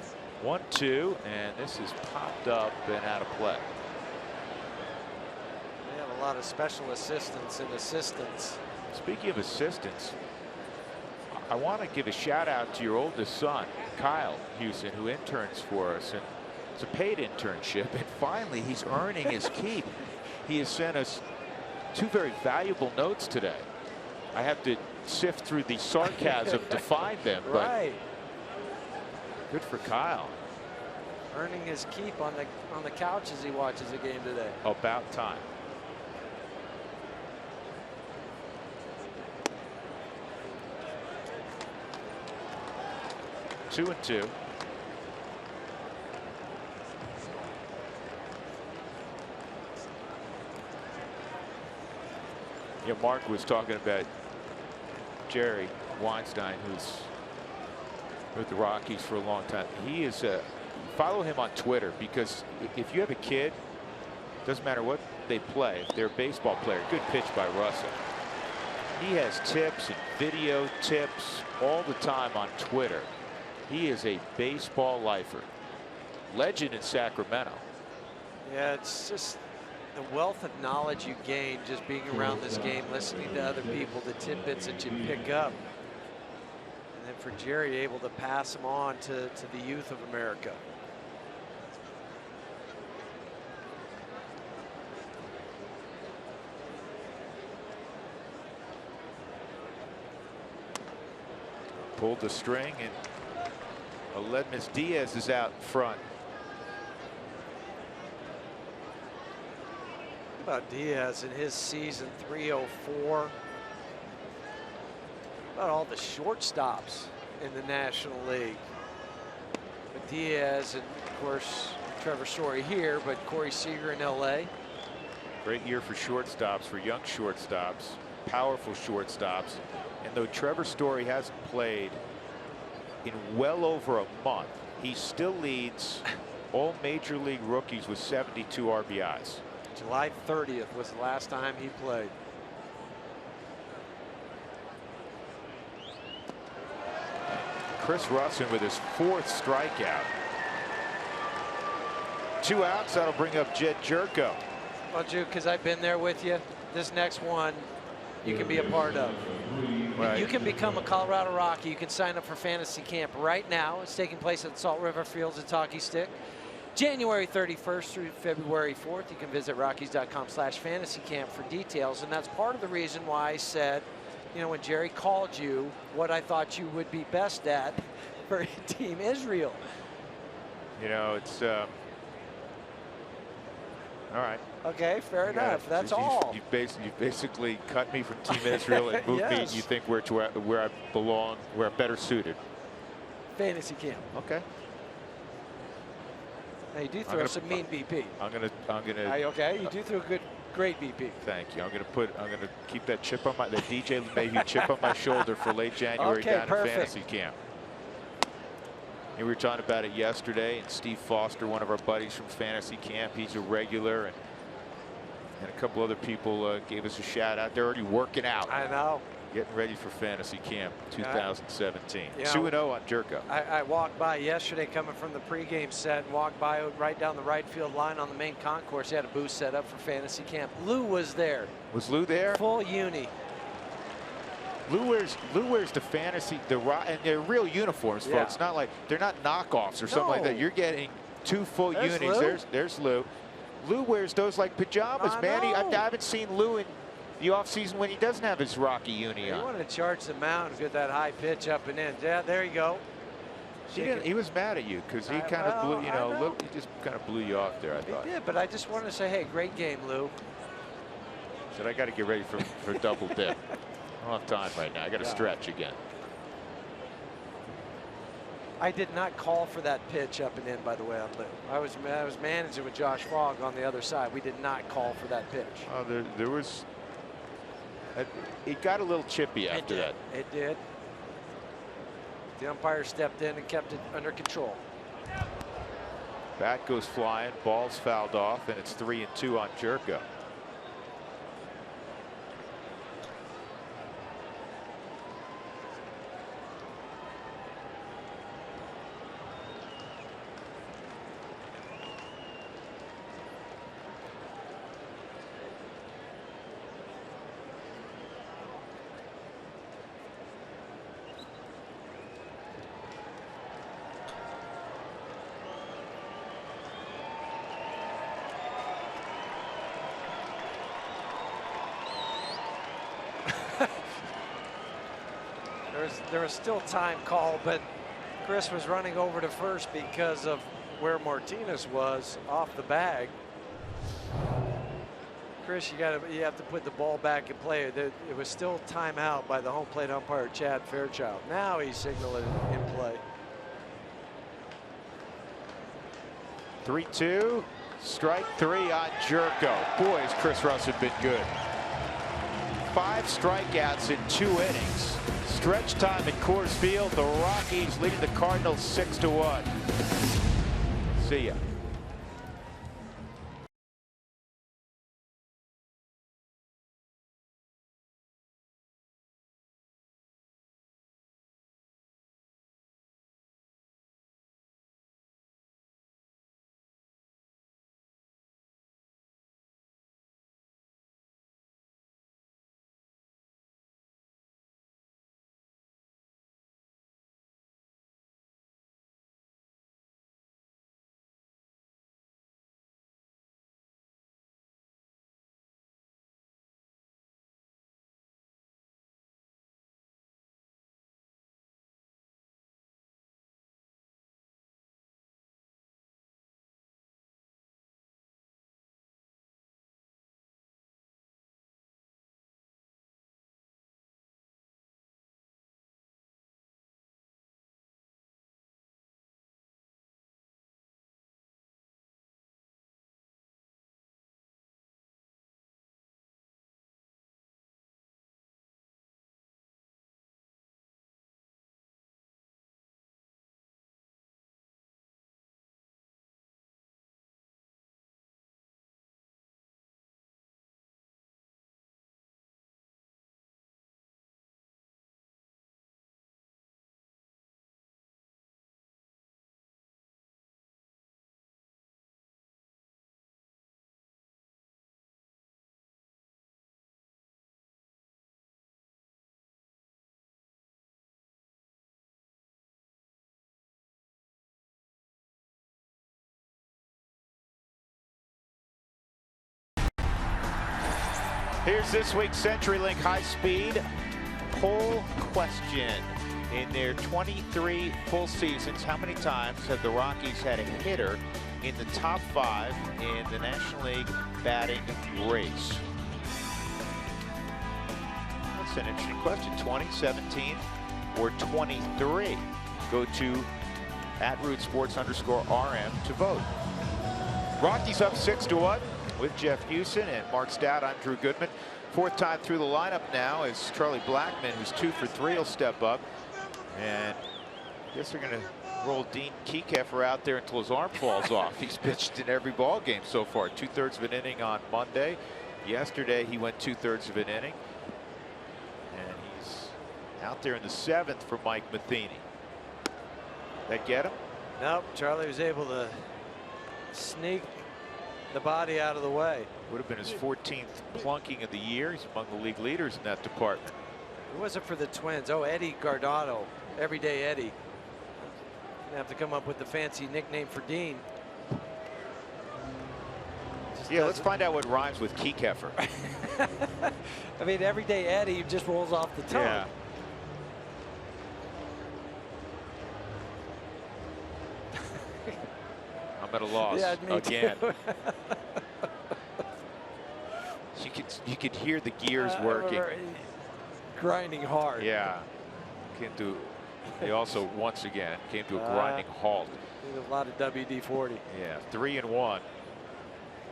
Speaker 5: 1-2, and this is popped up and out of play.
Speaker 8: They have a lot of special assistants and assistants.
Speaker 5: Speaking of assistants, I want to give a shout out to your oldest son, Kyle Houston, who interns for us, and it's a paid internship, and finally he's earning his keep. He has sent us 2 very valuable notes today. I have to sift through the sarcasm to find them, but
Speaker 8: right.
Speaker 5: Good for Kyle.
Speaker 8: Earning his keep on the couch as he watches the game today.
Speaker 5: About time. Two and two. Yeah, Mark was talking about Jerry Weinstein, who's with the Rockies for a long time. He is follow him on Twitter, because if you have a kid, doesn't matter what they play, if they're a baseball player, good pitch by Russell. He has tips and video tips all the time on Twitter. He is a baseball lifer. Legend in Sacramento.
Speaker 8: Yeah, it's just the wealth of knowledge you gain just being around this game, listening to other people, the tidbits that you pick up. And then for Jerry, able to pass them on to the youth of America.
Speaker 5: Pulled the string, and Aledmus Diaz is out front.
Speaker 8: How about Diaz in his season, 304? How about all the shortstops in the National League? But Diaz, and of course Trevor Story here, but Corey Seager in LA.
Speaker 5: Great year for shortstops, for young shortstops, powerful shortstops. And though Trevor Story hasn't played in well over a month, he still leads all major league rookies with 72 RBIs.
Speaker 8: July 30th was the last time he played.
Speaker 5: Chris Russin with his 4th strikeout. 2 outs. That'll bring up Jed Jerko.
Speaker 8: Well, Juke, because I've been there with you, this next one you can be a part of. Right. You can become a Colorado Rocky. You can sign up for fantasy camp right now. It's taking place at Salt River Fields at Talkie Stick. January 31st through February 4th. You can visit Rockies.com/fantasy camp for details. And that's part of the reason why I said, you know, when Jerry called you, what I thought you would be best at for Team Israel.
Speaker 5: You know, it's all right.
Speaker 8: Okay, fair enough. That's all.
Speaker 5: You've basically cut me from Team Israel and moved me. You think where I belong, where I'm better suited.
Speaker 8: Fantasy camp.
Speaker 5: Okay.
Speaker 8: Now you do throw some mean BP.
Speaker 5: I'm gonna.
Speaker 8: Okay, you do throw a great BP.
Speaker 5: Thank you. I'm gonna keep that chip on that DJ LeMahieu chip on my shoulder for late January down in fantasy camp. And we were talking about it yesterday, and Steve Foster, one of our buddies from fantasy camp, he's a regular, and a couple other people gave us a shout out. They're already working out.
Speaker 8: I know.
Speaker 5: Getting ready for fantasy camp 2017. 2-0 on Jerko.
Speaker 8: I walked by yesterday coming from the pregame set and walked by right down the right field line on the main concourse. He had a booth set up for fantasy camp. Lou was there.
Speaker 5: Was Lou there?
Speaker 8: Full uni.
Speaker 5: Lou wears the fantasy, and they're real uniforms, folks. It's not like they're not knockoffs or something like that. You're getting 2 full unis.
Speaker 8: Lou.
Speaker 5: There's Lou. Lou wears those like pajamas, man. I haven't seen Lou in the offseason when he doesn't have his Rocky uni on.
Speaker 8: He wanted to charge the mound and get that high pitch up and in. Yeah, there you go.
Speaker 5: He was mad at you because he kind of blew, he just kind of blew you off there, I thought.
Speaker 8: He did, but I just wanted to say, hey, great game, Lou.
Speaker 5: Said I got to get ready for double dip. I don't have time right now. I got to stretch again.
Speaker 8: I did not call for that pitch up and in, by the way, on Lou. I was managing with Josh Fogg on the other side. We did not call for that pitch.
Speaker 5: There was. It got a little chippy after that.
Speaker 8: It did. The umpire stepped in and kept it under control.
Speaker 5: Bat goes flying, ball's fouled off, and it's 3-2 on Jerko.
Speaker 8: There was still time called, but Chris was running over to first because of where Martinez was off the bag. Chris, you have to put the ball back in play. It was still timeout by the home plate umpire Chad Fairchild. Now he's signaling in play.
Speaker 5: 3-2, strike 3 on Jerko. Boy, has Chris Russell been good. 5 strikeouts in 2 innings. Stretch time at Coors Field. The Rockies leading the Cardinals 6-1. See ya. Here's this week's CenturyLink high-speed poll question. In their 23 full seasons, how many times have the Rockies had a hitter in the top 5 in the National League batting race? That's an interesting question. 20, 17, or 23? Go to @RootSports_RM to vote. Rockies up 6-1 with Jeff Houston and Mark Stout. I'm Drew Goodman. 4th time through the lineup now is Charlie Blackmon, who's 2 for 3. Will step up, and I guess they're going to roll Dean Keykefer out there until his arm falls off. He's pitched in every ball game so far. 2/3 of an inning on Monday. Yesterday he went 2/3 of an inning, and he's out there in the 7th for Mike Matheny. That get him?
Speaker 8: Nope. Charlie was able to sneak the body out of the way.
Speaker 5: Would have been his 14th plunking of the year. He's among the league leaders in that department.
Speaker 8: It wasn't for the Twins. Oh, Eddie Guardado, Everyday Eddie. Gonna have to come up with the fancy nickname for Dean.
Speaker 5: Yeah, let's find out what rhymes with Keykefer.
Speaker 8: I mean, Everyday Eddie just rolls off the tongue.
Speaker 5: Yeah. I'm at a loss again. You could hear the gears working.
Speaker 8: Grinding hard.
Speaker 5: Yeah. Can't do They also once again came to a grinding halt.
Speaker 8: A lot of WD-40.
Speaker 5: Yeah, 3-1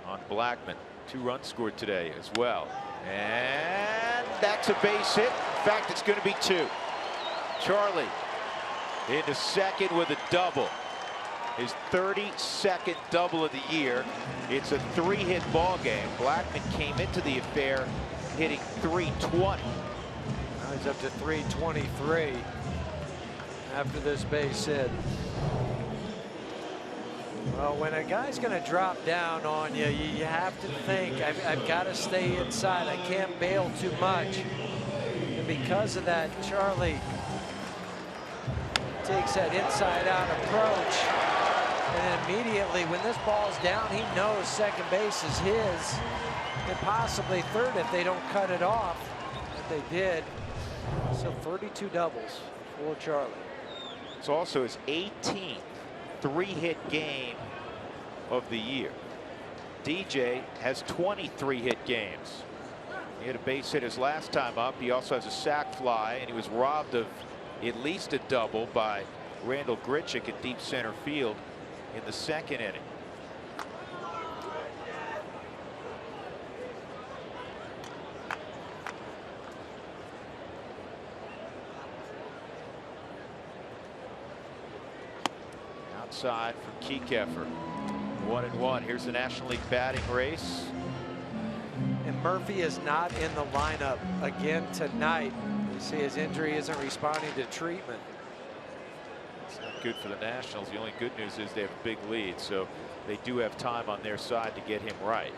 Speaker 5: on Blackman. 2 runs scored today as well. And that's a base hit. In fact, it's going to be 2. Charlie into second with a double. His 32nd double of the year. It's a 3-hit ball game. Blackman came into the affair hitting .320.
Speaker 8: Now he's up to .323 after this base hit. Well, when a guy's going to drop down on you, you have to think, I've got to stay inside. I can't bail too much. And because of that, Charlie takes that inside-out approach. And immediately, when this ball's down, he knows second base is his. And possibly third if they don't cut it off. But they did. So 32 doubles for Charlie.
Speaker 5: It's also his 18th 3-hit game of the year. DJ has 23 hit games. He had a base hit his last time up. He also has a sac fly, and he was robbed of at least a double by Randall Grichuk at deep center field in the 2nd inning. Outside from Kiekefer. 1-1. Here's the National League batting race.
Speaker 8: And Murphy is not in the lineup again tonight. You see his injury isn't responding to treatment.
Speaker 5: It's not good for the Nationals. The only good news is they have a big lead, so they do have time on their side to get him right.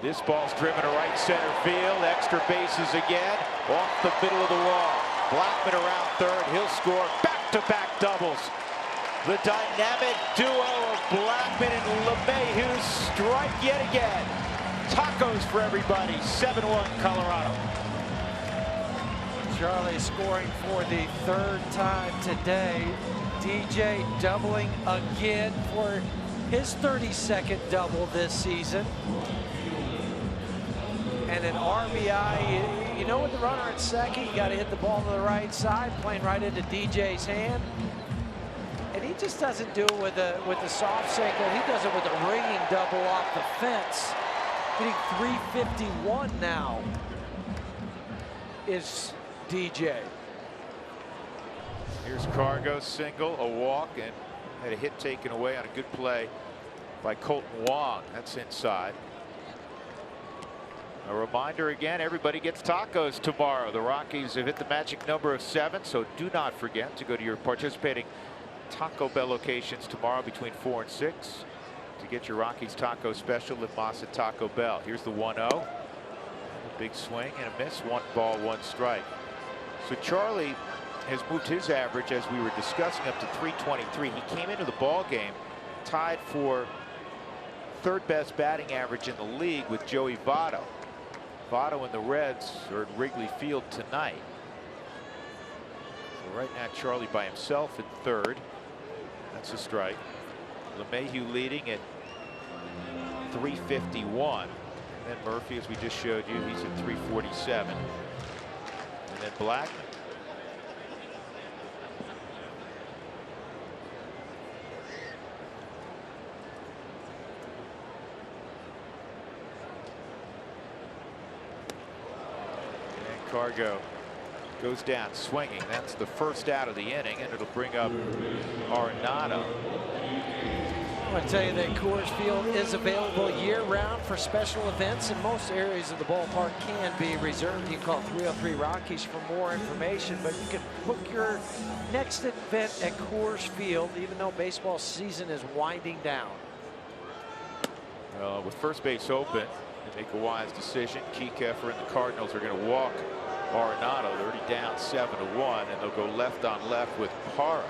Speaker 5: This ball's driven to right center field. Extra bases again. Off the middle of the wall. Blackman around third. He'll score back-to-back doubles. The dynamic duo of Blackman and LeMahieu strike yet again. Tacos for everybody. 7-1 Colorado.
Speaker 8: Charlie scoring for the 3rd time today. DJ doubling again for his 32nd double this season. And an RBI. You know, with the runner at second, you got to hit the ball to the right side, playing right into DJ's hand. And he just doesn't do it with the soft single. He does it with a ringing double off the fence. Hitting .351 now is DJ.
Speaker 5: Here's Cargo single, a walk, and had a hit taken away on a good play by Colton Wong. That's inside. A reminder again, everybody gets tacos tomorrow. The Rockies have hit the magic number of 7, so do not forget to go to your participating Taco Bell locations tomorrow between 4 and 6 to get your Rockies taco special at Moss at Taco Bell. Here's the 1-0. Big swing and a miss. 1 ball, 1 strike. So Charlie has moved his average, as we were discussing, up to .323. He came into the ball game tied for 3rd best batting average in the league with Joey Votto. Votto and the Reds are at Wrigley Field tonight. So right now Charlie by himself at 3rd. That's a strike. LeMahieu leading at .351. And then Murphy, as we just showed you, he's at .347. And then Blackman. And Cargo goes down swinging. That's the first out of the inning, and it'll bring up Arenado.
Speaker 8: I want to tell you that Coors Field is available year-round for special events, and most areas of the ballpark can be reserved. You can call 303 Rockies for more information, but you can book your next event at Coors Field, even though baseball season is winding down.
Speaker 5: With first base open, they make a wise decision. Kiekefer and the Cardinals are going to walk Arenado. They're already down 7-1, and they'll go left on left with Parra.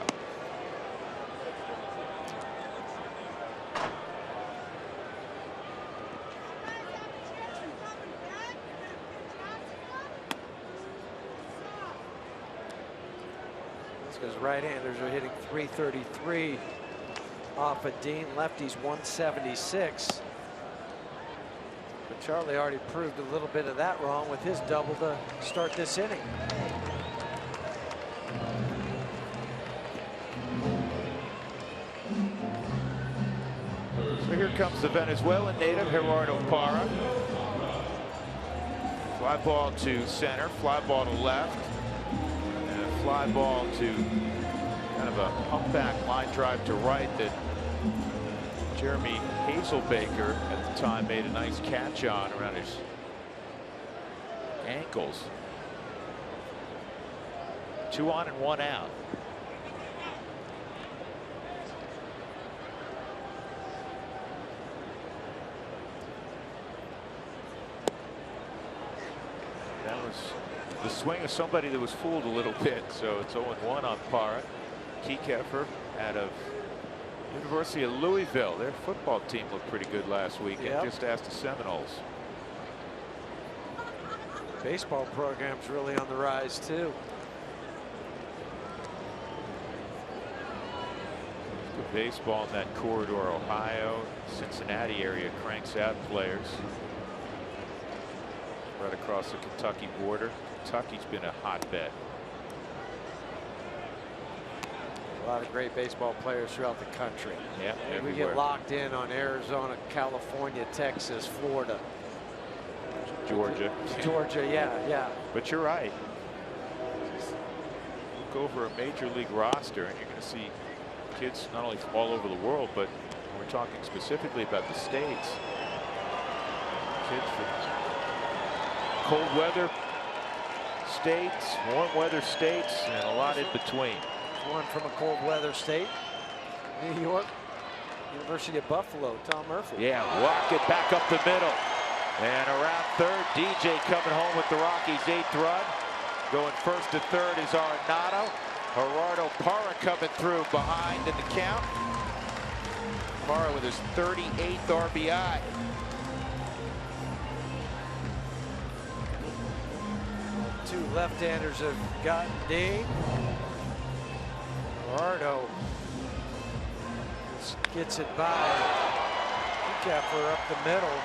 Speaker 8: Because right-handers are hitting .333 off of Dean. Lefties .176. But Charlie already proved a little bit of that wrong with his double to start this inning.
Speaker 5: comes the Venezuelan native Gerardo Parra. Fly ball to center, fly ball to left, and a fly ball to kind of a humpback line drive to right that Jeremy Hazelbaker at the time made a nice catch on around his ankles. 2 on and 1 out. That was the swing of somebody that was fooled a little bit. So it's 0-1 on Parra. Kiekefer out of University of Louisville. Their football team looked pretty good last week.
Speaker 8: Yep.
Speaker 5: And just asked the Seminoles.
Speaker 8: Baseball program's really on the rise too.
Speaker 5: Good baseball in that corridor. Ohio, Cincinnati area cranks out players. Right across the Kentucky border. Kentucky's been a hotbed.
Speaker 8: A lot of great baseball players throughout the country.
Speaker 5: Yeah,
Speaker 8: we get locked in on Arizona, California, Texas, Florida,
Speaker 5: Georgia.
Speaker 8: Georgia, yeah.
Speaker 5: But you're right. Look over a major league roster and you're going to see kids not only from all over the world, but we're talking specifically about the states. Kids from cold weather states, warm weather states, and a lot in between.
Speaker 8: One from a cold weather state, New York, University of Buffalo, Tom Murphy.
Speaker 5: Yeah, walk it back up the middle. And around third, DJ coming home with the Rockies' 8th run. Going first to third is Arenado. Gerardo Parra coming through behind in the count. Parra with his 38th RBI.
Speaker 8: Two left-handers have gotten D. Gerardo gets it by Kiekefer up the middle,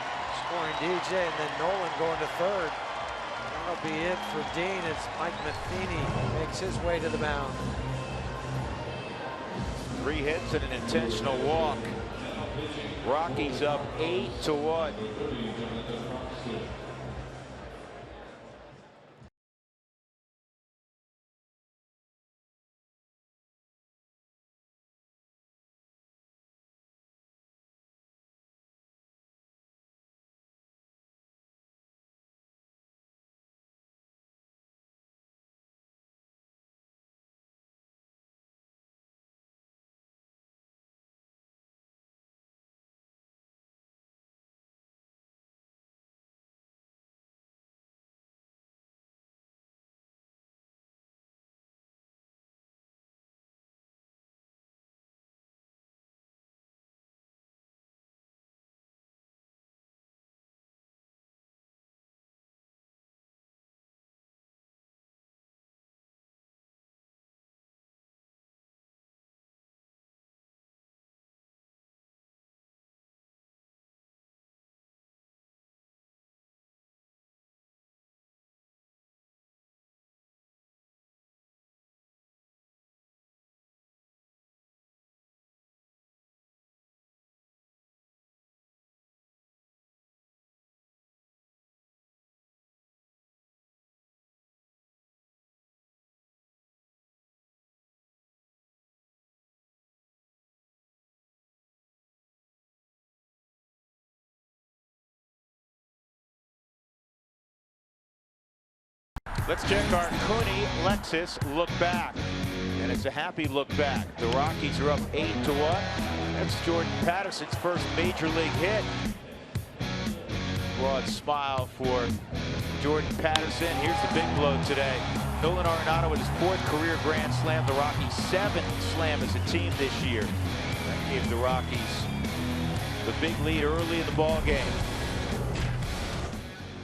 Speaker 8: scoring DJ, and then Nolan going to third. That'll be it for Dean as Mike Matheny makes his way to the mound.
Speaker 5: 3 hits and an intentional walk. Rockies up 8-1. Let's check our Cooney Lexus look back. And it's a happy look back. The Rockies are up 8-1. That's Jordan Patterson's first major league hit. Broad smile for Jordan Patterson. Here's the big blow today. Nolan Arenado with his 4th career grand slam. The Rockies' 7th slam as a team this year. That gave the Rockies the big lead early in the ball game.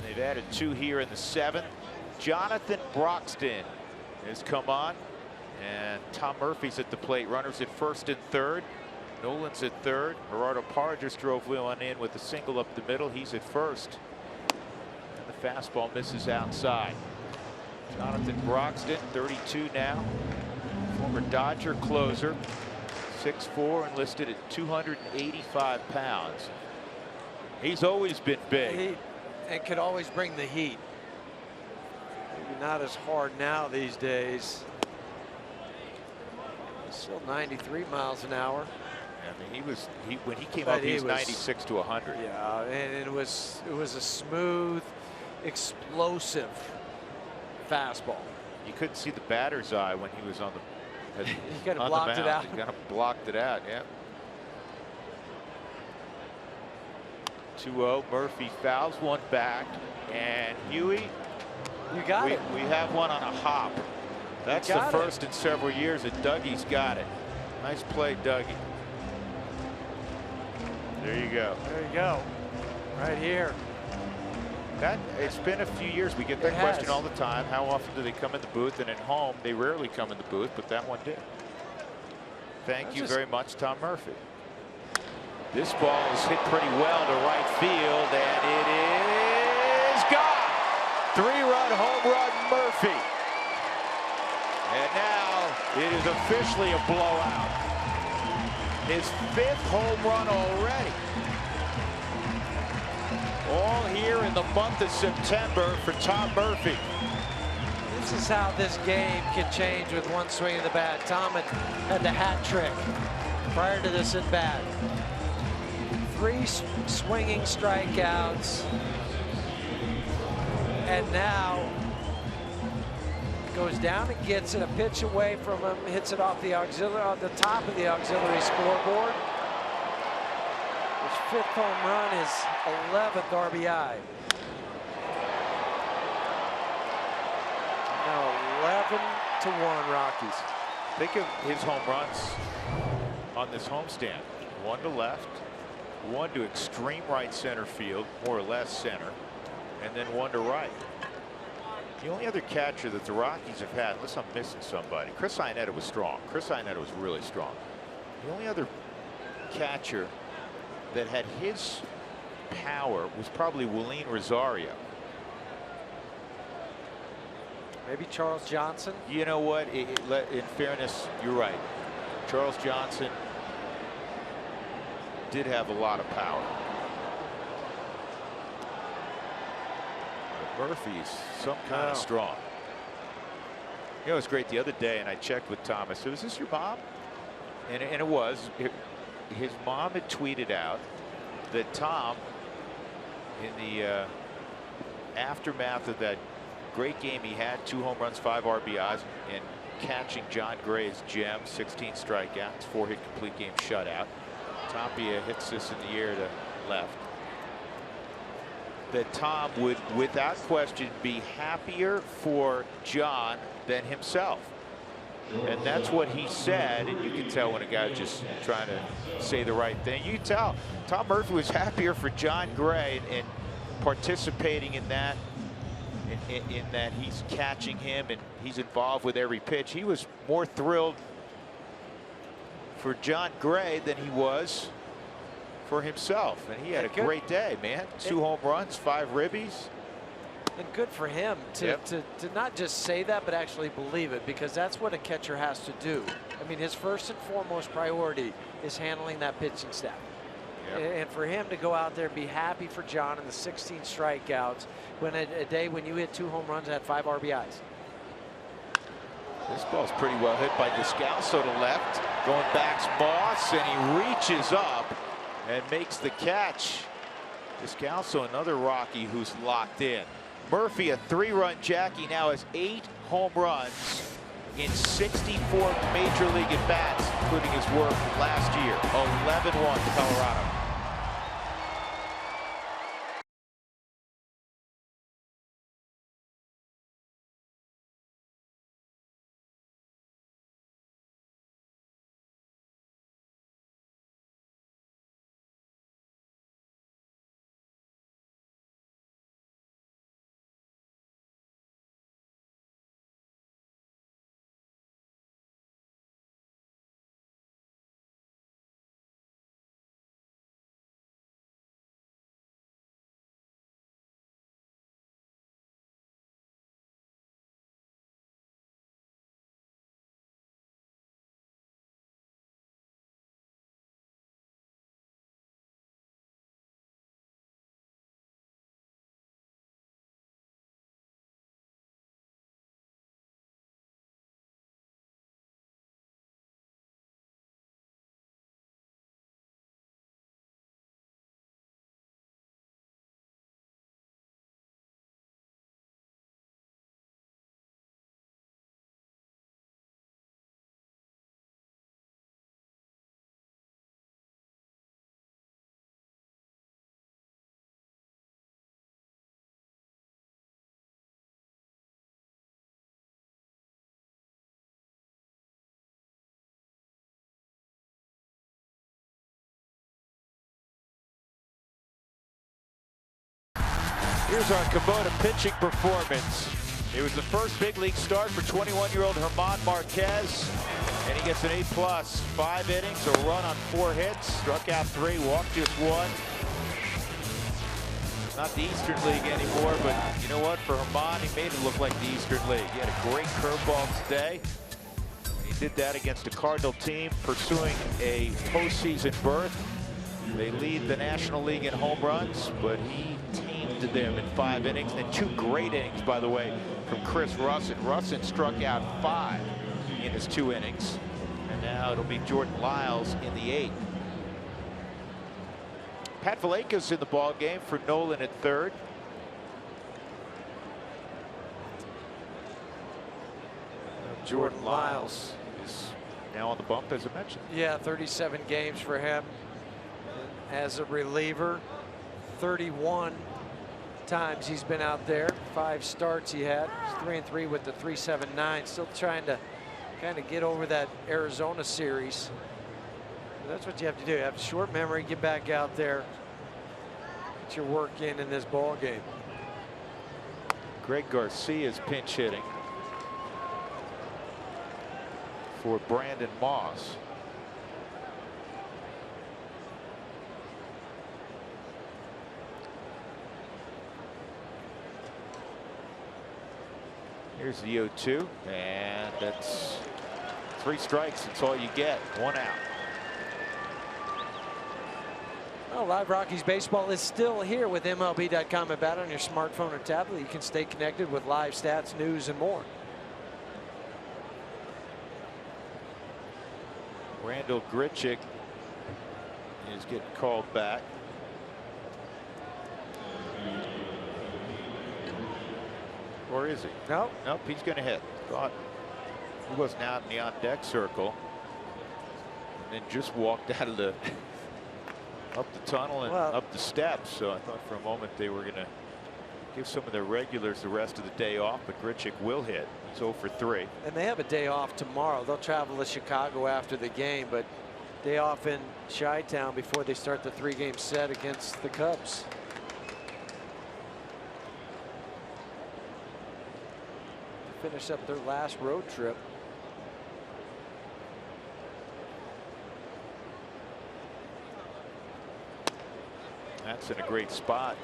Speaker 5: They've added 2 here in the 7th. Jonathan Broxton has come on, and Tom Murphy's at the plate. Runners at first and third. Nolan's at third. Gerardo Parra just drove one in with a single up the middle. He's at first. And the fastball misses outside. Jonathan Broxton, 32 now. Former Dodger closer. 6'4", and listed at 285 pounds. He's always been big.
Speaker 8: And could always bring the heat. Maybe not as hard now these days. He's still 93 miles an hour.
Speaker 5: I mean, when he came up, he was 96 to 100.
Speaker 8: Yeah, and it was a smooth, explosive fastball.
Speaker 5: You couldn't see the batter's eye when he was on the.
Speaker 8: He kind of blocked it out.
Speaker 5: He kind of blocked it out. Yeah. 2-0. Murphy fouls one back, and Huey.
Speaker 8: You got it.
Speaker 5: We have one on a hop. That's the first in several years that Dougie's got it. Nice play, Dougie. There you go.
Speaker 8: There you go. Right here.
Speaker 5: It's been a few years. We get that question all the time. How often do they come in the booth? And at home, they rarely come in the booth, but that one did. Thank you very much, Tom Murphy. This ball is hit pretty well to right field, and it is gone. 3-run home run, Murphy. And now it is officially a blowout. His 5th home run already. All here in the month of September for Tom Murphy.
Speaker 8: This is how this game can change with one swing of the bat. Tom had the hat trick prior to this at bat. 3 swinging strikeouts. And now goes down and gets it, a pitch away from him, hits it off the top of the auxiliary scoreboard. His 5th home run, his 11th RBI. Now 11-1 Rockies.
Speaker 5: Think of his home runs on this homestand. 1 to left, 1 to extreme right center field, more or less center, and then 1 to right. The only other catcher that the Rockies have had, unless I'm missing somebody, Chris Iannetta was strong. Chris Iannetta was really strong. The only other catcher that had his power was probably Willeen Rosario.
Speaker 8: Maybe Charles Johnson.
Speaker 5: You know what? In fairness, you're right. Charles Johnson did have a lot of power. Murphy's some kind of strong. You know, it was great the other day, and I checked with Tom. I said, "Is this your mom?" And it was. His mom had tweeted out that Tom, in the aftermath of that great game he had, 2 home runs, 5 RBIs, and catching John Gray's gem, 16 strikeouts, 4-hit complete game shutout. Tapia hits this in the air to left. That Tom would, without question, be happier for John than himself. And that's what he said. And you can tell when a guy's just trying to say the right thing. You can tell Tom Murphy was happier for John Gray and participating in that. In that he's catching him and he's involved with every pitch. He was more thrilled for John Gray than he was for himself, and he had a great day, man. 2 home runs, 5 ribbies.
Speaker 8: And good for him to not just say that, but actually believe it, because that's what a catcher has to do. I mean, his first and foremost priority is handling that pitching staff. And for him to go out there and be happy for John in the 16 strikeouts when a day when you hit 2 home runs and had 5 RBIs.
Speaker 5: This ball's pretty well hit by Descalso to left. Going back's Moss, and he reaches up and makes the catch. Descalso, another Rocky who's locked in. Murphy, a 3-run Jackie, now has 8 home runs in 64 major league at-bats, including his work last year. 11-1 Colorado. Here's our Kubota pitching performance. It was the first big league start for 21-year-old German Marquez, and he gets an A+. 5 innings, a run on 4 hits, struck out 3, walked just 1. Not the Eastern League anymore, but you know what? For German, he made it look like the Eastern League. He had a great curveball today. He did that against a Cardinal team pursuing a postseason berth. They lead the National League in home runs, but he tamed them in 5 innings. And 2 great innings, by the way, from Chris Russin. Russin struck out 5 in his 2 innings. And now it'll be Jordan Lyles in the 8th. Pat Valleca's in the ball game for Nolan at 3rd. Jordan Lyles is now on the bump, as I mentioned.
Speaker 8: Yeah, 37 games for him as a reliever. 31 times he's been out there. 5 starts he had. He's 3-3 with the 3.79. Still trying to kind of get over that Arizona series. But that's what you have to do. You have short memory, get back out there, get your work in this ball game.
Speaker 5: Greg Garcia's pinch hitting for Brandon Moss. Here's the 0-2, and that's 3 strikes. That's all you get. 1 out.
Speaker 8: Well, Live Rockies baseball is still here with MLB.com. About on your smartphone or tablet, you can stay connected with live stats, news, and more.
Speaker 5: Randall Grichuk is getting called back. Or is he?
Speaker 8: Nope.
Speaker 5: Nope, he's going to hit. Thought he wasn't out in the on-deck circle. And then just walked out of the up the tunnel and up the steps. So I thought for a moment they were going to give some of their regulars the rest of the day off, but Grichuk will hit. He's 0 for 3.
Speaker 8: And they have a day off tomorrow. They'll travel to Chicago after the game, but day off in Chi-Town before they start the 3-game set against the Cubs. Finish up their last road trip.
Speaker 5: That's in a great spot.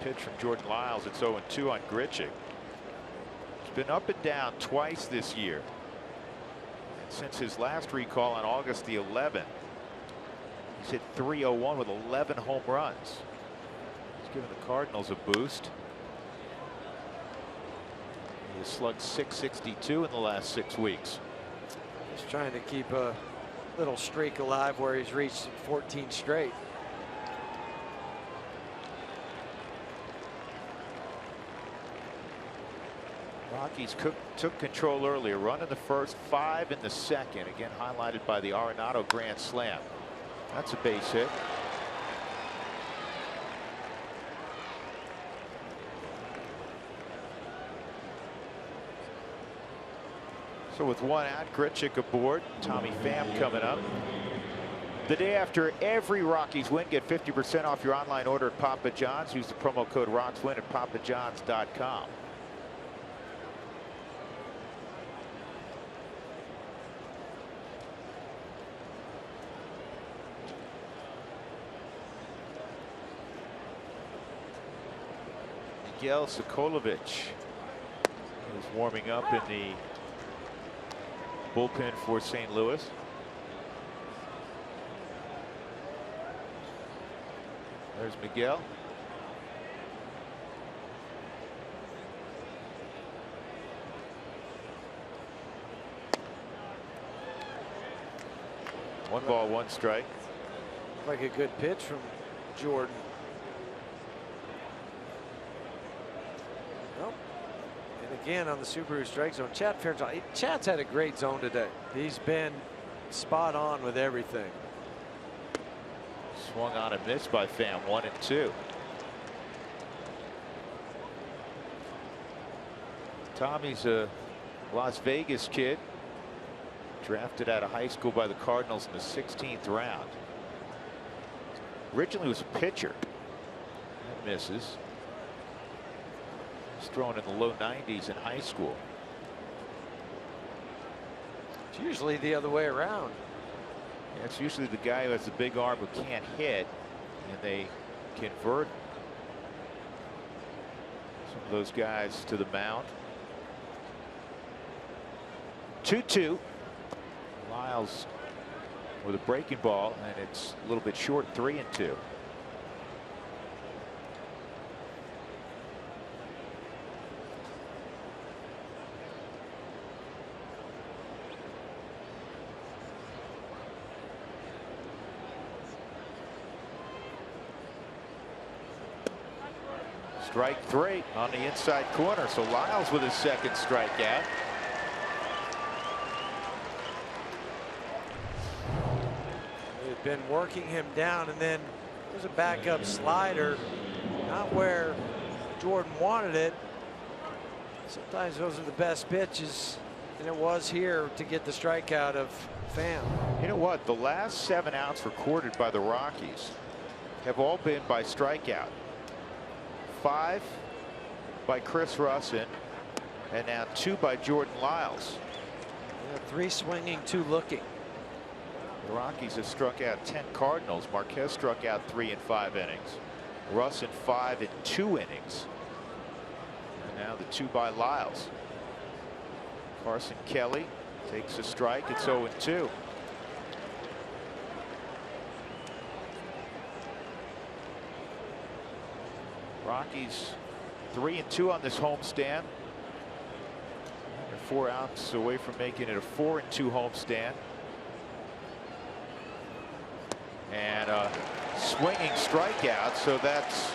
Speaker 5: Pitch from Jordan Lyles. It's 0-2 on Grichuk. He's been up and down twice this year. And since his last recall on August the 11th, he's hit .301 with 11 home runs. He's given the Cardinals a boost. He has slugged .662 in the last 6 weeks.
Speaker 8: He's trying to keep a little streak alive where he's reached 14 straight.
Speaker 5: Rockies took control earlier. Run in the first, 5 in the second. Again, highlighted by the Arenado grand slam. That's a base hit. So with 1 out, Grichuk aboard. Tommy Pham coming up. The day after every Rockies win, get 50% off your online order at Papa John's. Use the promo code ROCKSWIN at papajohns.com. Miguel Sokolovic is warming up in the bullpen for St. Louis. There's Miguel. One ball, 1 strike.
Speaker 8: Like a good pitch from Jordan. Nope. And again on the Subaru strike zone, Chad Fairchild. Chad's had a great zone today. He's been spot on with everything.
Speaker 5: Swung on and missed by Pham. 1-2. Tommy's a Las Vegas kid, drafted out of high school by the Cardinals in the 16th round. Originally was a pitcher. That misses. He's thrown in the low 90s in high school.
Speaker 8: It's usually the other way around.
Speaker 5: Yeah, it's usually the guy who has the big arm who can't hit, and they convert some of those guys to the mound. 2-2. Lyles with a breaking ball, and it's a little bit short, 3-2. Strike 3 on the inside corner. So Lyles with his second strikeout.
Speaker 8: They've been working him down, and then there's a backup slider, not where Jordan wanted it. Sometimes those are the best pitches, and it was here to get the strikeout of Pham.
Speaker 5: You know what? The last 7 outs recorded by the Rockies have all been by strikeout. 5 by Chris Russin, and now 2 by Jordan Lyles.
Speaker 8: Yeah, 3 swinging, 2 looking.
Speaker 5: The Rockies have struck out 10 Cardinals. Marquez struck out 3 in 5 innings. Russin 5 in 2 innings. And now the 2 by Lyles. Carson Kelly takes a strike. It's 0-2. Rockies 3-2 on this homestand. They're 4 outs away from making it a 4-2 homestand. And a swinging strikeout, so that's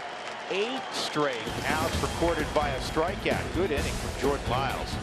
Speaker 5: 8 straight outs recorded by a strikeout. Good inning from Jordan Lyles.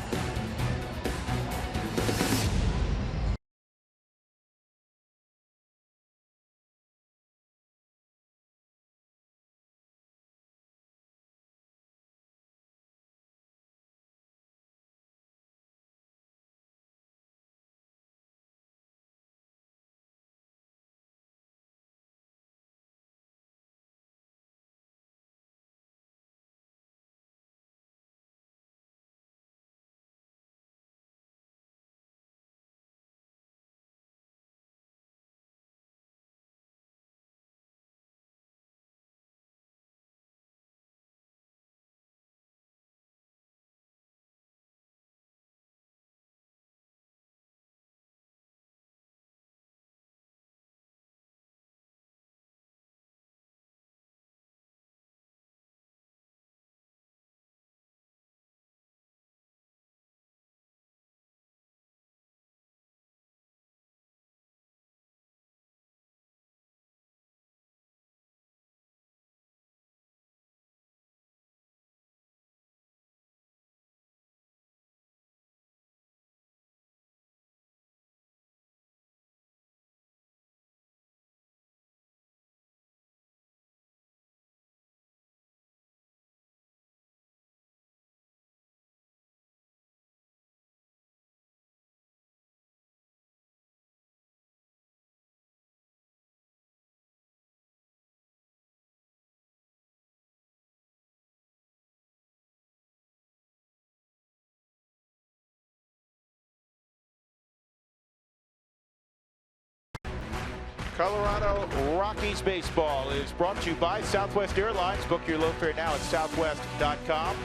Speaker 5: Colorado Rockies baseball is brought to you by Southwest Airlines. Book your low fare now at southwest.com.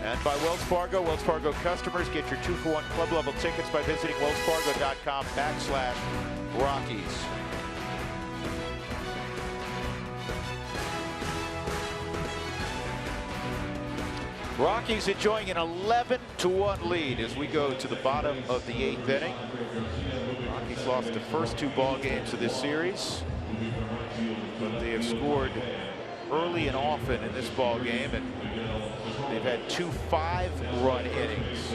Speaker 5: And by Wells Fargo. Wells Fargo customers get your 2-for-1 club level tickets by visiting wellsfargo.com/Rockies. Rockies enjoying an 11-1 lead as we go to the bottom of the 8th inning. Rockies lost the first 2 ball games of this series, but they have scored early and often in this ball game, and they've had 2 5-run innings.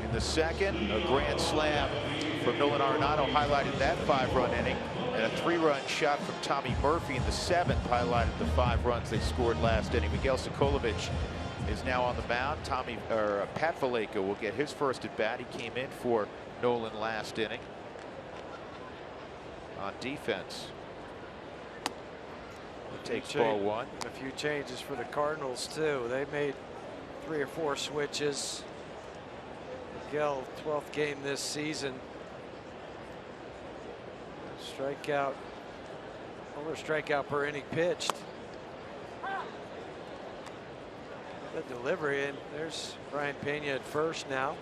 Speaker 5: In the second, a grand slam from Nolan Arenado highlighted that 5-run inning, and a 3-run shot from Tommy Murphy in the 7th highlighted the 5 runs they scored last inning. Miguel Sikolovich is now on the mound. Pat Vallejo will get his first at bat. He came in for Nolan last inning on defense. The takes ball one.
Speaker 8: A few changes for the Cardinals too. They made 3 or 4 switches. Miguel, 12th game this season. Strikeout, over strikeout per inning pitched. The delivery, and there's Brian Pena at first now.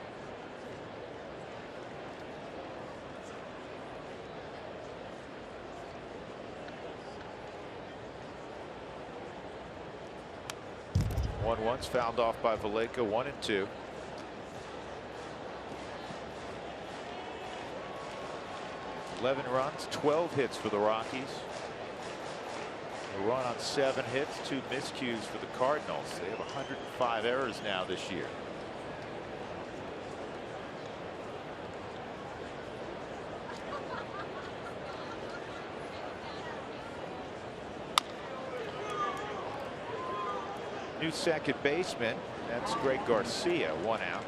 Speaker 5: Once fouled off by Valleca, 1-2. $11 runs, 12 hits for the Rockies. A run on 7 hits, 2 miscues for the Cardinals. They have 105 errors now this year. New second baseman, that's Greg Garcia, 1 out.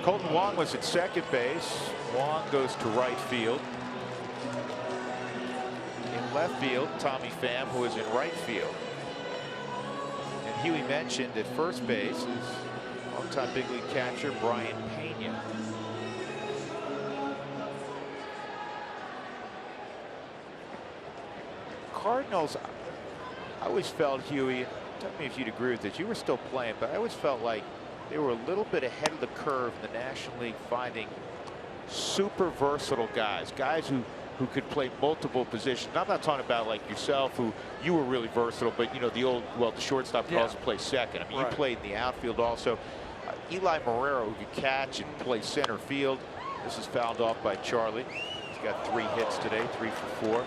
Speaker 5: Colton Wong was at second base. Wong goes to right field. In left field, Tommy Pham, who is in right field. And Huey mentioned at first base is longtime big league catcher Brian Pena. Cardinals, I always felt, Huey, tell me if you'd agree with this, you were still playing, but I always felt like they were a little bit ahead of the curve in the National League, finding super versatile guys who could play multiple positions. I'm not talking about like yourself, who you were really versatile, but you know, the shortstop could also play second. I mean, you played in the outfield also. Eli Marrero, who could catch and play center field. This is fouled off by Charlie. He's got 3 hits today, 3 for 4.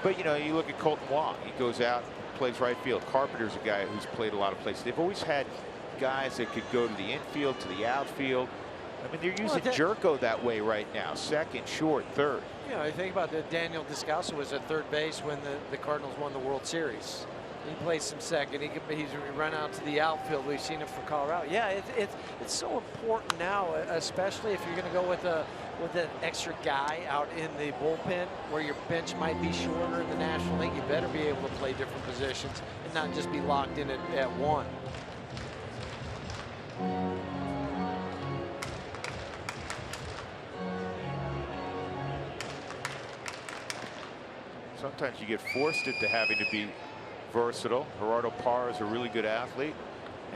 Speaker 5: But you know, you look at Colton Wong, he goes out, plays right field. Carpenter's a guy who's played a lot of places. They've always had guys that could go to the infield, to the outfield. I mean, they're using Jerko that way right now. Second, short, third.
Speaker 8: You know, I think about that. Daniel Descalso was at third base when the Cardinals won the World Series. He plays some second. He's run out to the outfield. We've seen it for Colorado. Yeah, it's so important now, especially if you're going to go with an extra guy out in the bullpen where your bench might be shorter in the National League. You better be able to play different positions and not just be locked in at one.
Speaker 5: Sometimes you get forced into having to be versatile. Gerardo Parra is a really good athlete.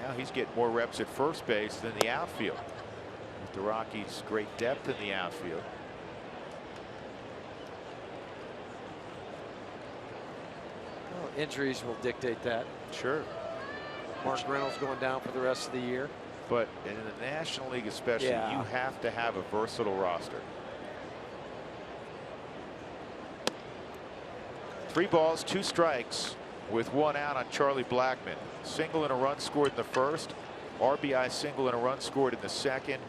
Speaker 5: Now he's getting more reps at first base than the outfield. With the Rockies' great depth in the outfield.
Speaker 8: Well, injuries will dictate that.
Speaker 5: Sure.
Speaker 8: Mark Reynolds going down for the rest of the year.
Speaker 5: But in the National League especially, you have to have a versatile roster. 3 balls, 2 strikes with 1 out on Charlie Blackmon. Single and a run scored in the first, RBI single and a run scored in the second,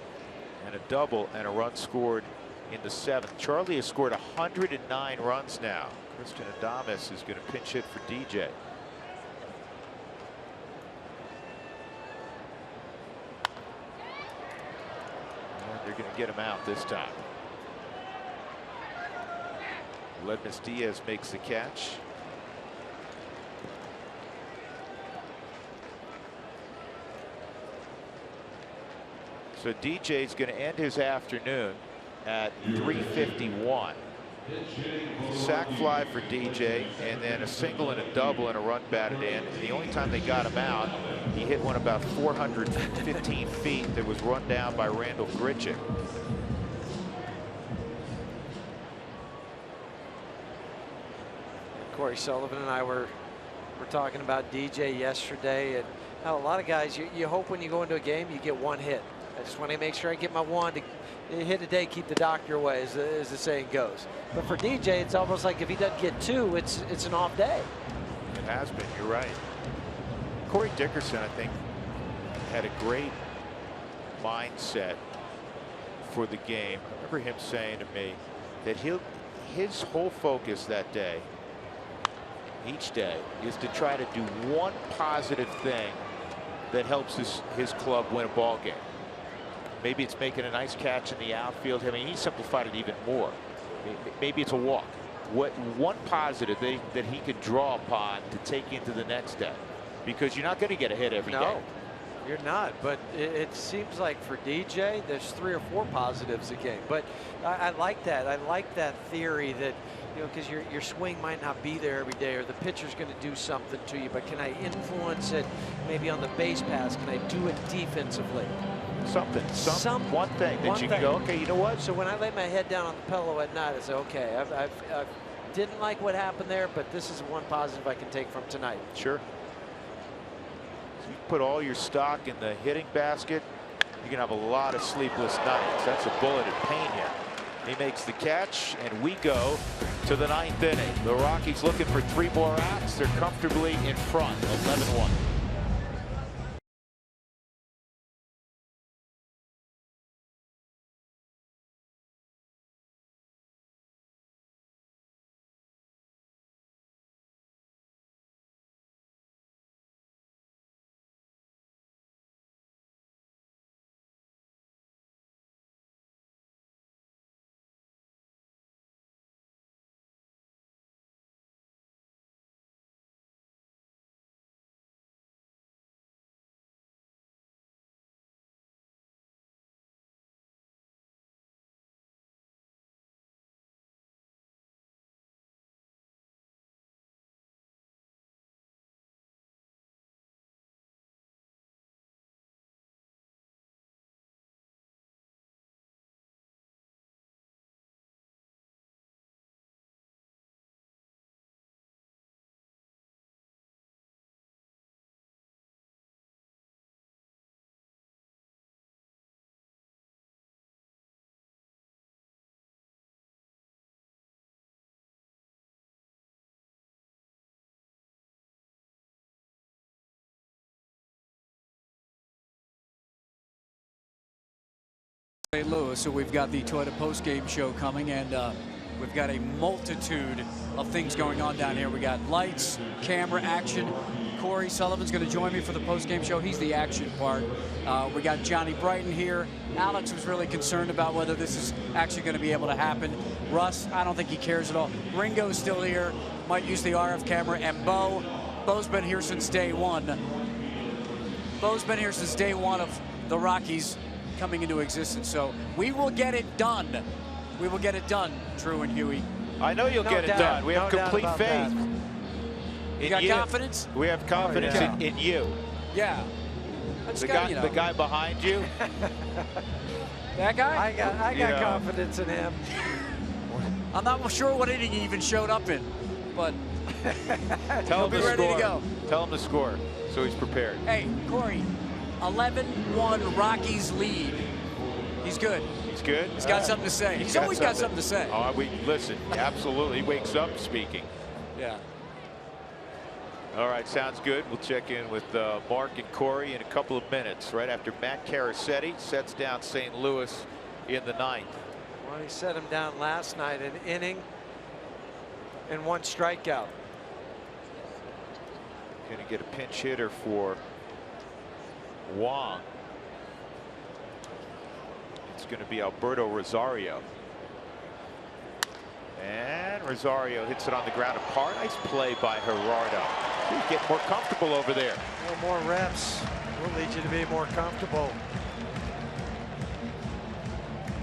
Speaker 5: and a double and a run scored in the 7th. Charlie has scored 109 runs now. Christian Adames is going to pinch hit for DJ. And they're going to get him out this time. Ledmus Diaz makes the catch. So DJ's going to end his afternoon at 351. Sac fly for DJ, and then a single and a double and a run batted in. And the only time they got him out, he hit one about 415 feet that was run down by Randall Grichuk.
Speaker 8: Corey Sullivan and I were talking about DJ yesterday, and how a lot of guys, you hope when you go into a game you get 1 hit. I just want to make sure I get my 1 to hit a day, keep the doctor away, as the saying goes. But for DJ, it's almost like if he doesn't get 2, it's an off day.
Speaker 5: It has been. You're right. Corey Dickerson, I think, had a great mindset for the game. I remember him saying to me that his whole focus that day, each day, is to try to do 1 positive thing that helps his club win a ball game. maybe it's making a nice catch in the outfield. I mean, he simplified it even more. Maybe it's a walk. What one positive that he could draw upon to take into the next day, because you're not going to get a hit every day.
Speaker 8: No, you're not. But it seems like for DJ, there's 3 or 4 positives a game. But I like that. I like that theory that, you know, because your swing might not be there every day, or the pitcher's going to do something to you. But can I influence it maybe on the base pass? Can I do it defensively?
Speaker 5: Some one thing that you can go, okay, you know what?
Speaker 8: So when I lay my head down on the pillow at night, I say, okay, I didn't like what happened there, but this is one positive I can take from tonight.
Speaker 5: Sure. So you put all your stock in the hitting basket, you can have a lot of sleepless nights. That's a bullet at Pena. He makes the catch, and we go to the 9th inning. The Rockies looking for 3 more outs. They're comfortably in front, 11-1.
Speaker 3: St. Louis, so we've got the Toyota post-game show coming, and we've got a multitude of things going on down here. We got lights, camera, action. Corey Sullivan's going to join me for the post-game show. He's the action part. We got Johnny Brighton here. Alex was really concerned about whether this is actually going to be able to happen. Russ, I don't think he cares at all. Ringo's still here, might use the RF camera, and Bo's been here since day one. Bo's been here since day one of the Rockies coming into existence, so we will get it done. We will get it done, Drew and Huey.
Speaker 5: I know you'll get it done. We have complete faith.
Speaker 3: You got confidence?
Speaker 5: We have confidence in you.
Speaker 3: Yeah.
Speaker 5: The guy behind you.
Speaker 3: That guy?
Speaker 8: I got confidence in him.
Speaker 3: I'm not sure what inning he even showed up in, but
Speaker 5: Tell him
Speaker 3: he'll be ready to go.
Speaker 5: Tell him the score so he's prepared.
Speaker 3: Hey, Corey, 11-1 Rockies lead. He's good.
Speaker 5: He's good?
Speaker 3: He's got something to say. He's always got something to say.
Speaker 5: Oh, listen, absolutely. He wakes up speaking.
Speaker 3: Yeah.
Speaker 5: All right, sounds good. We'll check in with Mark and Corey in a couple of minutes, right after Matt Carasetti sets down St. Louis in the 9th.
Speaker 8: Well, he set him down last night, an inning and 1 strikeout.
Speaker 5: Going to get a pinch hitter for Wong. It's going to be Alberto Rosario. And Rosario hits it on the ground apart. Nice play by Gerardo. He's getting more comfortable over there.
Speaker 8: A little more reps will lead you to be more comfortable.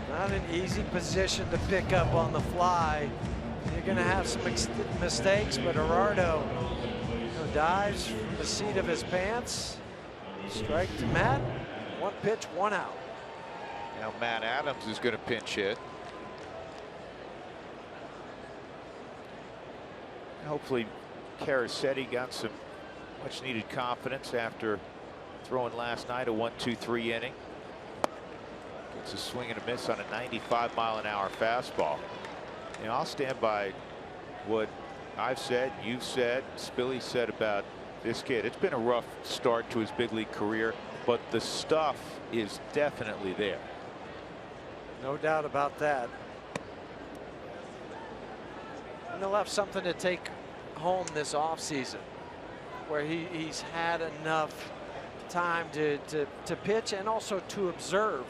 Speaker 8: Not an easy position to pick up on the fly. You're going to have some mistakes, but Gerardo dives from the seat of his pants. Strike to Matt. 1 pitch, 1 out.
Speaker 5: Now Matt Adams is going to pinch hit. Hopefully Carasetti got some much needed confidence after throwing last night a 1-2-3 inning. Gets a swing and a miss on a 95-mile-an-hour fastball. You know, I'll stand by what I've said, you've said, Spilly said about this kid. It's been a rough start to his big league career, but the stuff is definitely there.
Speaker 8: No doubt about that. And he'll have something to take home this offseason, where he's had enough time to pitch and also to observe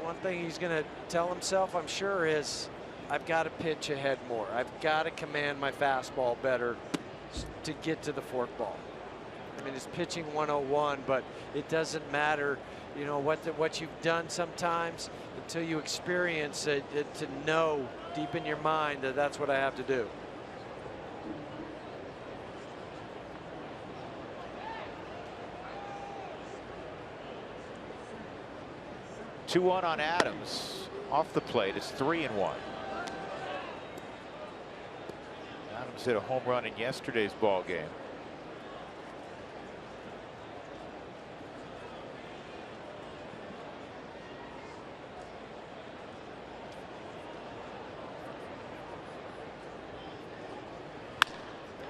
Speaker 8: one thing he's going to tell himself, I'm sure, is I've got to pitch ahead more. I've got to command my fastball better to get to the forkball. I mean, it's pitching 101, but it doesn't matter, you know, what you've done sometimes until you experience it, to know deep in your mind that that's what I have to do.
Speaker 5: Two one on Adams. Off the plate, it's 3-1. Adams hit a home run in yesterday's ball game.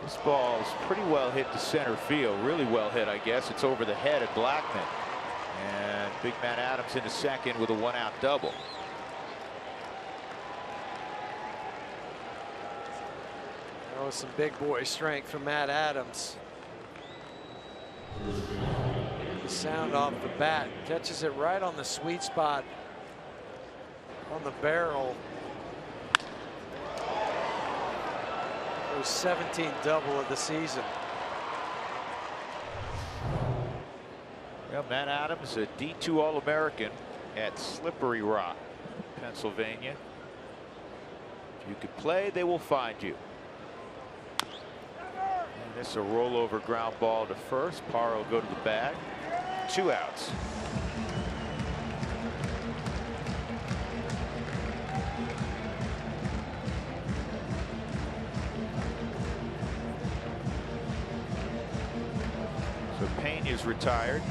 Speaker 5: This ball's pretty well hit to center field. Really well hit, I guess. It's over the head of Blackman. And big man Adams into second with a one-out double.
Speaker 8: That was some big boy strength from Matt Adams. The sound off the bat, catches it right on the sweet spot on the barrel. It was 17th double of the season.
Speaker 5: Well, Matt Adams, a D2 All-American at Slippery Rock, Pennsylvania. If you could play, they will find you. And this is a rollover ground ball to first. Parra will go to the bag. 2 outs. So Payne is retired.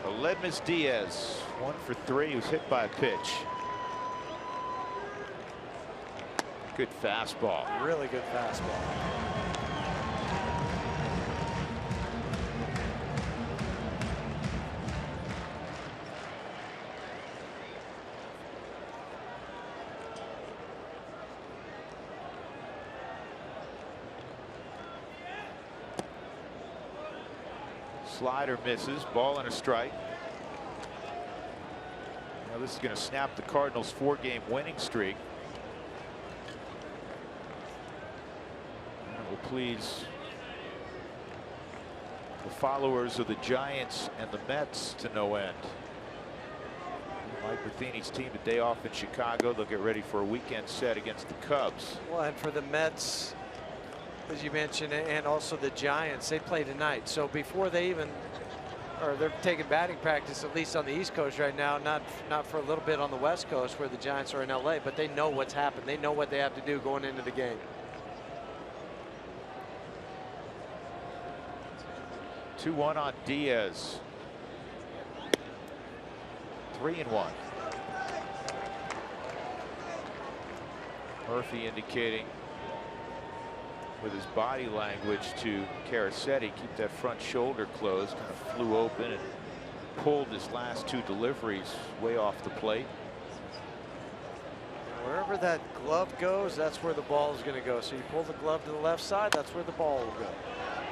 Speaker 5: Aledmys Diaz, 1 for 3. He was hit by a pitch. Good fastball.
Speaker 8: Really good fastball.
Speaker 5: Slider misses. Ball and a strike. Now this is going to snap the Cardinals' 4-game winning streak. And it will please the followers of the Giants and the Mets to no end. Mike Matheny's team a day off in Chicago. They'll get ready for a weekend set against the Cubs.
Speaker 8: Well, and for the Mets, as you mentioned, and also the Giants, they play tonight. So before they even, or they're taking batting practice, at least on the East Coast right now, not for a little bit on the West Coast where the Giants are in LA, but they know what's happened. They know what they have to do going into the game.
Speaker 5: Two one on Diaz. 3-1. Murphy indicating with his body language to Carassetti, keep that front shoulder closed. Kind of flew open and pulled his last 2 deliveries way off the plate.
Speaker 8: Wherever that glove goes, that's where the ball is going to go. So you pull the glove to the left side, that's where the ball will go.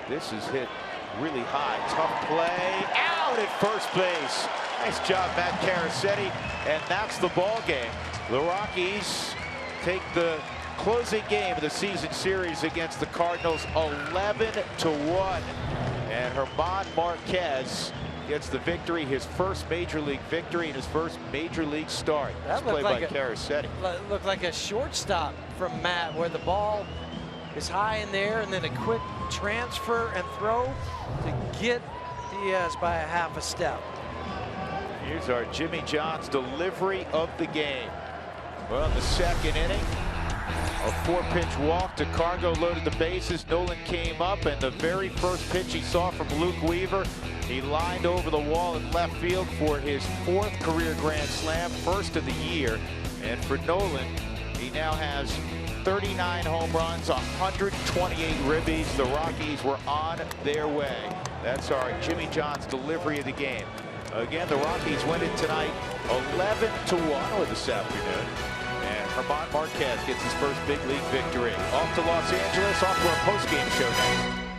Speaker 5: This is hit really high. Tough play. Out at first base. Nice job, Matt Carassetti. And that's the ball game. The Rockies take the closing game of the season series against the Cardinals 11-1. And German Marquez gets the victory, his first major league victory and his first major league start. That's played by Carassetti.
Speaker 8: Looked like a shortstop from Matt, where the ball is high in there and then a quick transfer and throw to get Diaz by a half a step.
Speaker 5: Here's our Jimmy John's delivery of the game. Well, in the second inning, a 4-pitch walk to Cargo loaded the bases. Nolan came up, and the very first pitch he saw from Luke Weaver, he lined over the wall in left field for his 4th career grand slam, first of the year. And for Nolan, he now has 39 home runs, 128 ribbies. The Rockies were on their way. That's our Jimmy John's delivery of the game. Again, the Rockies win it tonight 11-1 or this afternoon. And Germán Marquez gets his first big league victory. Off to Los Angeles, off to our postgame show next.